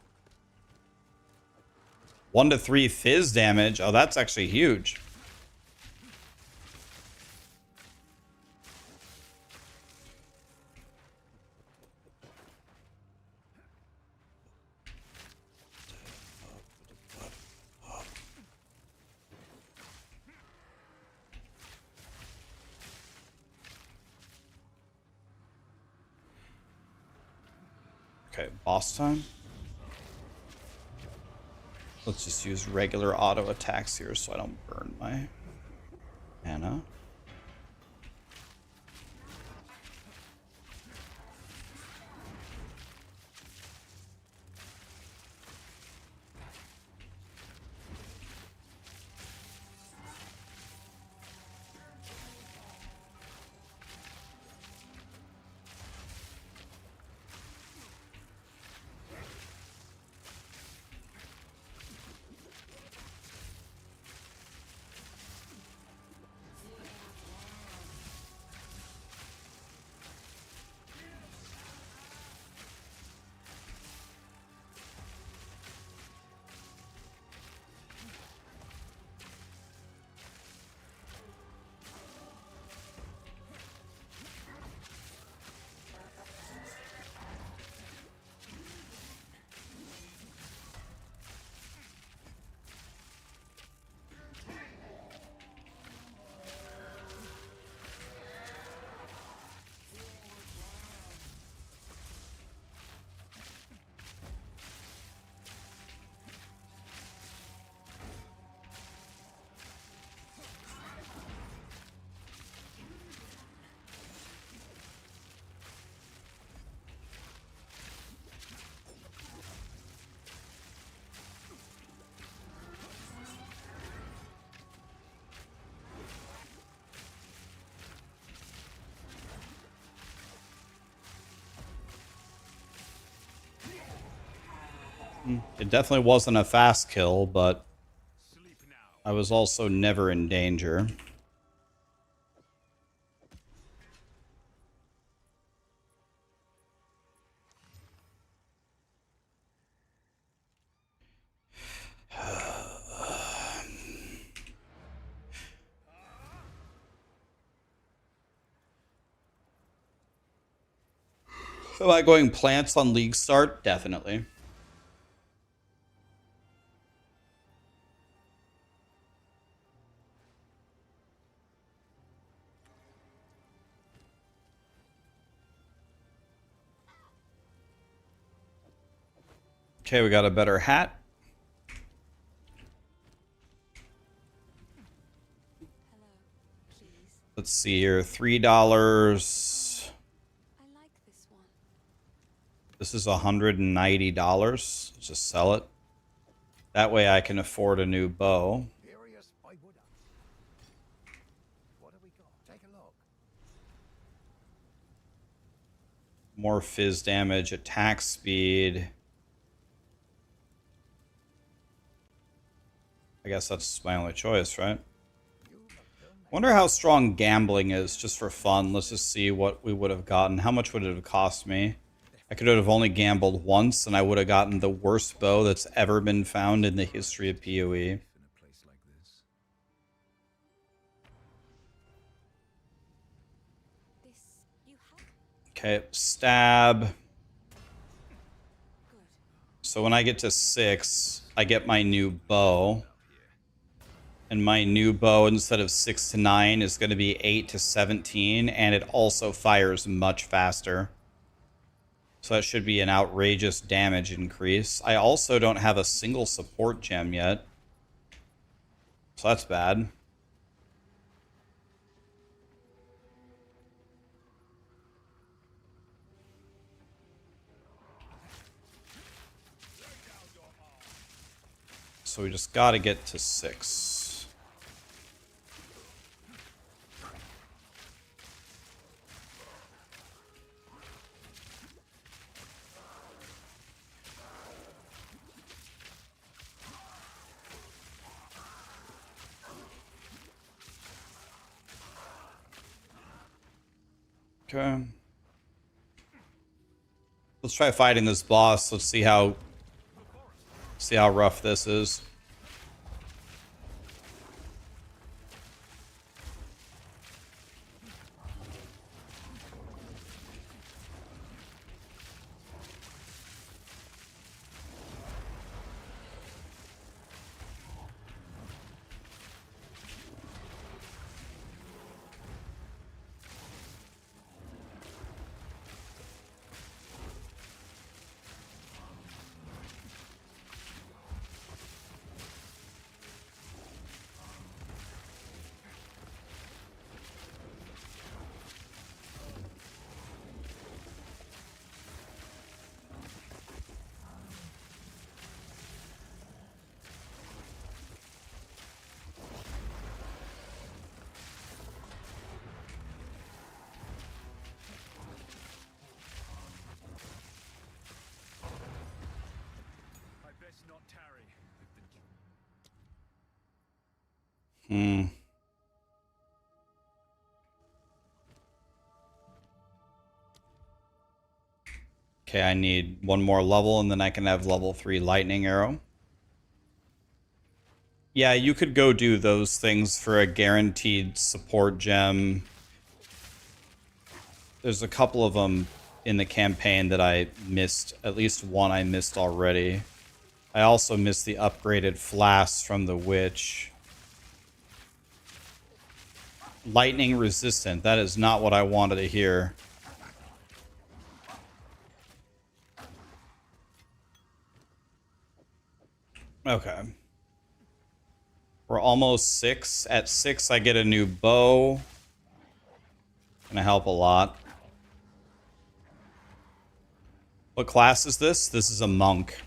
1 to 3 fizz damage. Oh, that's actually huge. Okay, boss time. Let's just use regular auto attacks here so I don't burn my mana. It definitely wasn't a fast kill, but Sleep now. I was also never in danger. Am I going plants on League Start? Definitely. Okay, we got a better hat. Hello, please. Let's see here, $3. I like this one. This is $190. Just sell it. That way I can afford a new bow. Curious by Buddha. What have we got? Take a look. More fizz damage, attack speed. I guess that's my only choice, right? Wonder how strong gambling is, just for fun. Let's just see what we would have gotten. How much would it have cost me? I could have only gambled once, and I would have gotten the worst bow that's ever been found in the history of PoE. In a place like this. This you have? Okay, stab. Good. So when I get to 6, I get my new bow. And my new bow, instead of 6 to 9, is going to be 8 to 17, and it also fires much faster. So that should be an outrageous damage increase. I also don't have a single support gem yet. So that's bad. So we just got to get to 6. Okay. Let's try fighting this boss. Let's see how rough this is. I best not tarry. Okay, I need one more level, and then I can have level 3 lightning arrow. Yeah, you could go do those things for a guaranteed support gem. There's a couple of them in the campaign that I missed. At least one I missed already. I also missed the upgraded flasks from the witch. Lightning resistant. That is not what I wanted to hear. Okay. We're almost 6. At 6, I get a new bow. Gonna help a lot. What class is this? This is a monk.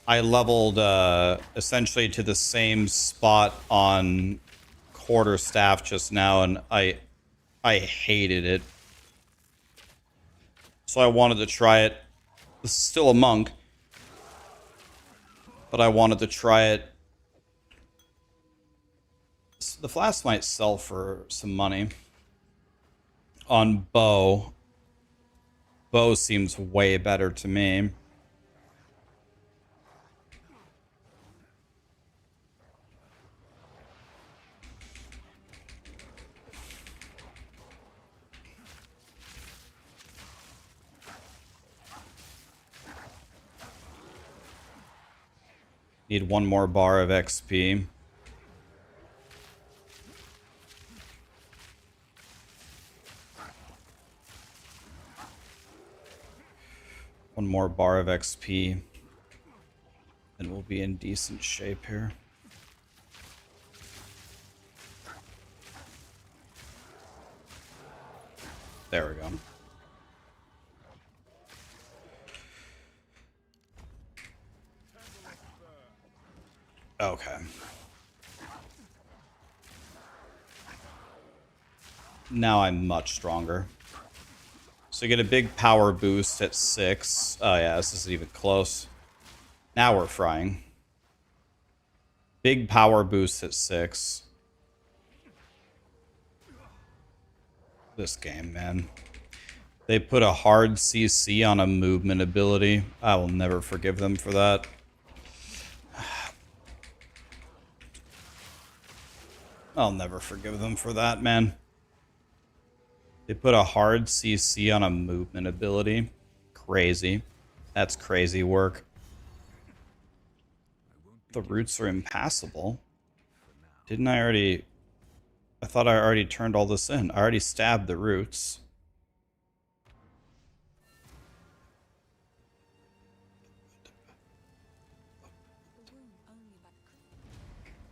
I leveled essentially to the same spot on quarterstaff just now, and I hated it. So I wanted to try it This is still a monk. But I wanted to try it. The flask might sell for some money. On bow. Bow seems way better to me. Need one more bar of XP. One more bar of XP. And we'll be in decent shape here. There we go. Okay. Now I'm much stronger. So you get a big power boost at 6. Oh yeah, this isn't even close. Now we're frying. Big power boost at 6. This game, man. They put a hard CC on a movement ability. I will never forgive them for that. I'll never forgive them for that, man. They put a hard CC on a movement ability. Crazy. That's crazy work. The roots are impassable. Didn't I already... I thought I already turned all this in. I already stabbed the roots.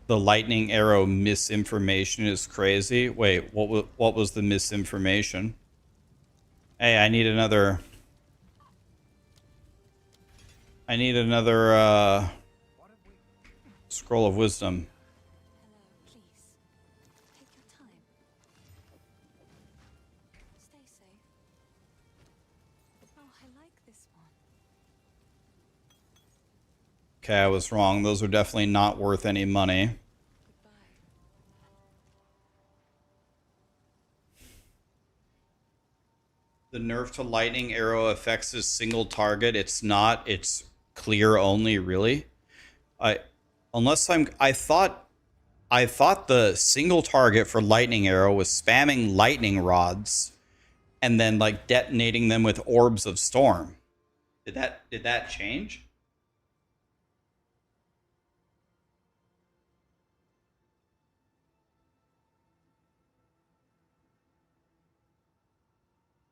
The lightning arrow misinformation is crazy. Wait, what was the misinformation? Hey, I need another scroll of wisdom. Hello, please. Take your time. Stay safe. Oh, I like this one. Okay, I was wrong. Those are definitely not worth any money. Goodbye. The nerf to lightning arrow affects a single target. It's not. It's clear only, really. I thought the single target for lightning arrow was spamming lightning rods and then like detonating them with orbs of storm. Did that change?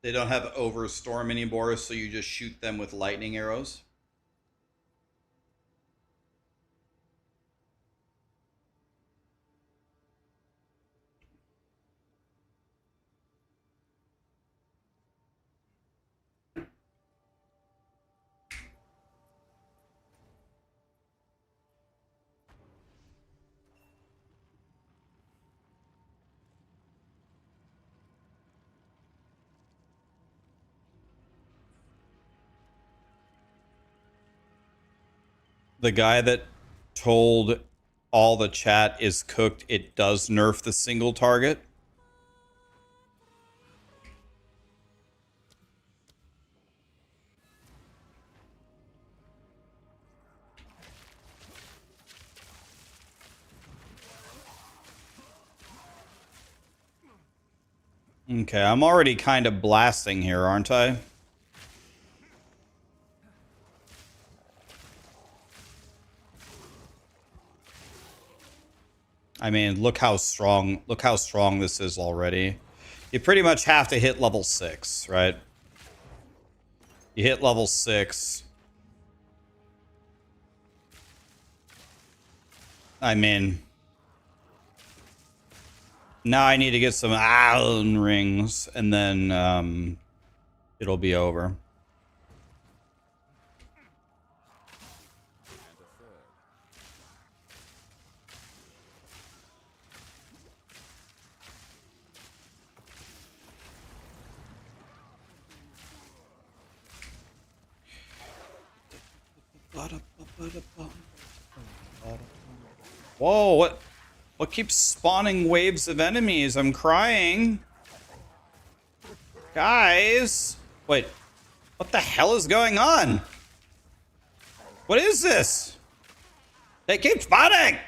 They don't have overstorm anymore, so you just shoot them with lightning arrows. The guy that told all the chat is cooked, it does nerf the single target. Okay, I'm already kind of blasting here, aren't I? I mean, look how strong this is already. You pretty much have to hit level 6, right? You hit level 6. I mean, now I need to get some Allen rings, and then it'll be over. Whoa, what keeps spawning waves of enemies? I'm crying. Guys, wait, what the hell is going on? What is this? They keep spawning!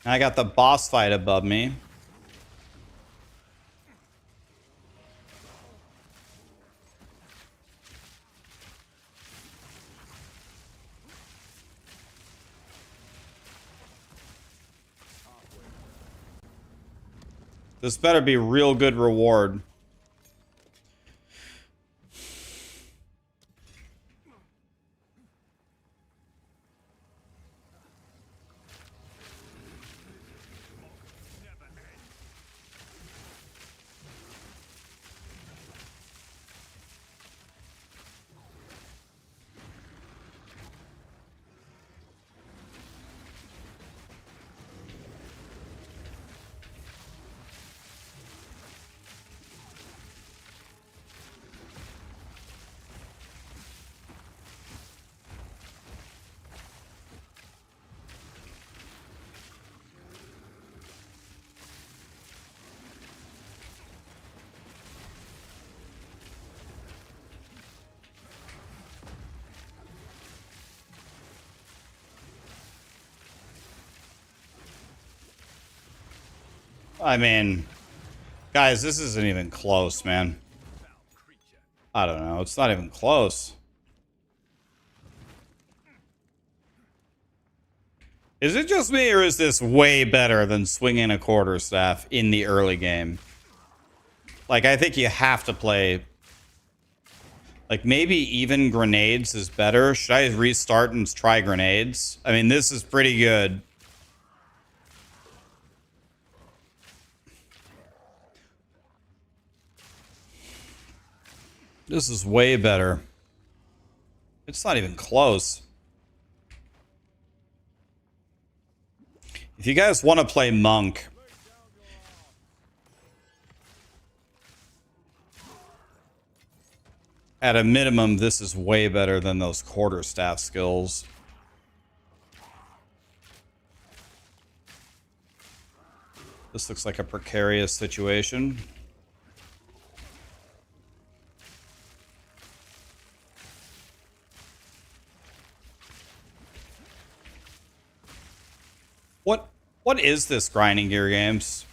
I got the boss fight above me. This better be real good reward. I mean, guys, this isn't even close, man. I don't know. It's not even close. Is it just me, or is this way better than swinging a quarterstaff in the early game? Like, I think you have to play... Like, maybe even grenades is better. Should I restart and try grenades? I mean, this is pretty good. This is way better. It's not even close. If you guys want to play Monk, at a minimum, this is way better than those quarterstaff skills. This looks like a precarious situation. What is this grinding gear games?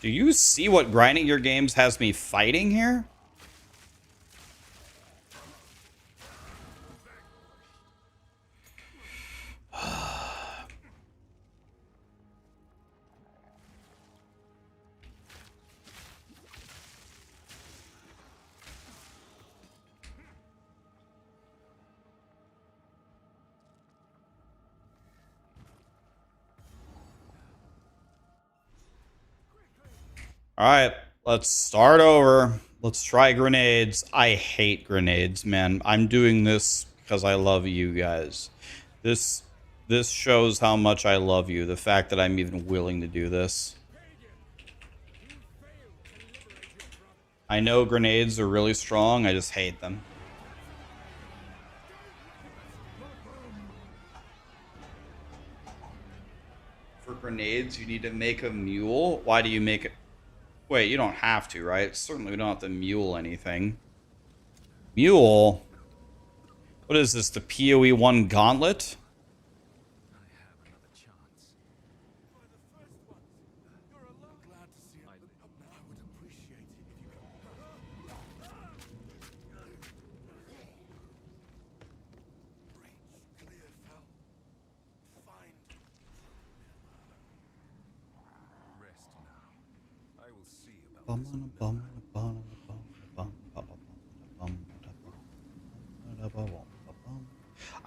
Do you see what grinding gear games has me fighting here? All right, let's start over. Let's try grenades. I hate grenades, man. I'm doing this because I love you guys. This shows how much I love you. The fact that I'm even willing to do this. I know grenades are really strong. I just hate them. For grenades, you need to make a mule. Why do you make it? Wait, you don't have to, right? Certainly we don't have to mule anything. Mule? What is this, the PoE 1 gauntlet?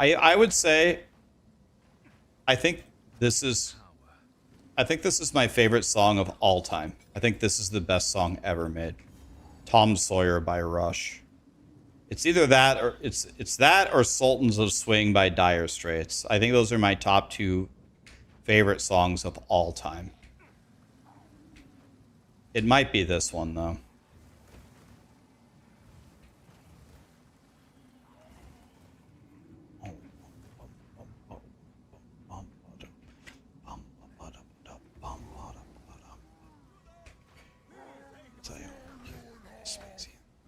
I would say I think this is my favorite song of all time. I think this is the best song ever made. Tom Sawyer by Rush. It's either that or it's that or Sultans of Swing by Dire Straits. I think those are my top two favorite songs of all time. It might be this one though.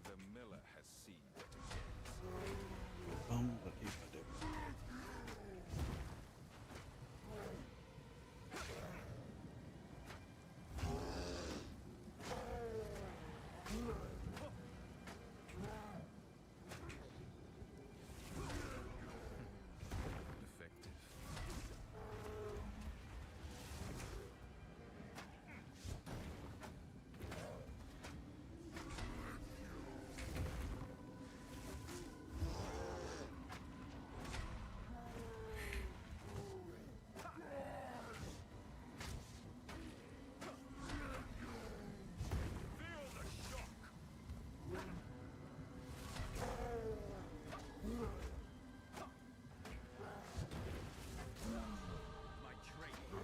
The miller has seen what effective. My training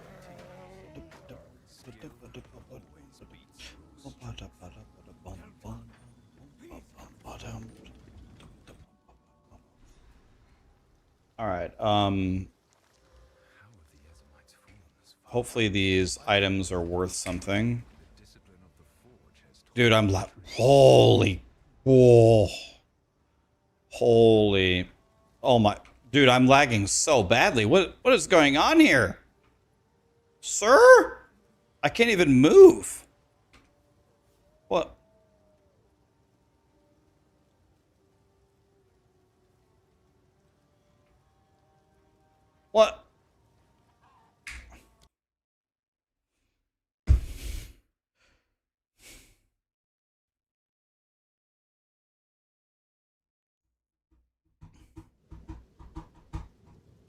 All right. How have the Ezomites fallen this far? Hopefully these items are worth something. The discipline of the forge has taught Dude, I'm holy, whoa, holy, oh my, dude, I'm lagging so badly. What is going on here, sir? I can't even move. What? What?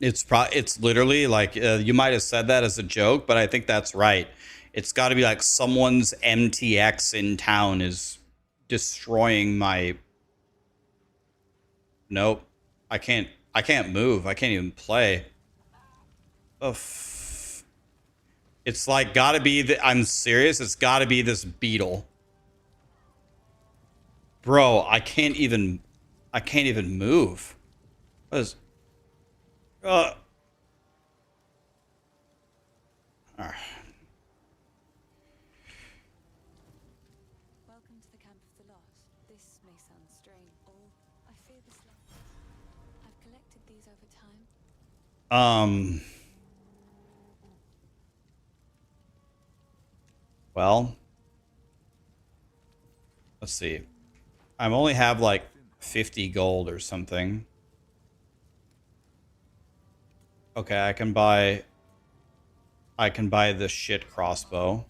It's literally like you might have said that as a joke, but I think that's right. It's got to be like someone's MTX in town is destroying my. Nope, I can't. I can't move. I can't even play. Oh, it's like got to be the. I'm serious. It's got to be this beetle, bro. I can't even. I can't even move. What is? Uh. Alright. Welcome to the camp of the lost. This may sound strange, or I fear this land. I've collected these over time. Well, let's see. I only have like 50 gold or something. Okay, I can buy this shit crossbow.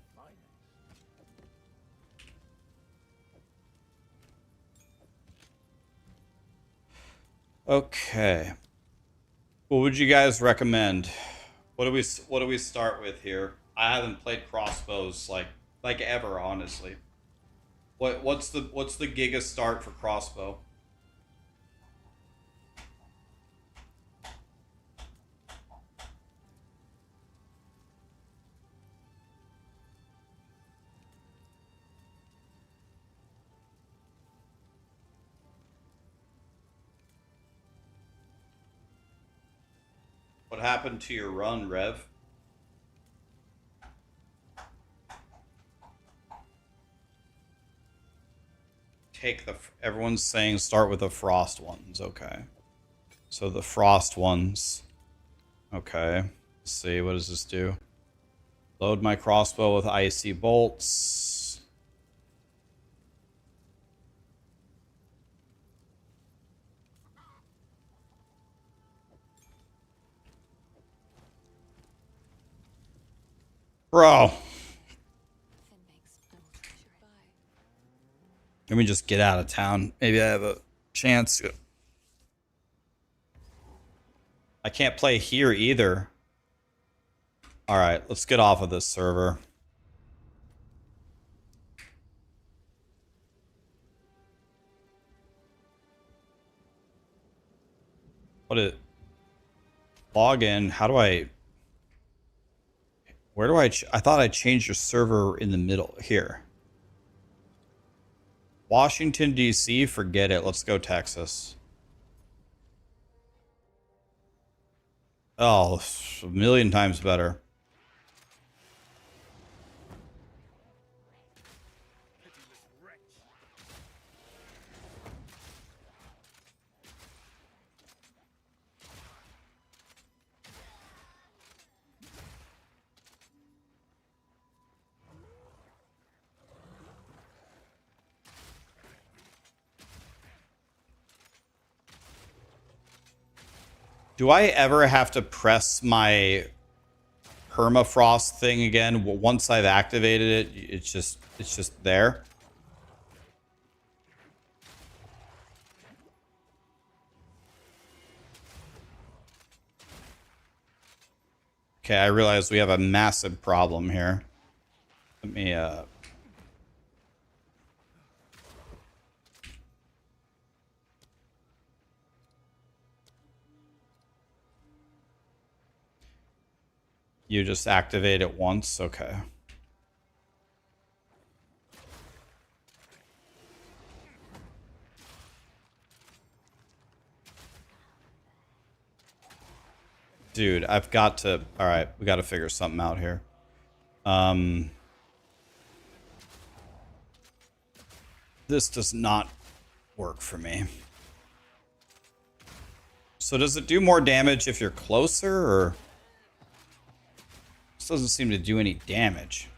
Okay. What would you guys recommend? What do we start with here? I haven't played crossbows like ever, honestly. What's the giga start for crossbow? What happened to your run, Rev? Everyone's saying start with the frost ones. Okay. So the frost ones. Okay. Let's see, what does this do? Load my crossbow with icy bolts. Bro. Fin makes I will push it by. Let me just get out of town. Maybe I have a chance. I can't play here either. Alright, let's get off of this server. What it? Log in. How do I? Where do I? I thought I changed your server in the middle here. Washington D.C. Forget it. Let's go Texas. Oh, a million times better. Do I ever have to press my permafrost thing again? Once I've activated it, it's just there. Okay, I realize we have a massive problem here. Let me you just activate it once, okay. Dude, I've got to... Alright, we got to figure something out here. This does not work for me. So does it do more damage if you're closer, or... This doesn't seem to do any damage.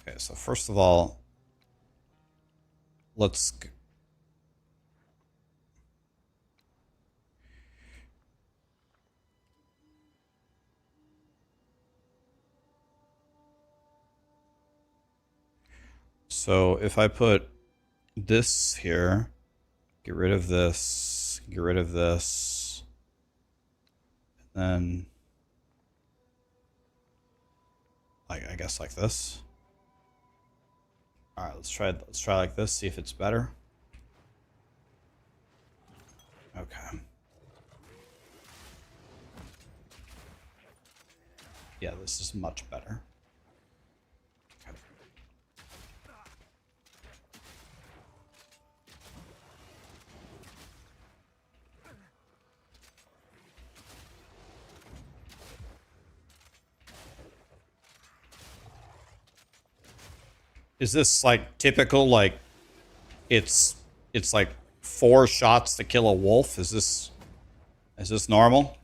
Okay, so first of all, let's... So if I put this here, get rid of this, get rid of this, and then I guess like this. All right, let's try like this, see if it's better. Okay. Yeah, this is much better. Okay. Is this like typical, like it's like 4 shots to kill a wolf? Is this normal?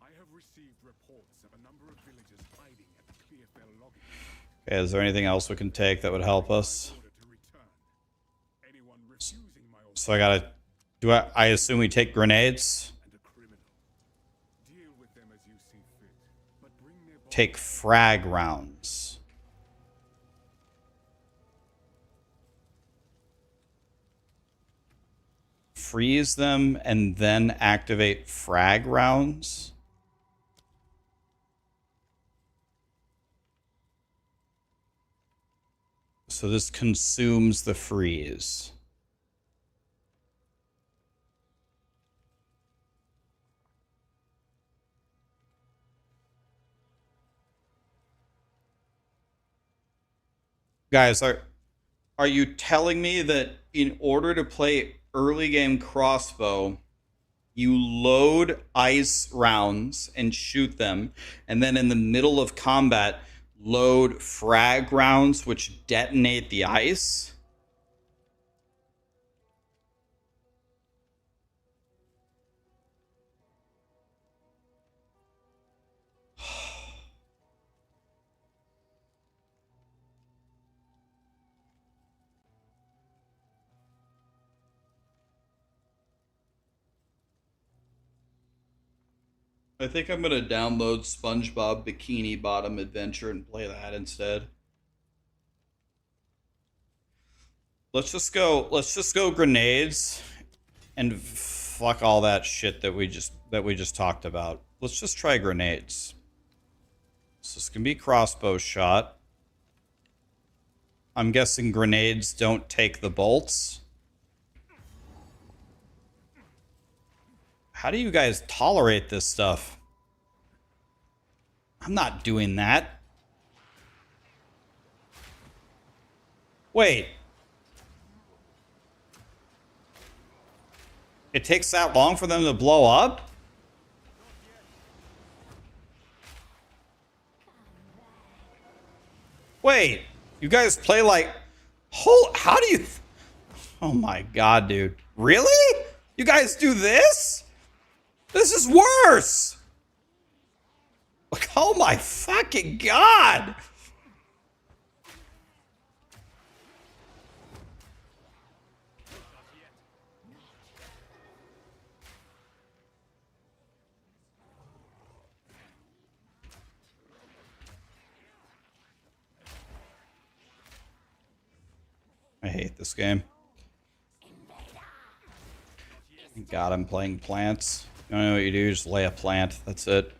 I have received reports of a number of villagers hiding at the Clearfell logging. Okay, is there anything else we can take that would help us? Anyone refusing my order So I gotta I assume we take grenades? and a criminal. Deal with them as you see fit, but bring their bodies Take frag rounds. Freeze them and then activate frag rounds. So this consumes the freeze. Guys, are you telling me that in order to play early game crossbow, you load ice rounds and shoot them, and then in the middle of combat, load frag rounds which detonate the ice? I think I'm gonna download SpongeBob Bikini Bottom Adventure and play that instead. Let's just go grenades and fuck all that shit that we just talked about. Let's just try grenades. So this can be crossbow shot. I'm guessing grenades don't take the bolts. How do you guys tolerate this stuff? I'm not doing that. Wait. It takes that long for them to blow up? Wait, you guys play like... How do you... Oh my god, dude. Really? You guys do this? This is worse! Like, oh my fucking god! I hate this game. Thank God I'm playing plants. You don't know what you do, just lay a plant. That's it.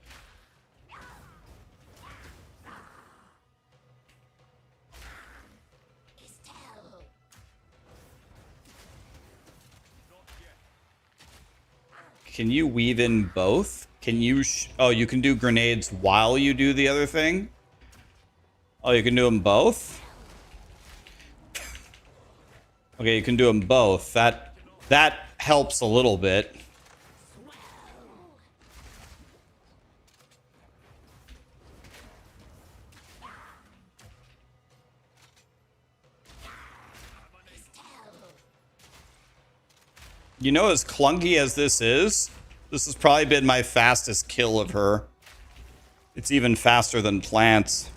Can you weave in both? Can you... oh, you can do grenades while you do the other thing? Oh, you can do them both? Okay, you can do them both. That helps a little bit. You know, as clunky as this has probably been my fastest kill of her. It's even faster than plants.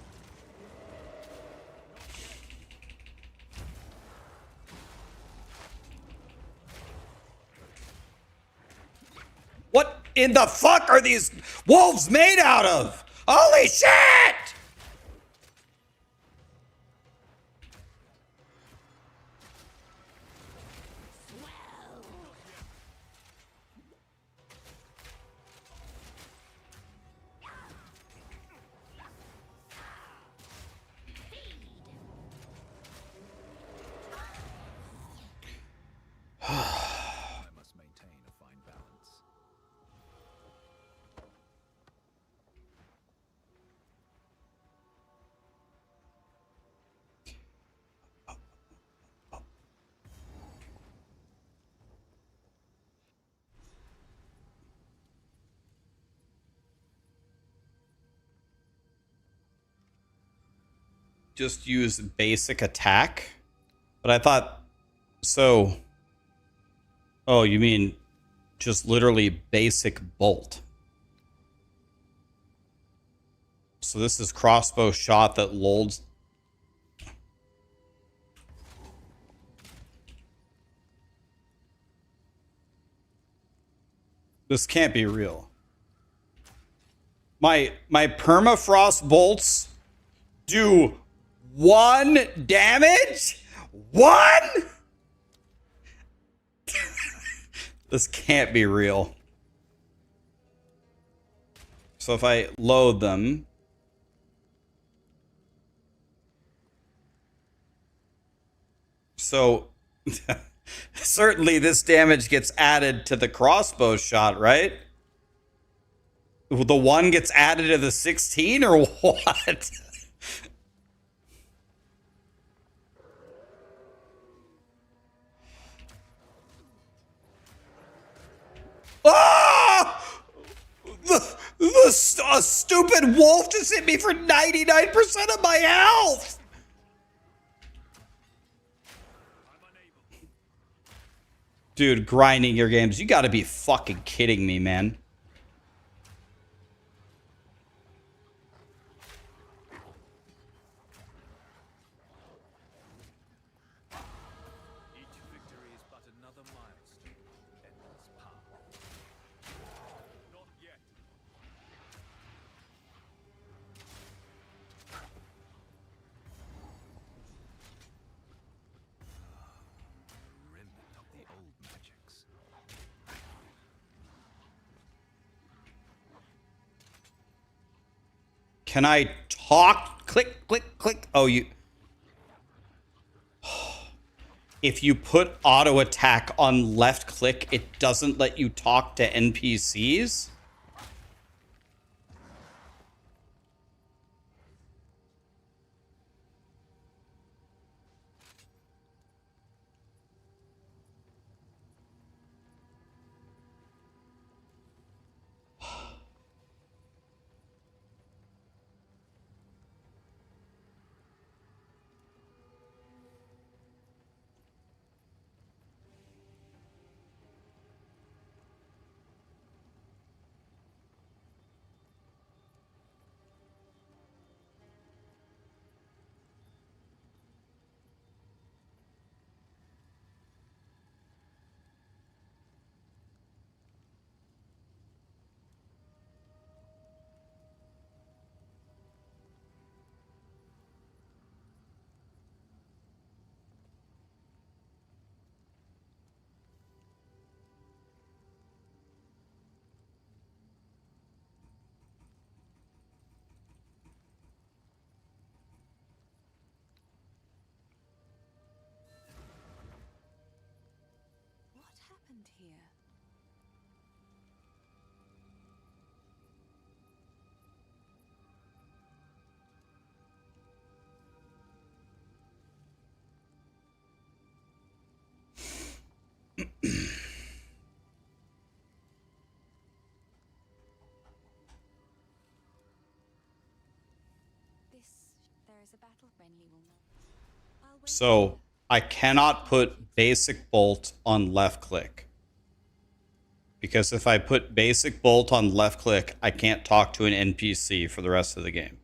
What in the fuck are these wolves made out of? Holy shit! I must maintain a fine balance. Just use basic attack? But I thought... so... oh, you mean just literally basic bolt. So this is crossbow shot that lolds. This can't be real. My permafrost bolts do 1 damage? 1? This can't be real. So if I load them... so... certainly this damage gets added to the crossbow shot, right? The 1 gets added to the 16 or what? Ah! A stupid wolf just hit me for 99% of my health! Dude, grinding your games. You gotta be fucking kidding me, man. Each victory is but another milestone. Endless power. Not yet. Remnant of the old magics. Can I talk? Click, click, click. Oh, you... If you put auto attack on left click, it doesn't let you talk to NPCs? What happened here? There is a battle when you will know. I'll wait So I cannot put basic bolt on left click. Because if I put basic bolt on left click, I can't talk to an NPC for the rest of the game.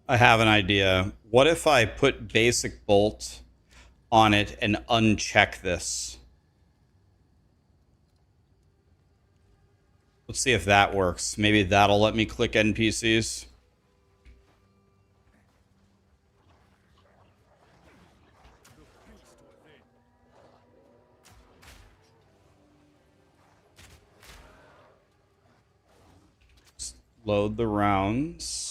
I have an idea. What if I put basic bolt on it and uncheck this? Let's see if that works. Maybe that'll let me click NPCs. Load the rounds.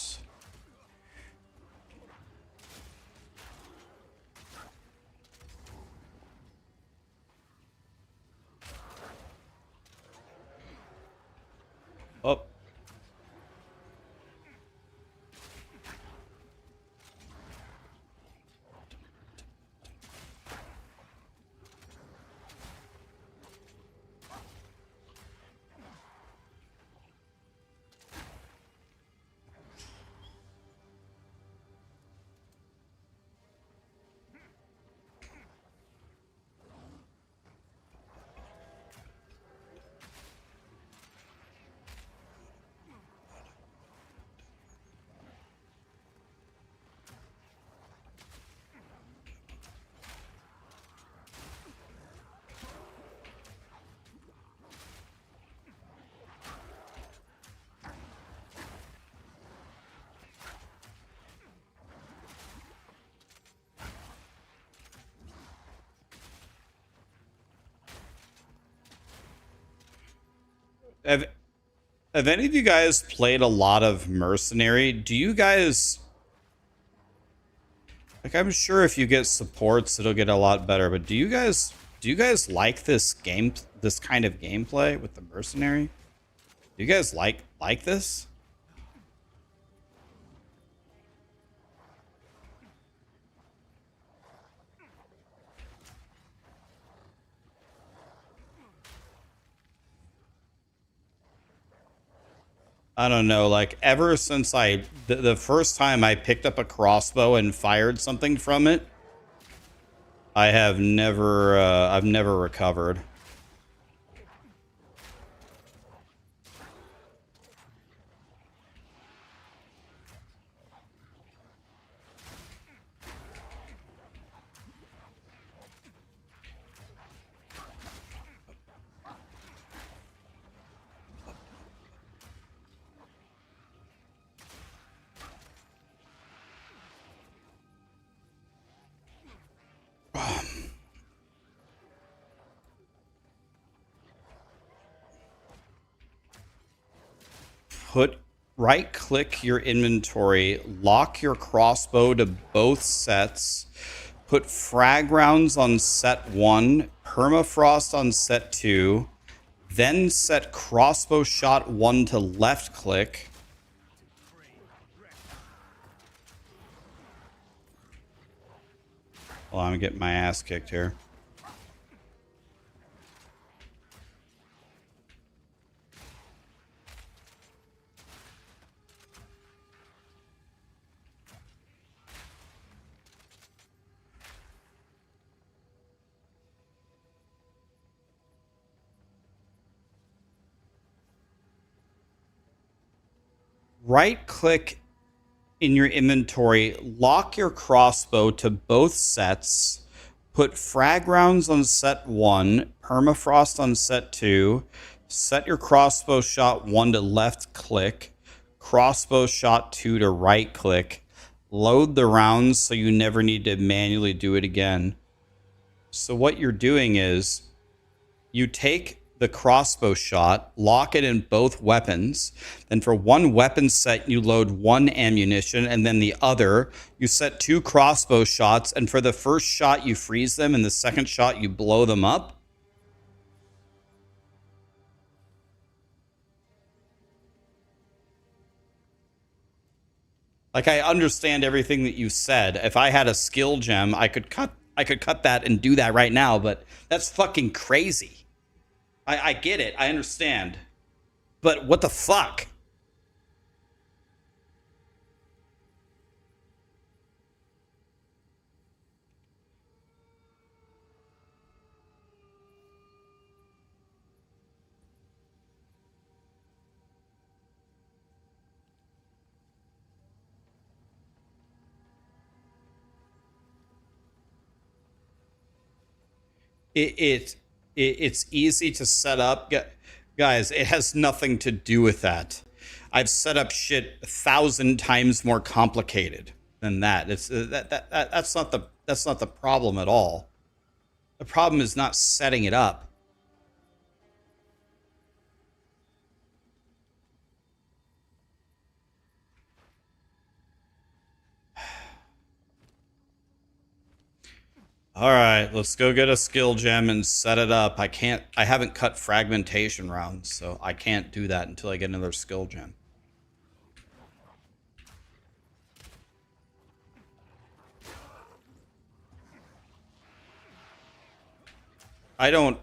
Oh. Have any of you guys played a lot of Mercenary? Do you guys... Like, I'm sure if you get supports, it'll get a lot better, but do you guys like this game, this kind of gameplay with the Mercenary? Do you guys like this? I don't know, like ever since the first time I picked up a crossbow and fired something from it, I've never recovered. put right click your inventory, lock your crossbow to both sets, put frag rounds on set 1, permafrost on set 2, then set crossbow shot 1 to left click. Well, I'm getting my ass kicked here. Right click in your inventory, lock your crossbow to both sets, put frag rounds on set 1, permafrost on set 2, set your crossbow shot 1 to left click, crossbow shot 2 to right click, load the rounds so you never need to manually do it again. So what you're doing is you take the crossbow shot, lock it in both weapons. Then for one weapon set, you load 1 ammunition, and then the other, you set 2 crossbow shots, and for the first shot, you freeze them, and the second shot, you blow them up. Like, I understand everything that you said. If I had a skill gem, I could cut that and do that right now, but that's fucking crazy. I get it. I understand. But what the fuck? It's easy to set up. Guys, it has nothing to do with that. I've set up shit 1,000 times more complicated than that. It's that's not the problem at all. The problem is not setting it up. All right, let's go get a skill gem and set it up. I haven't cut fragmentation rounds, so I can't do that until I get another skill gem. I don't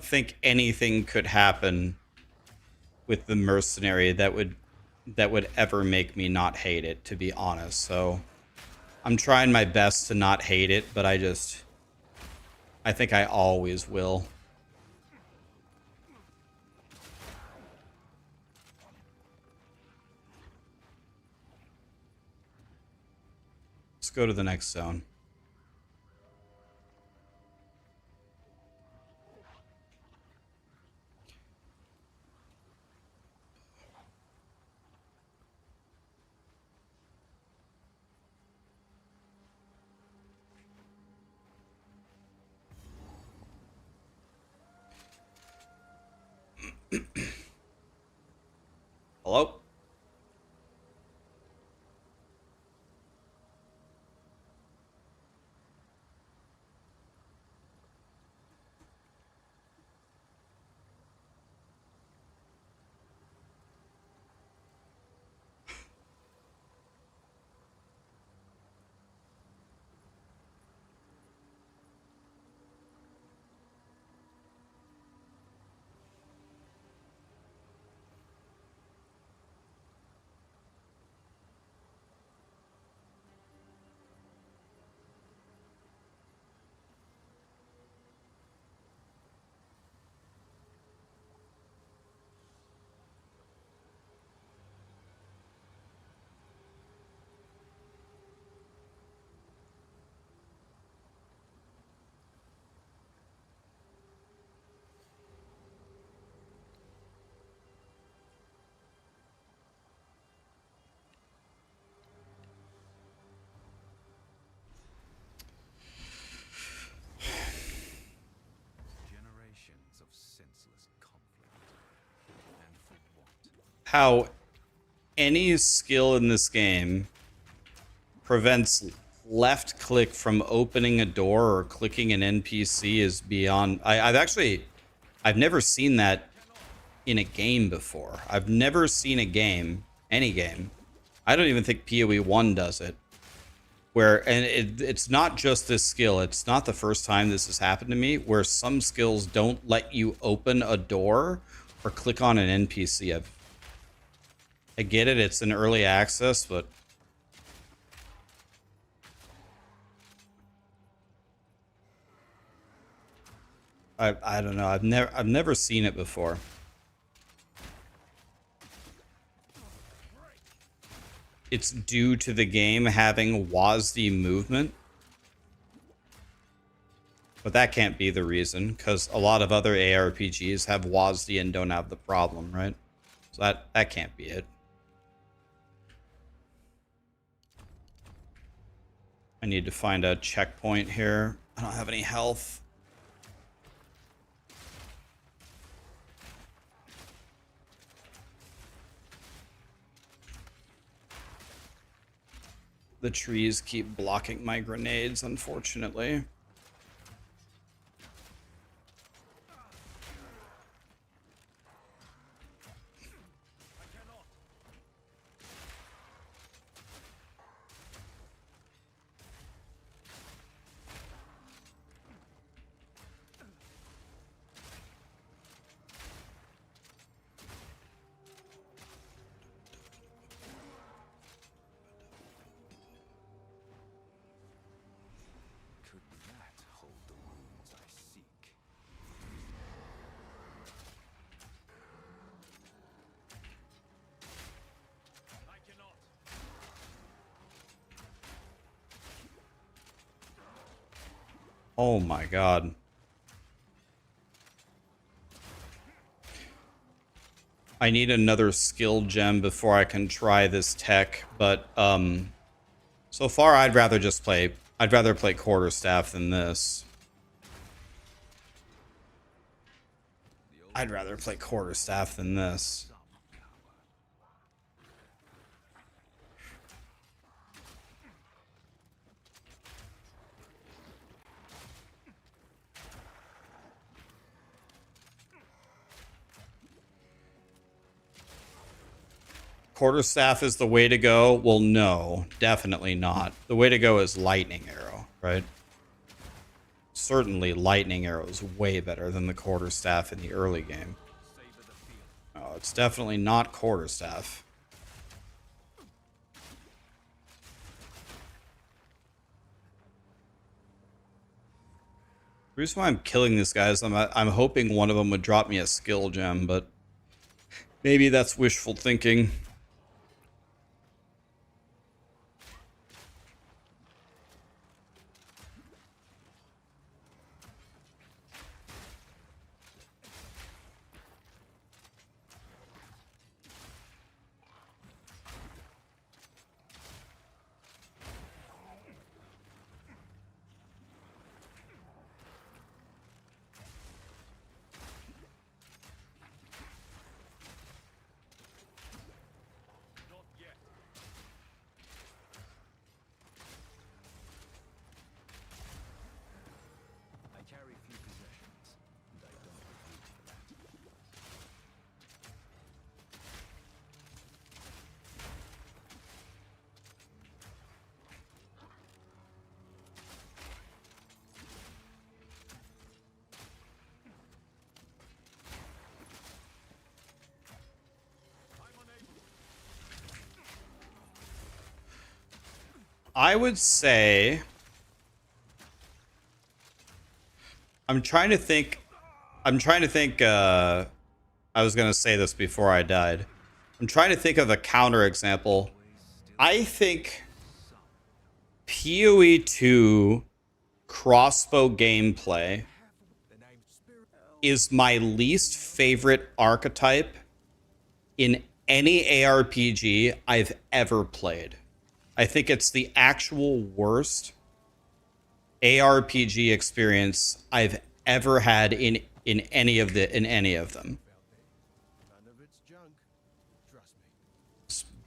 think anything could happen with the mercenary that would ever make me not hate it, to be honest. So I'm trying my best to not hate it, but I think I always will. Let's go to the next zone. Hello? how any skill in this game prevents left click from opening a door or clicking an NPC is beyond. I've never seen that in a game before. I've never seen a game, any game. I don't even think PoE 1 does it. Where, and it's not just this skill. It's not the first time this has happened to me, where some skills don't let you open a door or click on an NPC. I get it. It's an early access, but I don't know. I've never seen it before. It's due to the game having WASD movement. But that can't be the reason, because a lot of other ARPGs have WASD and don't have the problem, right? So that can't be it. I need to find a checkpoint here. I don't have any health. The trees keep blocking my grenades, unfortunately. Could that hold the wounds I seek? I cannot. Oh my god. I need another skill gem before I can try this tech, but so far I'd rather play quarterstaff than this. I'd rather play quarterstaff than this. Quarterstaff is the way to go? Well, no, definitely not. The way to go is lightning arrow, right? Certainly lightning arrow is way better than the quarterstaff in the early game. Oh, it's definitely not quarterstaff. The reason why I'm killing these guys, I'm hoping one of them would drop me a skill gem, but maybe that's wishful thinking. Not yet. I carry few possessions, and I don't recruit for that. I would say I'm trying to think I was going to say this before I died. I'm trying to think of a counter example. I think PoE 2 crossbow gameplay is my least favorite archetype in any ARPG I've ever played. I think it's the actual worst ARPG experience I've ever had in any of them. None of it's junk. Trust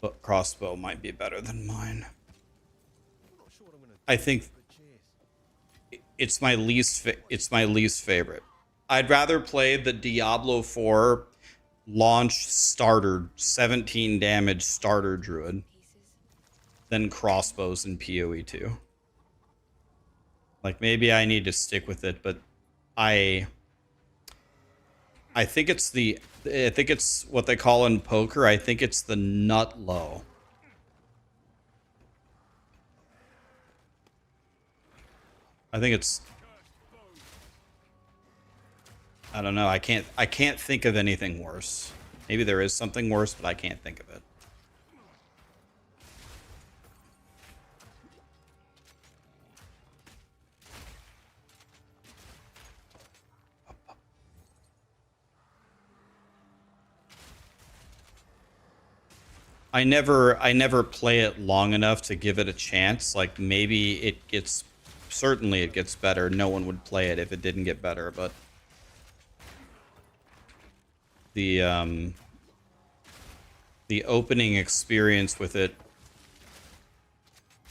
But crossbow might be better than mine. I'm not sure what I'm gonna I do think for cheers. it's my least favorite. I'd rather play the Diablo 4 launch starter 17 damage starter druid Pieces. than crossbows in PoE 2. Like maybe I need to stick with it, but I think it's what they call in poker. I think it's the nut low. I think it's, I don't know. I can't think of anything worse. Maybe there is something worse, but I can't think of it. I never play it long enough to give it a chance. Like maybe it gets, certainly it gets better. No one would play it if it didn't get better, but the opening experience with it,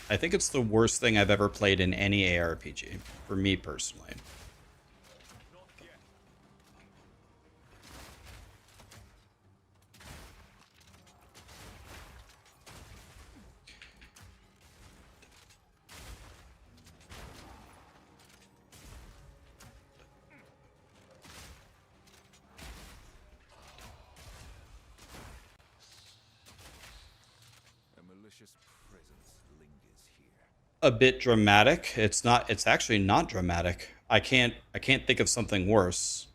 I think it's the worst thing I've ever played in any ARPG for me personally. A malicious presence lingers here. A bit dramatic. It's not, it's actually not dramatic. I can't think of something worse.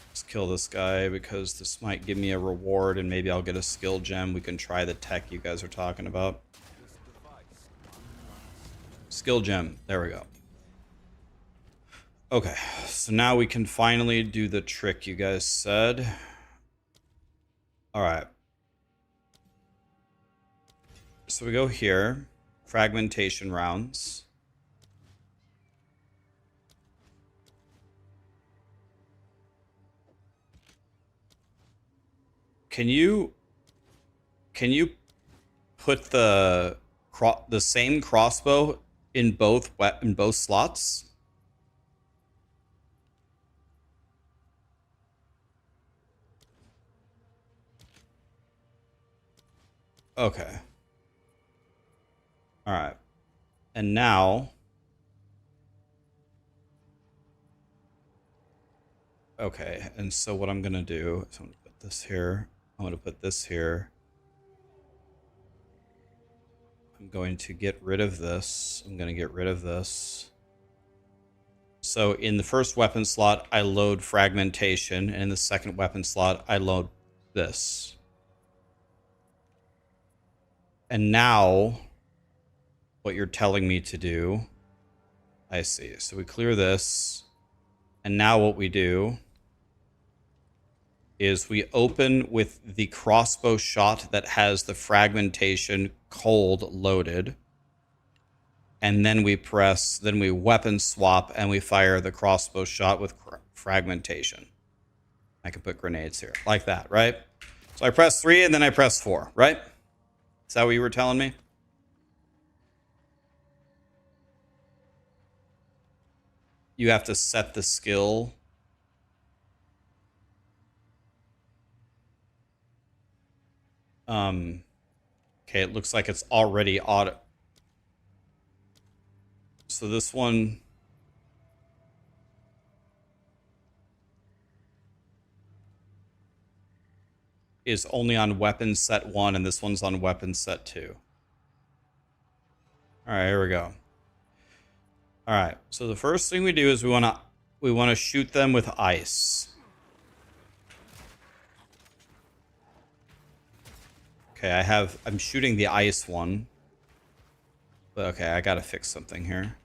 Let's kill this guy because this might give me a reward and maybe I'll get a skill gem. We can try the tech you guys are talking about. This device. Skill gem. There we go. Okay, so now we can finally do the trick you guys said. All right. So we go here, fragmentation rounds. Can you put the same crossbow in both slots? Okay. All right. And now, okay. And so what I'm going to do is I'm going to put this here. I'm going to put this here. I'm going to get rid of this. I'm going to get rid of this. So in the first weapon slot, I load fragmentation. And in the second weapon slot, I load this. And now, what you're telling me to do, I see. So we clear this. And now what we do is we open with the crossbow shot that has the fragmentation cold loaded. And then we weapon swap and we fire the crossbow shot with fragmentation. I can put grenades here like that, right? So I press 3 and then I press 4, right? Is that what you were telling me? You have to set the skill. Okay, it looks like it's already auto. So this one is only on weapon set 1 and this one's on weapon set 2. All right, here we go. All right. So the first thing we do is we want to shoot them with ice. Okay, I'm shooting the ice one. But okay, I got to fix something here.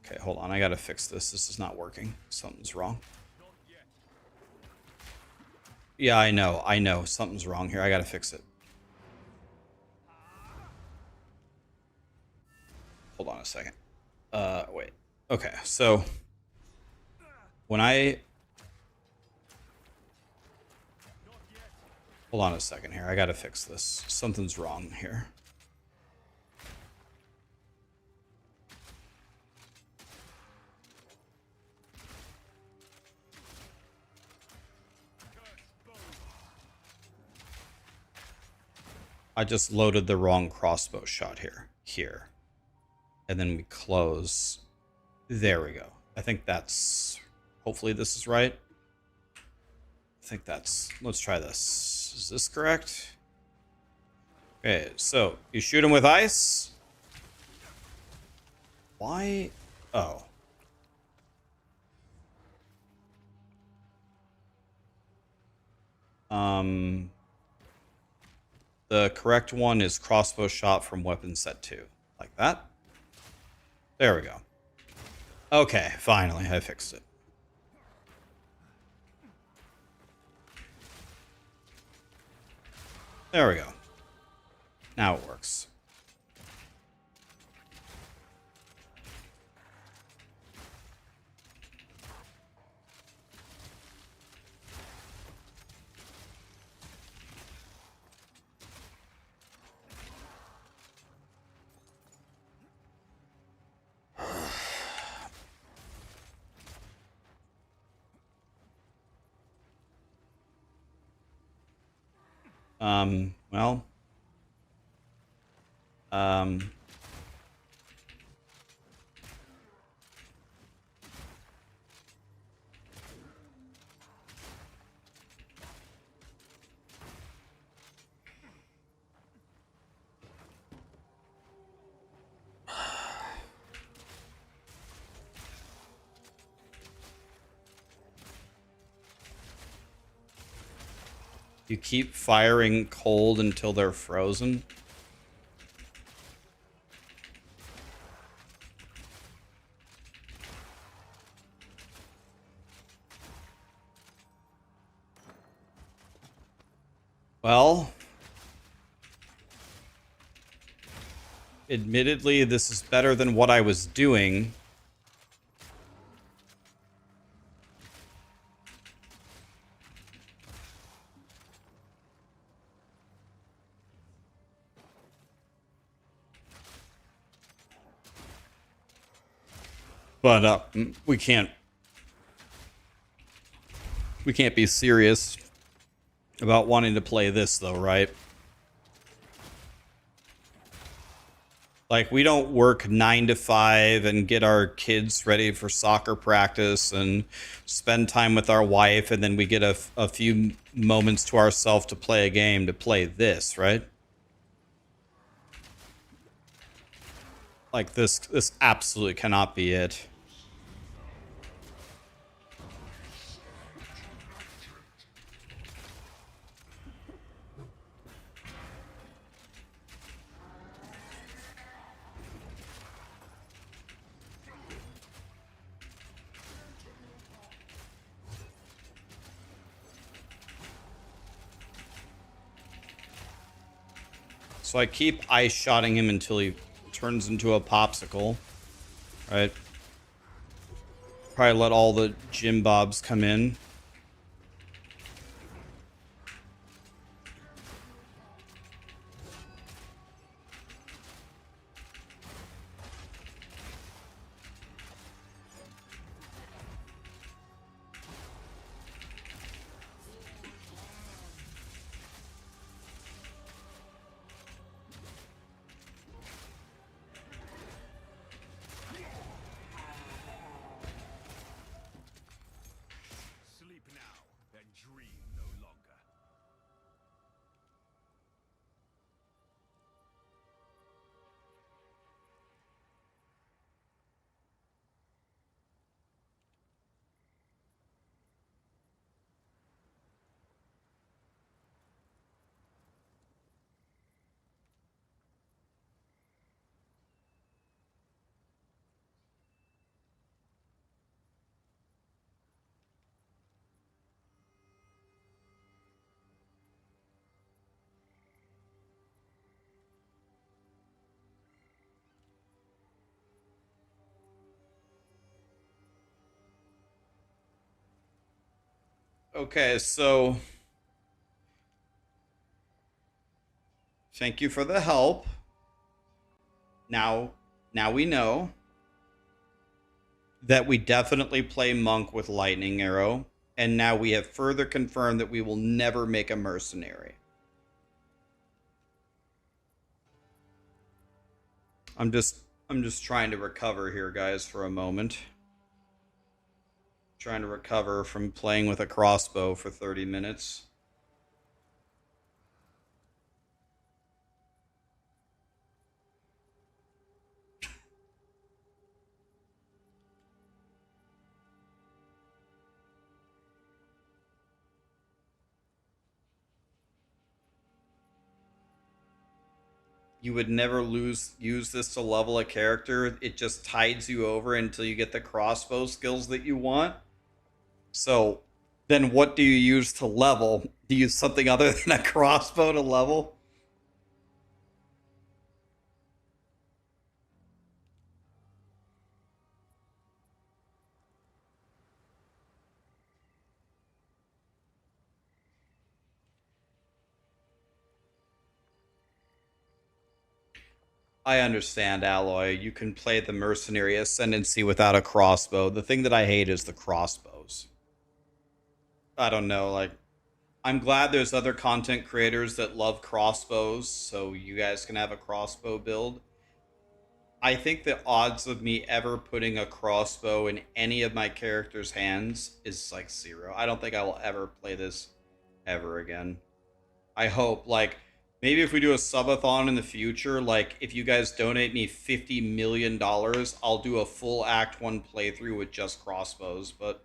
Okay, hold on. I got to fix this. This is not working. Something's wrong. Yeah, I know. Something's wrong here. I got to fix it. Hold on a second. Wait. Okay, so when I Hold on a second here. I gotta fix this. Something's wrong here. I just loaded the wrong crossbow shot here. Here. And then we close. There we go. I think that's... Hopefully this is right. I think that's... Let's try this. Is this correct? Okay, so you shoot him with ice. Why? Oh. The correct one is crossbow shot from weapon set 2. Like that. There we go. Okay, finally, I fixed it. There we go. Now it works. Well. You keep firing cold until they're frozen. Well, admittedly, this is better than what I was doing. But we can't be serious about wanting to play this though, right? Like, we don't work 9 to 5 and get our kids ready for soccer practice and spend time with our wife, and then we get a few moments to ourselves to play a game to play this, right? Like, this absolutely cannot be it. So I keep ice shotting him until he turns into a popsicle, right? Probably let all the Jim Bobs come in. Sleep now and dream no longer. Okay, so Thank you for the help. Now we know that we definitely play monk with lightning arrow, and now we have further confirmed that we will never make a mercenary. I'm just trying to recover here, guys, for a moment. Trying to recover from playing with a crossbow for 30 minutes. You would never use this to level a character. It just tides you over until you get the crossbow skills that you want. So then what do you use to level? Do you use something other than a crossbow to level? I understand, Alloy. You can play the Mercenary Ascendancy without a crossbow. The thing that I hate is the crossbows. I don't know, like, I'm glad there's other content creators that love crossbows, so you guys can have a crossbow build. I think the odds of me ever putting a crossbow in any of my characters' hands is like 0. I don't think I will ever play this ever again. I hope, like, maybe if we do a subathon in the future, like, if you guys donate me $50 million, I'll do a full Act 1 playthrough with just crossbows, but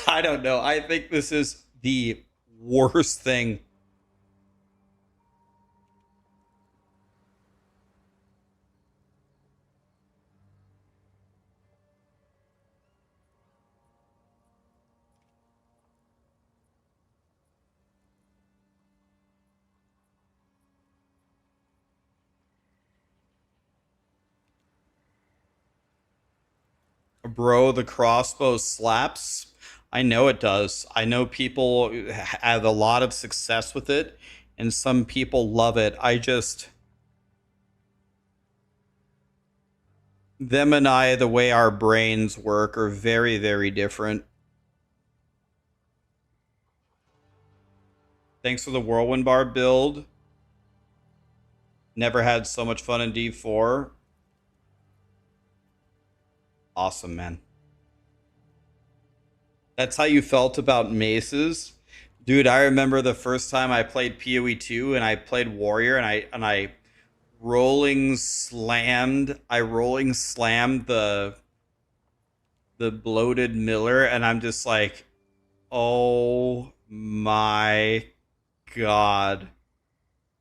I don't know. I think this is the worst thing. Bro, the crossbow slaps. I know it does. I know people have a lot of success with it, and some people love it. I just. Them and I, the way our brains work, are very, very different. Thanks for the Whirlwind Bar build. Never had so much fun in D4. Awesome, man. That's how you felt about maces? Dude, I remember the first time I played PoE 2 and I played Warrior and I rolling slammed the bloated Miller, and I'm just like, oh my god.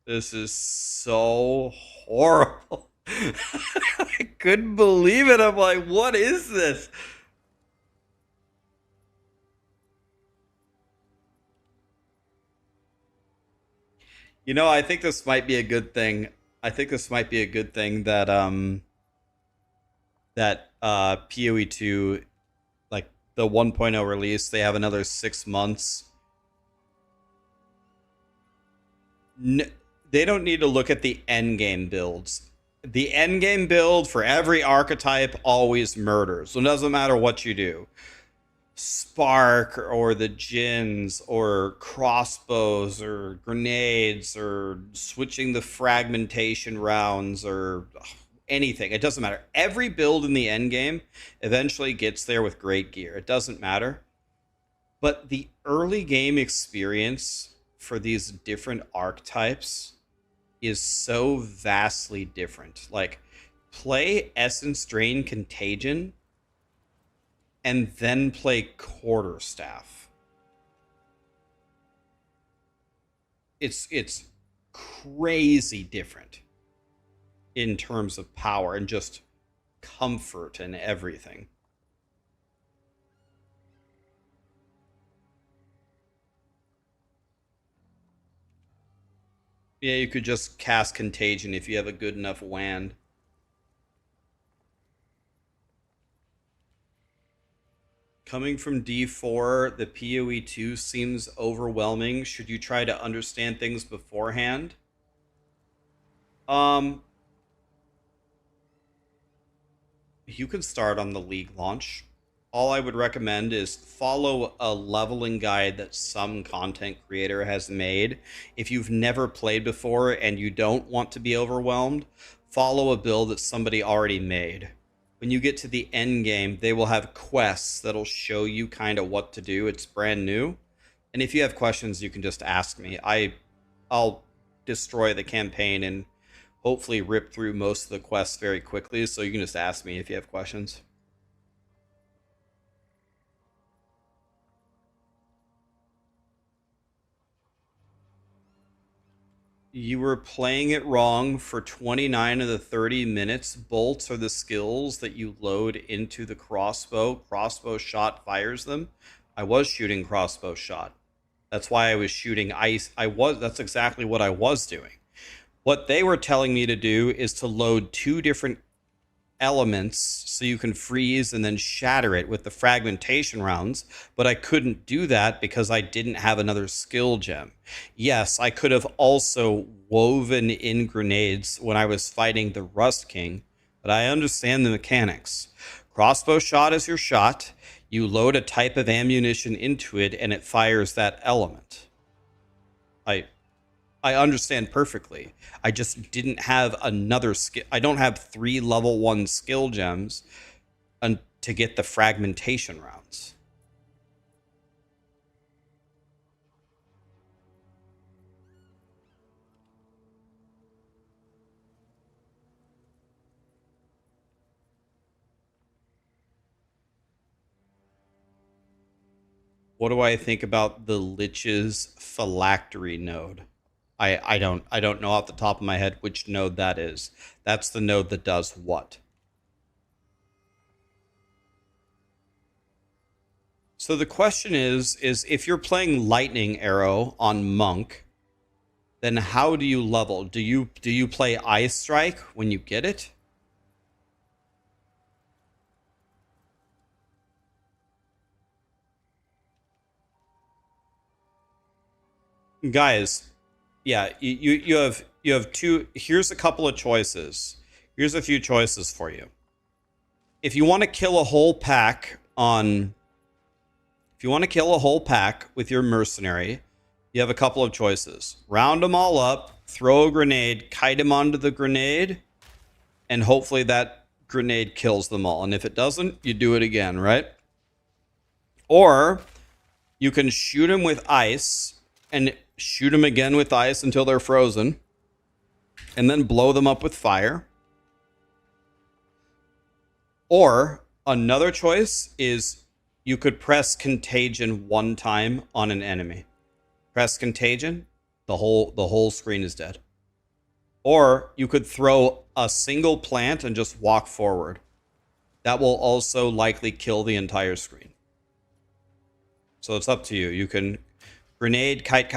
This is so horrible. I couldn't believe it. I'm like, what is this? You know, I think this might be a good thing. I think this might be a good thing that PoE 2, like the 1.0 release, they have another 6 months. They don't need to look at the end game builds. The end game build for every archetype always murders. So it doesn't matter what you do. Spark or the gins or crossbows or grenades or switching the fragmentation rounds or anything. It doesn't matter. Every build in the end game eventually gets there with great gear. It doesn't matter. But the early game experience for these different archetypes is so vastly different. Like, play Essence Drain Contagion and then play Quarterstaff. It's crazy different in terms of power and just comfort and everything. Yeah, you could just cast Contagion if you have a good enough wand. Coming from D4, the PoE 2 seems overwhelming. Should you try to understand things beforehand? You can start on the League launch. All I would recommend is follow a leveling guide that some content creator has made. If you've never played before and you don't want to be overwhelmed, follow a build that somebody already made. When you get to the end game, they will have quests that'll show you kind of what to do. It's brand new. And if you have questions, you can just ask me. I'll destroy the campaign and hopefully rip through most of the quests very quickly, so you can just ask me if you have questions. You were playing it wrong for 29 of the 30 minutes. Bolts are the skills that you load into the crossbow. Crossbow shot fires them. I was shooting crossbow shot. That's why I was shooting ice. That's exactly what I was doing. What they were telling me to do is to load 2 different elements so you can freeze and then shatter it with the fragmentation rounds, but I couldn't do that because I didn't have another skill gem. Yes, I could have also woven in grenades when I was fighting the Rust King, but I understand the mechanics. Crossbow shot is your shot. You load a type of ammunition into it and it fires that element. I understand perfectly. I just didn't have another skill. I don't have 3 level 1 skill gems to get the fragmentation rounds. What do I think about the Lich's phylactery node? I don't know off the top of my head which node that is. That's the node that does what? So the question is if you're playing Lightning Arrow on Monk, then how do you level? Do you play Ice Strike when you get it? Guys, yeah, you have 2. Here's a couple of choices. Here's a few choices for you. If you want to kill a whole pack with your mercenary, you have a couple of choices. Round them all up, throw a grenade, kite them onto the grenade, and hopefully that grenade kills them all. And if it doesn't, you do it again, right? Or you can shoot them with ice and shoot them again with ice until they're frozen, and then blow them up with fire. Or another choice is you could press contagion 1 time on an enemy. Press contagion, the whole screen is dead. Or you could throw a single plant and just walk forward. That will also likely kill the entire screen. So it's up to you. You can grenade, kite.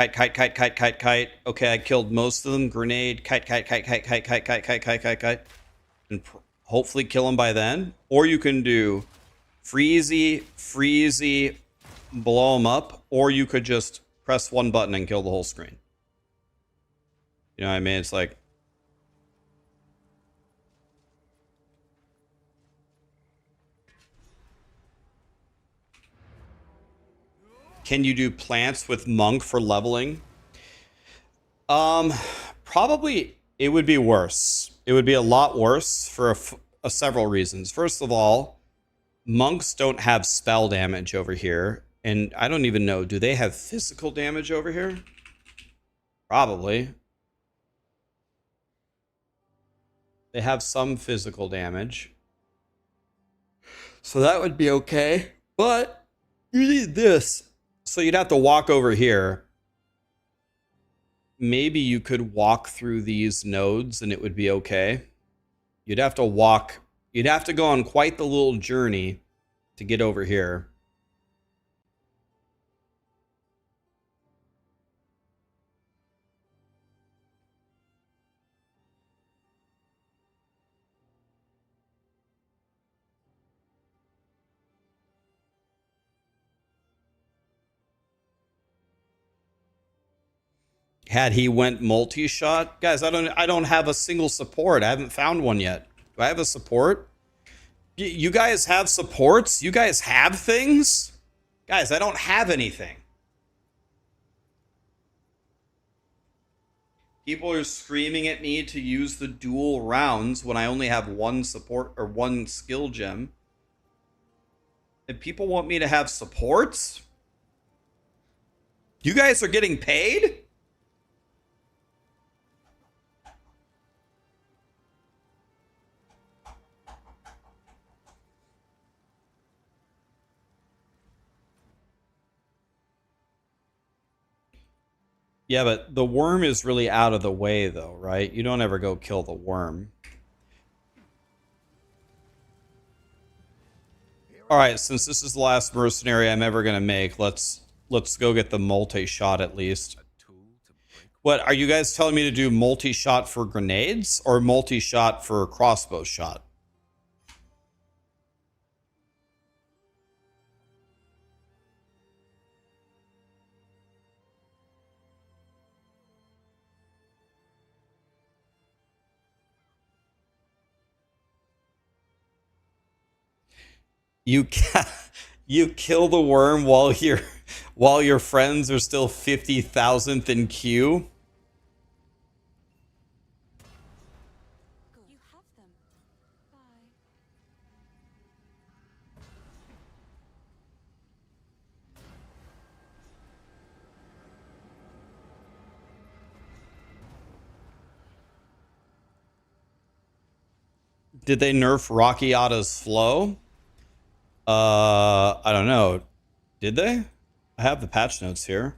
Okay, I killed most of them. Grenade, kite. And hopefully kill them by then. Or you can do freezy, blow them up. Or you could just press 1 button and kill the whole screen. You know what I mean? It's like... Can you do plants with Monk for leveling? Probably it would be worse. It would be a lot worse for several reasons. First of all, monks don't have spell damage over here. And I don't even know, do they have physical damage over here? Probably. They have some physical damage. So that would be okay. But you need this. So you'd have to walk over here. Maybe you could walk through these nodes and it would be okay. You'd have to go on quite the little journey to get over here. Had he went multi-shot? Guys, I don't have a single support. I haven't found one yet. Do I have a support? You guys have supports? You guys have things? Guys, I don't have anything. People are screaming at me to use the dual rounds when I only have one support or one skill gem. And people want me to have supports? You guys are getting paid? Yeah, but the worm is really out of the way, though, right? You don't ever go kill the worm. All right, since this is the last mercenary I'm ever gonna make, let's go get the multi-shot at least. What are you guys telling me to do? Multi-shot for grenades or multi-shot for crossbow shot? You you kill the worm while your friends are still 50,000th in queue. Good. You have them. Bye. Did they nerf Rockiata's flow? I don't know. Did they? I have the patch notes here.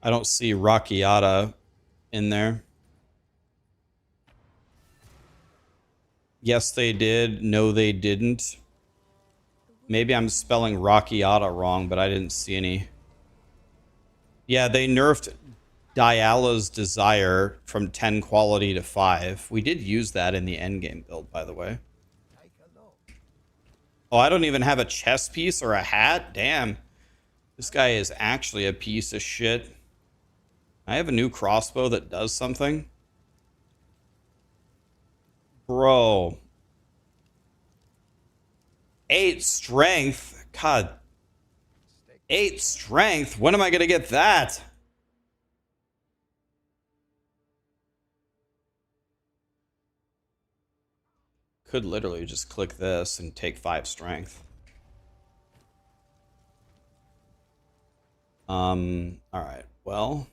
I don't see Rockiata in there. Yes, they did. No, they didn't. Maybe I'm spelling Rockiata wrong, but I didn't see any. Yeah, they nerfed Diala's Desire from 10 quality to 5. We did use that in the endgame build, by the way. Take a look. Oh, I don't even have a chest piece or a hat? Damn. This guy is actually a piece of shit. I have a new crossbow that does something. Bro. 8 strength? God. 8 strength? When am I going to get that? Could literally just click this and take 5 strength. Alright, well.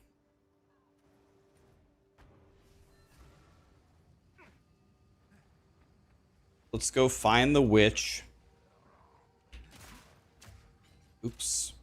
Let's go find the witch. Oops.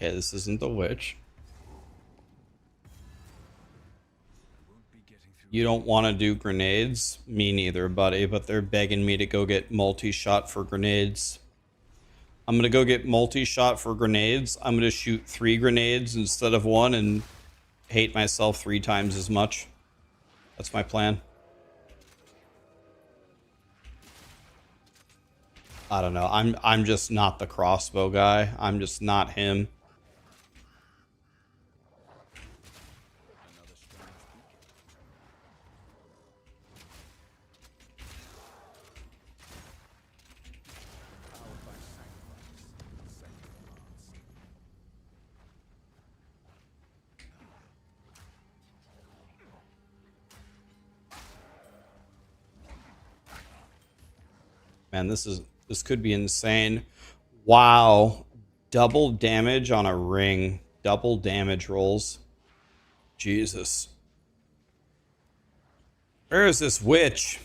Okay, this isn't the witch. You don't want to do grenades? Me neither, buddy, but they're begging me to go get multi-shot for grenades. I'm going to go get multi-shot for grenades. I'm going to shoot 3 grenades instead of 1 and hate myself 3 times as much. That's my plan. I don't know. I'm just not the crossbow guy. I'm just not him. Man, this could be insane. Wow. Double damage on a ring. Double damage rolls. Jesus. Where is this witch?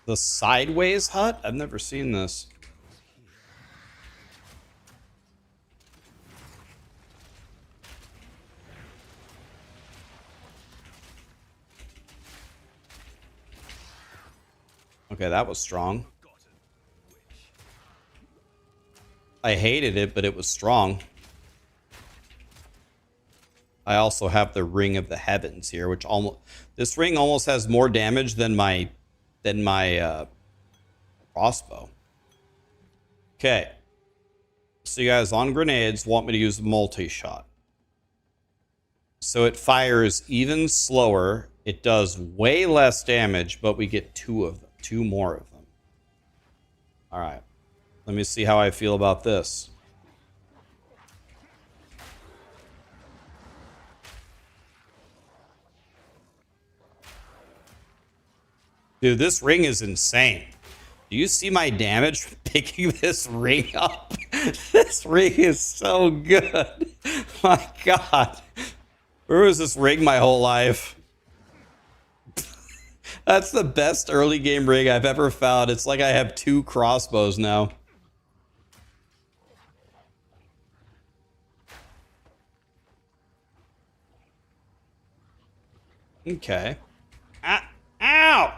The sideways hut? I've never seen this. Okay, that was strong. I hated it, but it was strong. I also have the Ring of the Heavens here, which almost this ring almost has more damage than my crossbow. Okay. So you guys on grenades want me to use multi-shot. So it fires even slower. It does way less damage, but we get two more of them. All right. Let me see how I feel about this. Dude, this ring is insane. Do you see my damage from picking this ring up? This ring is so good. My God. Where was this ring my whole life? That's the best early game ring I've ever found. It's like I have 2 crossbows now. Okay. Ah, ow!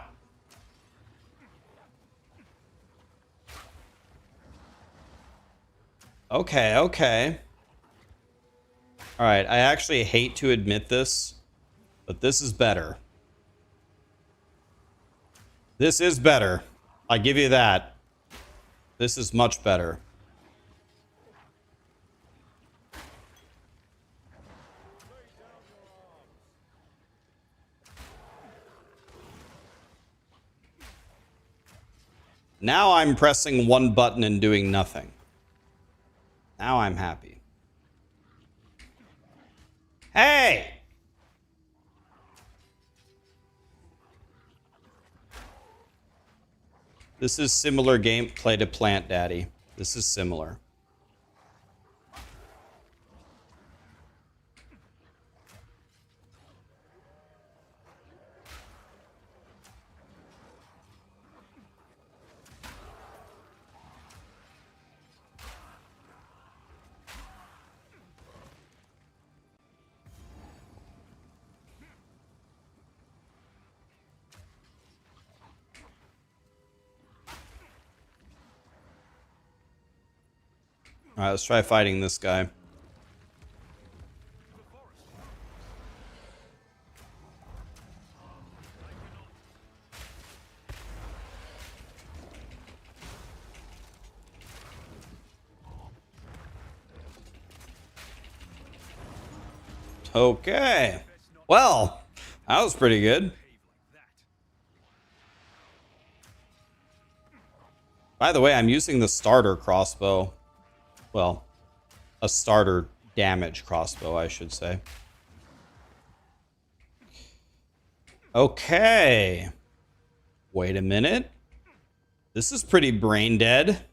Okay, okay. All right, I actually hate to admit this, but this is better. This is better. I give you that. This is much better. Now I'm pressing one button and doing nothing. Now I'm happy. Hey! This is similar gameplay to Plant Daddy. This is similar. All right, let's try fighting this guy. Okay. Well, that was pretty good. By the way, I'm using the starter crossbow. Well, a starter damage crossbow, I should say. Okay. Wait a minute. This is pretty brain dead.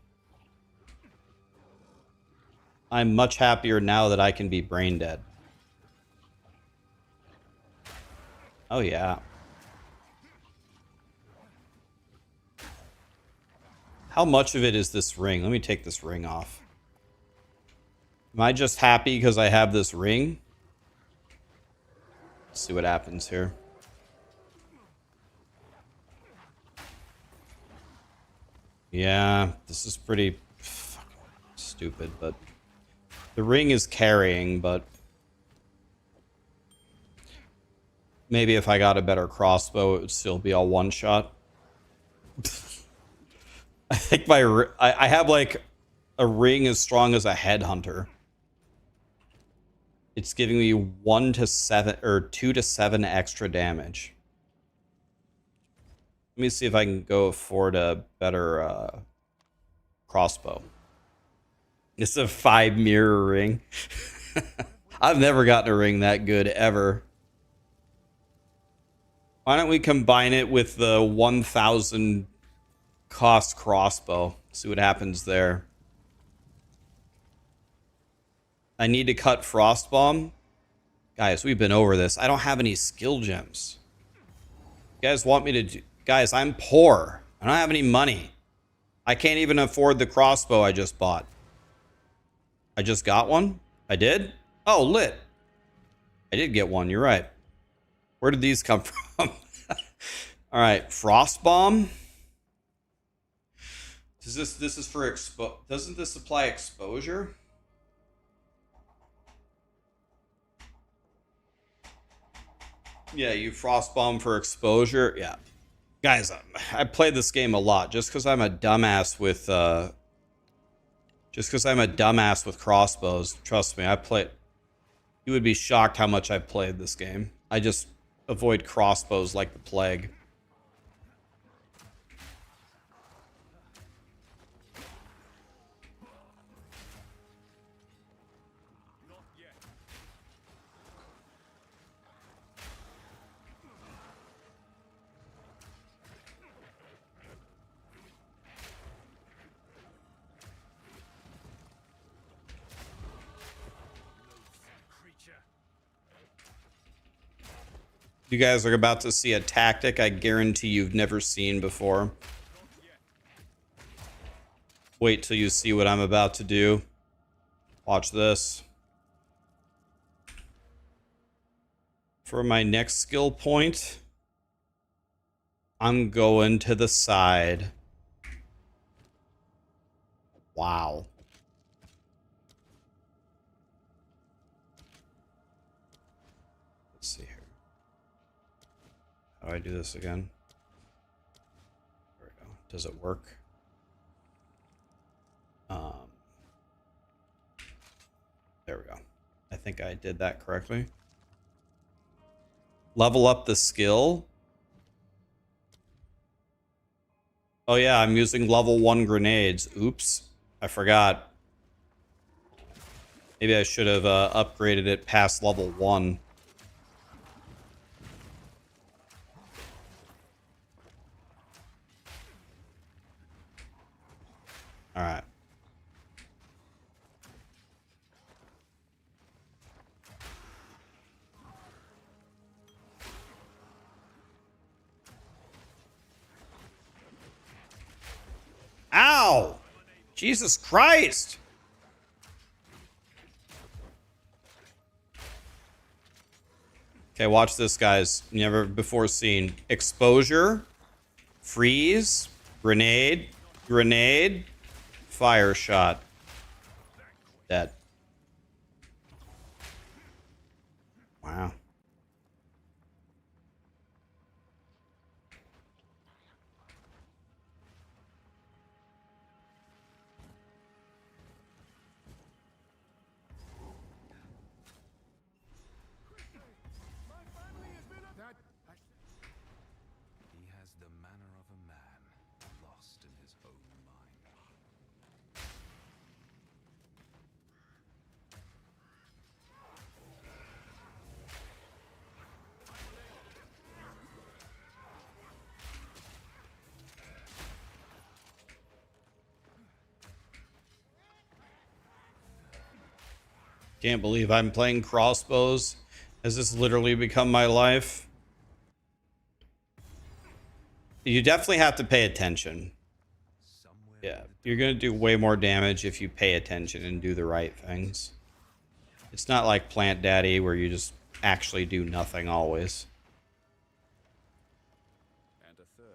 I'm much happier now that I can be brain dead. Oh, yeah. How much of it is this ring? Let me take this ring off. Am I just happy because I have this ring? Let's see what happens here. Yeah, this is pretty fucking stupid, but the ring is carrying, but maybe if I got a better crossbow, it would still be a one-shot. I think I have like a ring as strong as a headhunter. It's giving me 1 to 7 or 2 to 7 extra damage. Let me see if I can go afford a better crossbow. It's a 5 mirror ring. I've never gotten a ring that good ever. Why don't we combine it with the 1,000 cost crossbow? See what happens there. I need to cut Frostbomb. Guys, we've been over this. I don't have any skill gems. You guys want me to do... Guys, I'm poor. I don't have any money. I can't even afford the crossbow I just bought. I just got one? I did? Oh, lit. I did get one, you're right. Where did these come from? Alright, Frostbomb. This is for doesn't this apply exposure? Yeah, you Frostbomb for exposure. Yeah. Guys, I played this game a lot just because I'm a dumbass with crossbows. Trust me, I played. You would be shocked how much I played this game. I just avoid crossbows like the plague. You guys are about to see a tactic I guarantee you've never seen before. Wait till you see what I'm about to do. Watch this. For my next skill point, I'm going to the side. Wow. Let's see here. How do I do this again? There we go. Does it work? There we go. I think I did that correctly. Level up the skill. Oh yeah, I'm using level 1 grenades. Oops, I forgot. Maybe I should have upgraded it past level 1. All right. Ow! Jesus Christ! Okay, watch this, guys. Never before seen. Exposure, freeze, grenade, grenade, fire shot. Dead. Wow. He has the manner of a man lost in his own mind. Can't believe I'm playing crossbows. Has this literally become my life? You definitely have to pay attention. Yeah, you're gonna do way more damage if you pay attention and do the right things. It's not like Plant Daddy where you just actually do nothing always. And a third.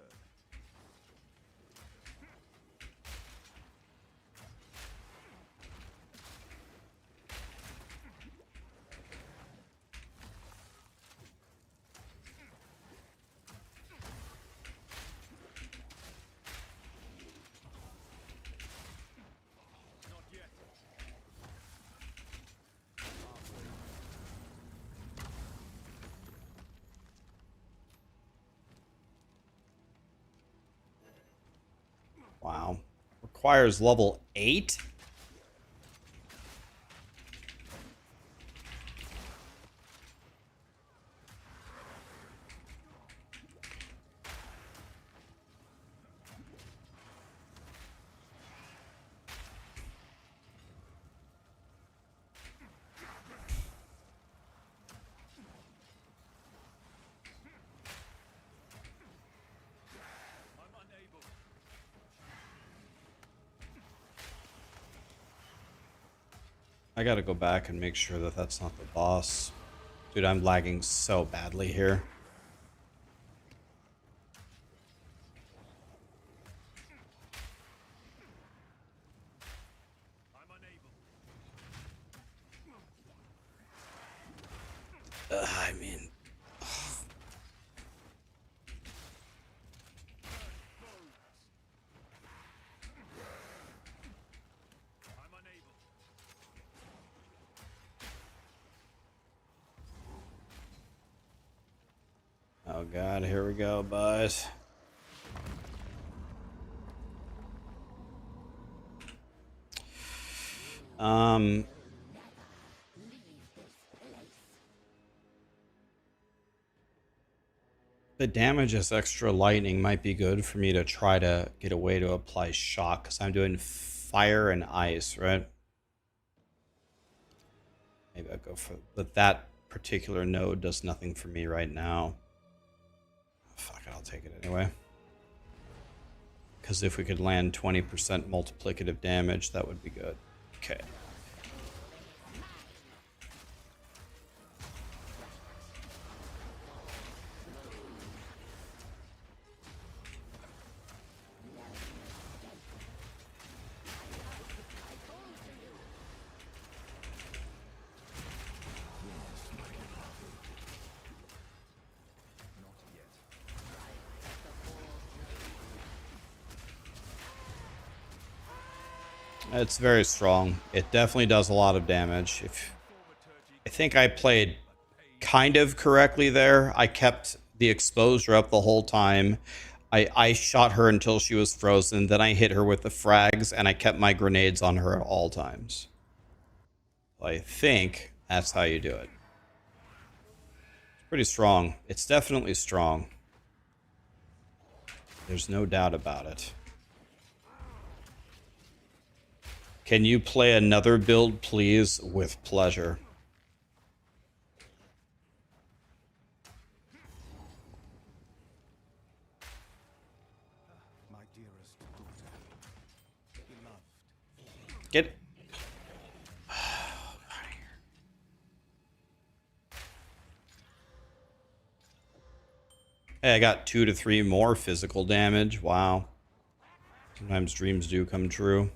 Not yet. Wow. Requires level 8? I gotta go back and make sure that that's not the boss. Dude, I'm lagging so badly here. I'm unable. I mean... I'm unable. Oh god, here we go, boys. The damage as extra lightning might be good for me to try to get a way to apply shock, because I'm doing fire and ice, right? Maybe I'll go for... But that particular node does nothing for me right now. Fuck it, I'll take it anyway. Because if we could land 20% multiplicative damage, that would be good. Okay. It's very strong. It definitely does a lot of damage. I think I played kind of correctly there. I kept the exposure up the whole time. I shot her until she was frozen. Then I hit her with the frags, and I kept my grenades on her at all times. I think that's how you do it. It's pretty strong. It's definitely strong. There's no doubt about it. Can you play another build, please? With pleasure. My dearest daughter, beloved. Get... Hey, I got 2 to 3 more physical damage. Wow. Sometimes dreams do come true.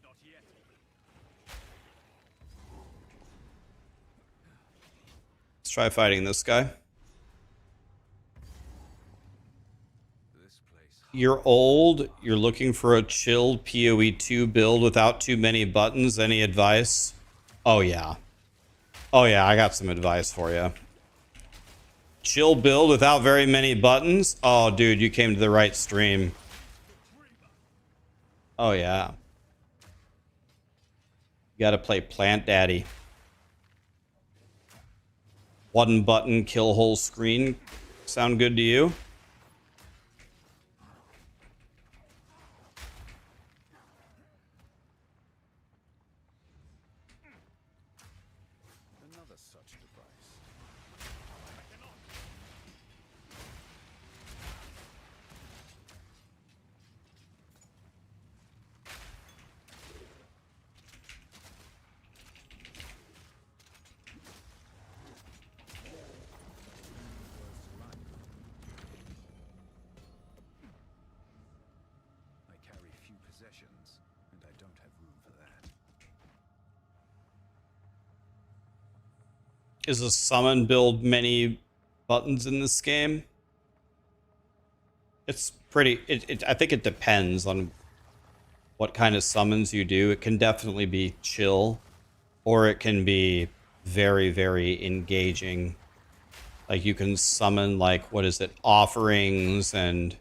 Not yet. Let's try fighting this guy. This place. You're old. You're looking for a chilled PoE 2 build without too many buttons. Any advice? Oh, yeah. Oh, yeah, I got some advice for you. Chill build without very many buttons? Oh, dude, you came to the right stream. Oh, yeah. You gotta play Plant Daddy. One button, kill whole screen. Sound good to you? Another such device. I carry few possessions, and I don't have room for that. Is a summon build many buttons in this game? It's pretty... I think it depends on what kind of summons you do. It can definitely be chill, or it can be very, very engaging. Like, you can summon, like, what is it, offerings, and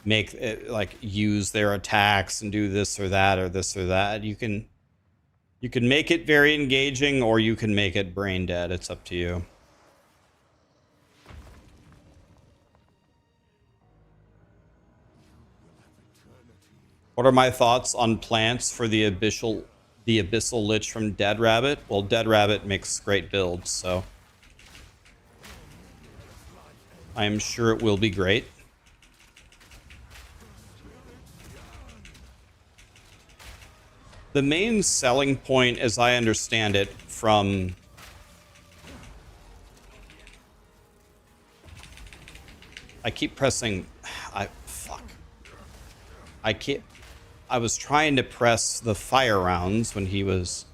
make it, like, use their attacks and do this or that or this or that. You can make it very engaging, or you can make it brain dead. It's up to you. What are my thoughts on plants for the Abyssal the Abyssal Lich from Dead Rabbit. Well, Dead Rabbit makes great builds, so I am sure it will be great. The main selling point, as I understand it, from I keep pressing. I was trying to press the fire rounds when he was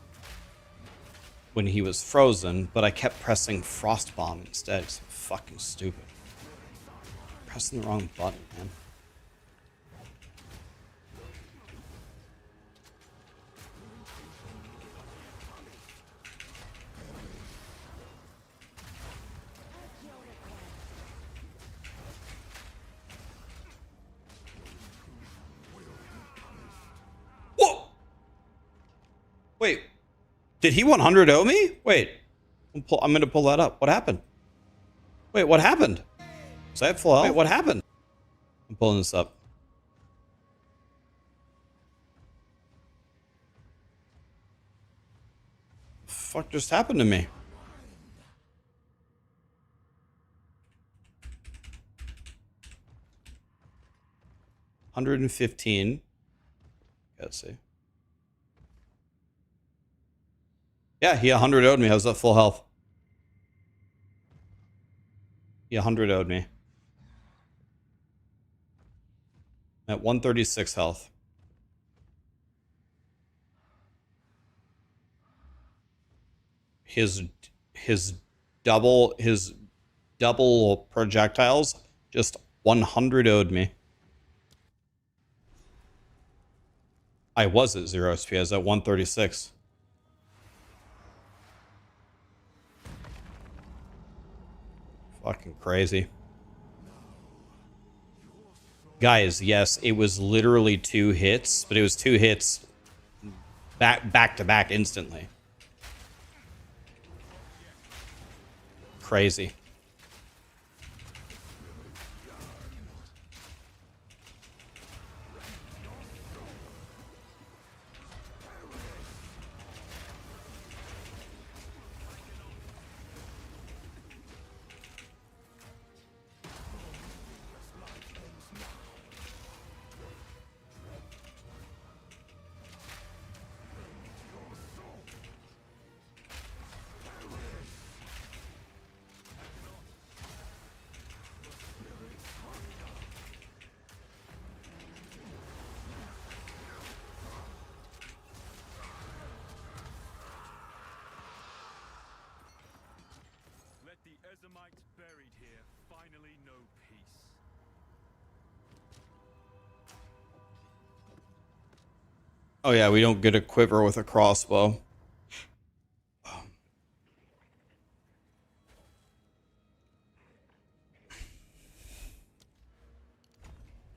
frozen, but I kept pressing frost bomb instead. It's fucking stupid. Pressing the wrong button, man. Wait, did he 100-0 me? Wait, I'm going to pull that up. What happened? Wait, what happened? Was I at full health? Wait, what happened? I'm pulling this up. The fuck just happened to me? $115. Let's see. Yeah, he 100-0'd me. I was at full health. He 100-0'd me. At 136 health. His double projectiles just 100-0'd me. I was at 0 SP. I was at 136. Fucking crazy. Guys, yes, it was literally 2 hits, but it was 2 hits back to back instantly. Crazy. Buried here, finally know peace. Oh yeah, we don't get a quiver with a crossbow.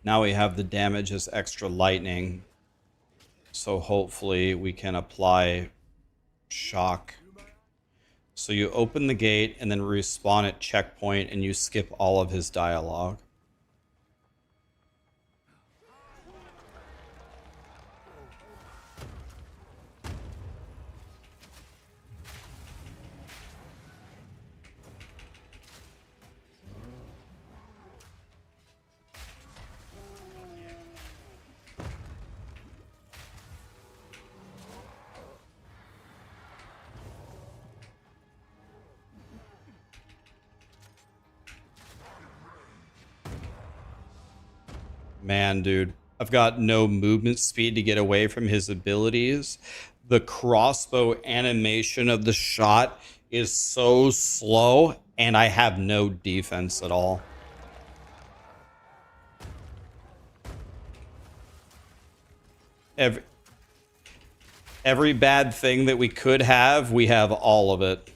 Now we have the damage as extra lightning. So hopefully we can apply shock. So you open the gate and then respawn at checkpoint and you skip all of his dialogue. Man, dude, I've got no movement speed to get away from his abilities. The crossbow animation of the shot is so slow, and I have no defense at all. Every bad thing that we could have, we have all of it.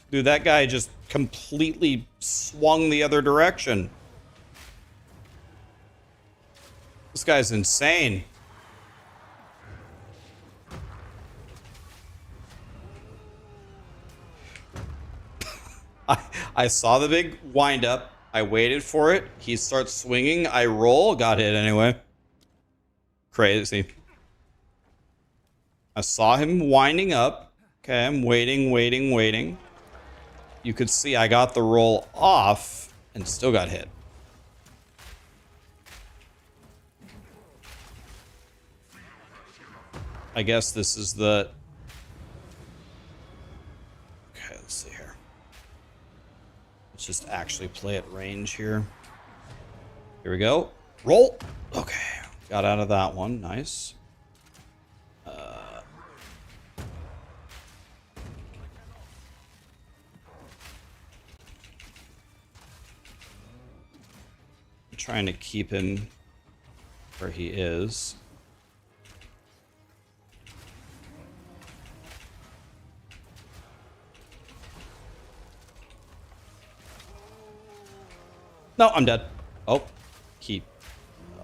Dude, that guy just completely swung the other direction. This guy's insane. I saw the big wind up. I waited for it. He starts swinging. I roll. Got hit anyway. Crazy. I saw him winding up. Okay, I'm waiting, waiting, waiting. You could see I got the roll off and still got hit. I guess this is the... Okay, let's see here. Let's just actually play at range here. Here we go. Roll. Okay, got out of that one. Nice. Trying to keep him where he is. No, I'm dead. Oh,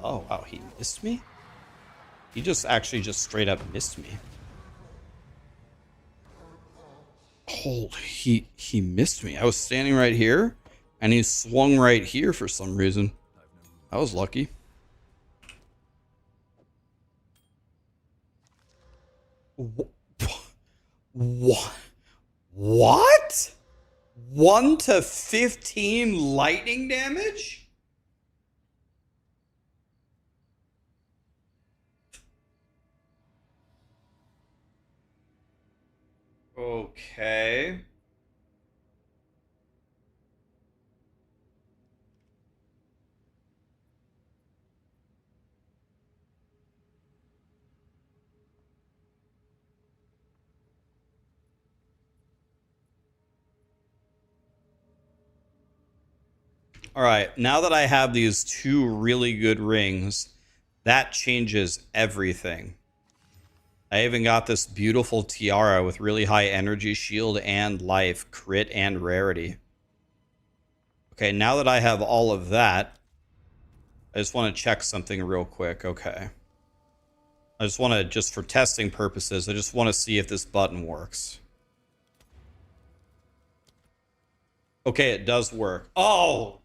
oh wow, he missed me? He just actually just straight up missed me. Oh, he missed me. I was standing right here and he swung right here for some reason. I was lucky. What? What? 1 to 15 lightning damage? Okay. All right, now that I have these 2 really good rings, that changes everything. I even got this beautiful tiara with really high energy, shield, and life, crit, and rarity. Okay, now that I have all of that, I just want to check something real quick. Okay. I just want to, just for testing purposes, I just want to see if this button works. Okay, it does work. Oh!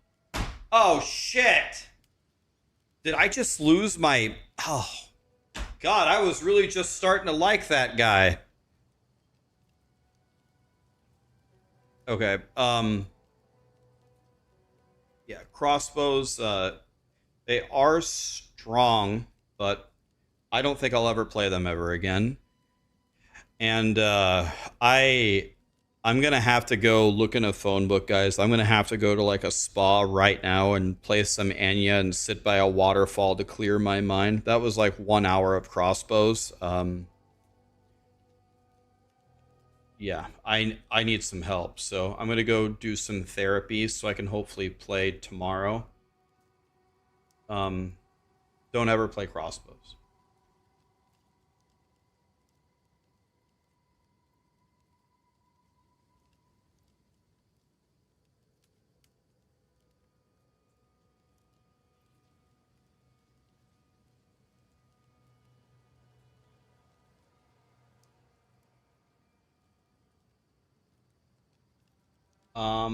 Oh, shit! Did I just lose my... Oh, God, I was really just starting to like that guy. Okay, yeah, crossbows, they are strong, but I don't think I'll ever play them ever again. And, I'm gonna have to go look in a phone book, guys. I'm gonna have to go to like a spa right now and play some Anya and sit by a waterfall to clear my mind. That was like 1 hour of crossbows. Yeah, I need some help, so I'm gonna go do some therapy so I can hopefully play tomorrow. Don't ever play crossbows.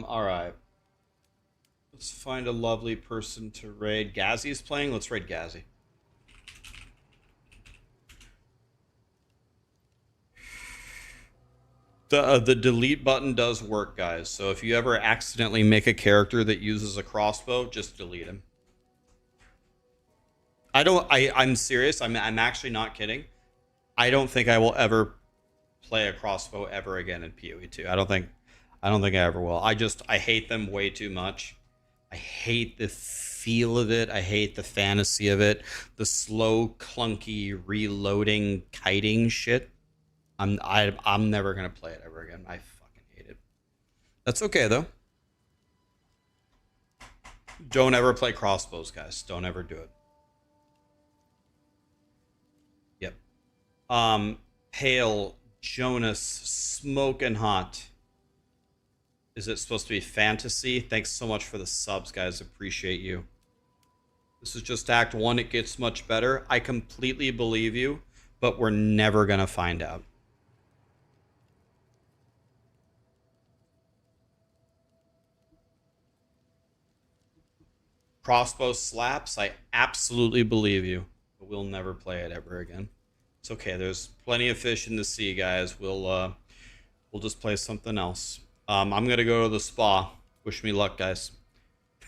All right. Let's find a lovely person to raid. Gazzy's playing. Let's raid Gazzy. The delete button does work, guys. So if you ever accidentally make a character that uses a crossbow, just delete him. I'm serious. I'm actually not kidding. I don't think I will ever play a crossbow ever again in PoE 2. I don't think I ever will. I hate them way too much. I hate the feel of it. I hate the fantasy of it. The slow, clunky, reloading, kiting shit. I'm never gonna play it ever again. I fucking hate it. That's okay though. Don't ever play crossbows, guys. Don't ever do it. Yep. Pale, Jonas, smoking hot. Is it supposed to be fantasy? Thanks so much for the subs, guys. Appreciate you. This is just Act 1. It gets much better. I completely believe you, but we're never gonna find out. Crossbow slaps. I absolutely believe you, but we'll never play it ever again. It's okay. There's plenty of fish in the sea, guys. We'll just play something else. I'm gonna go to the spa. Wish me luck, guys.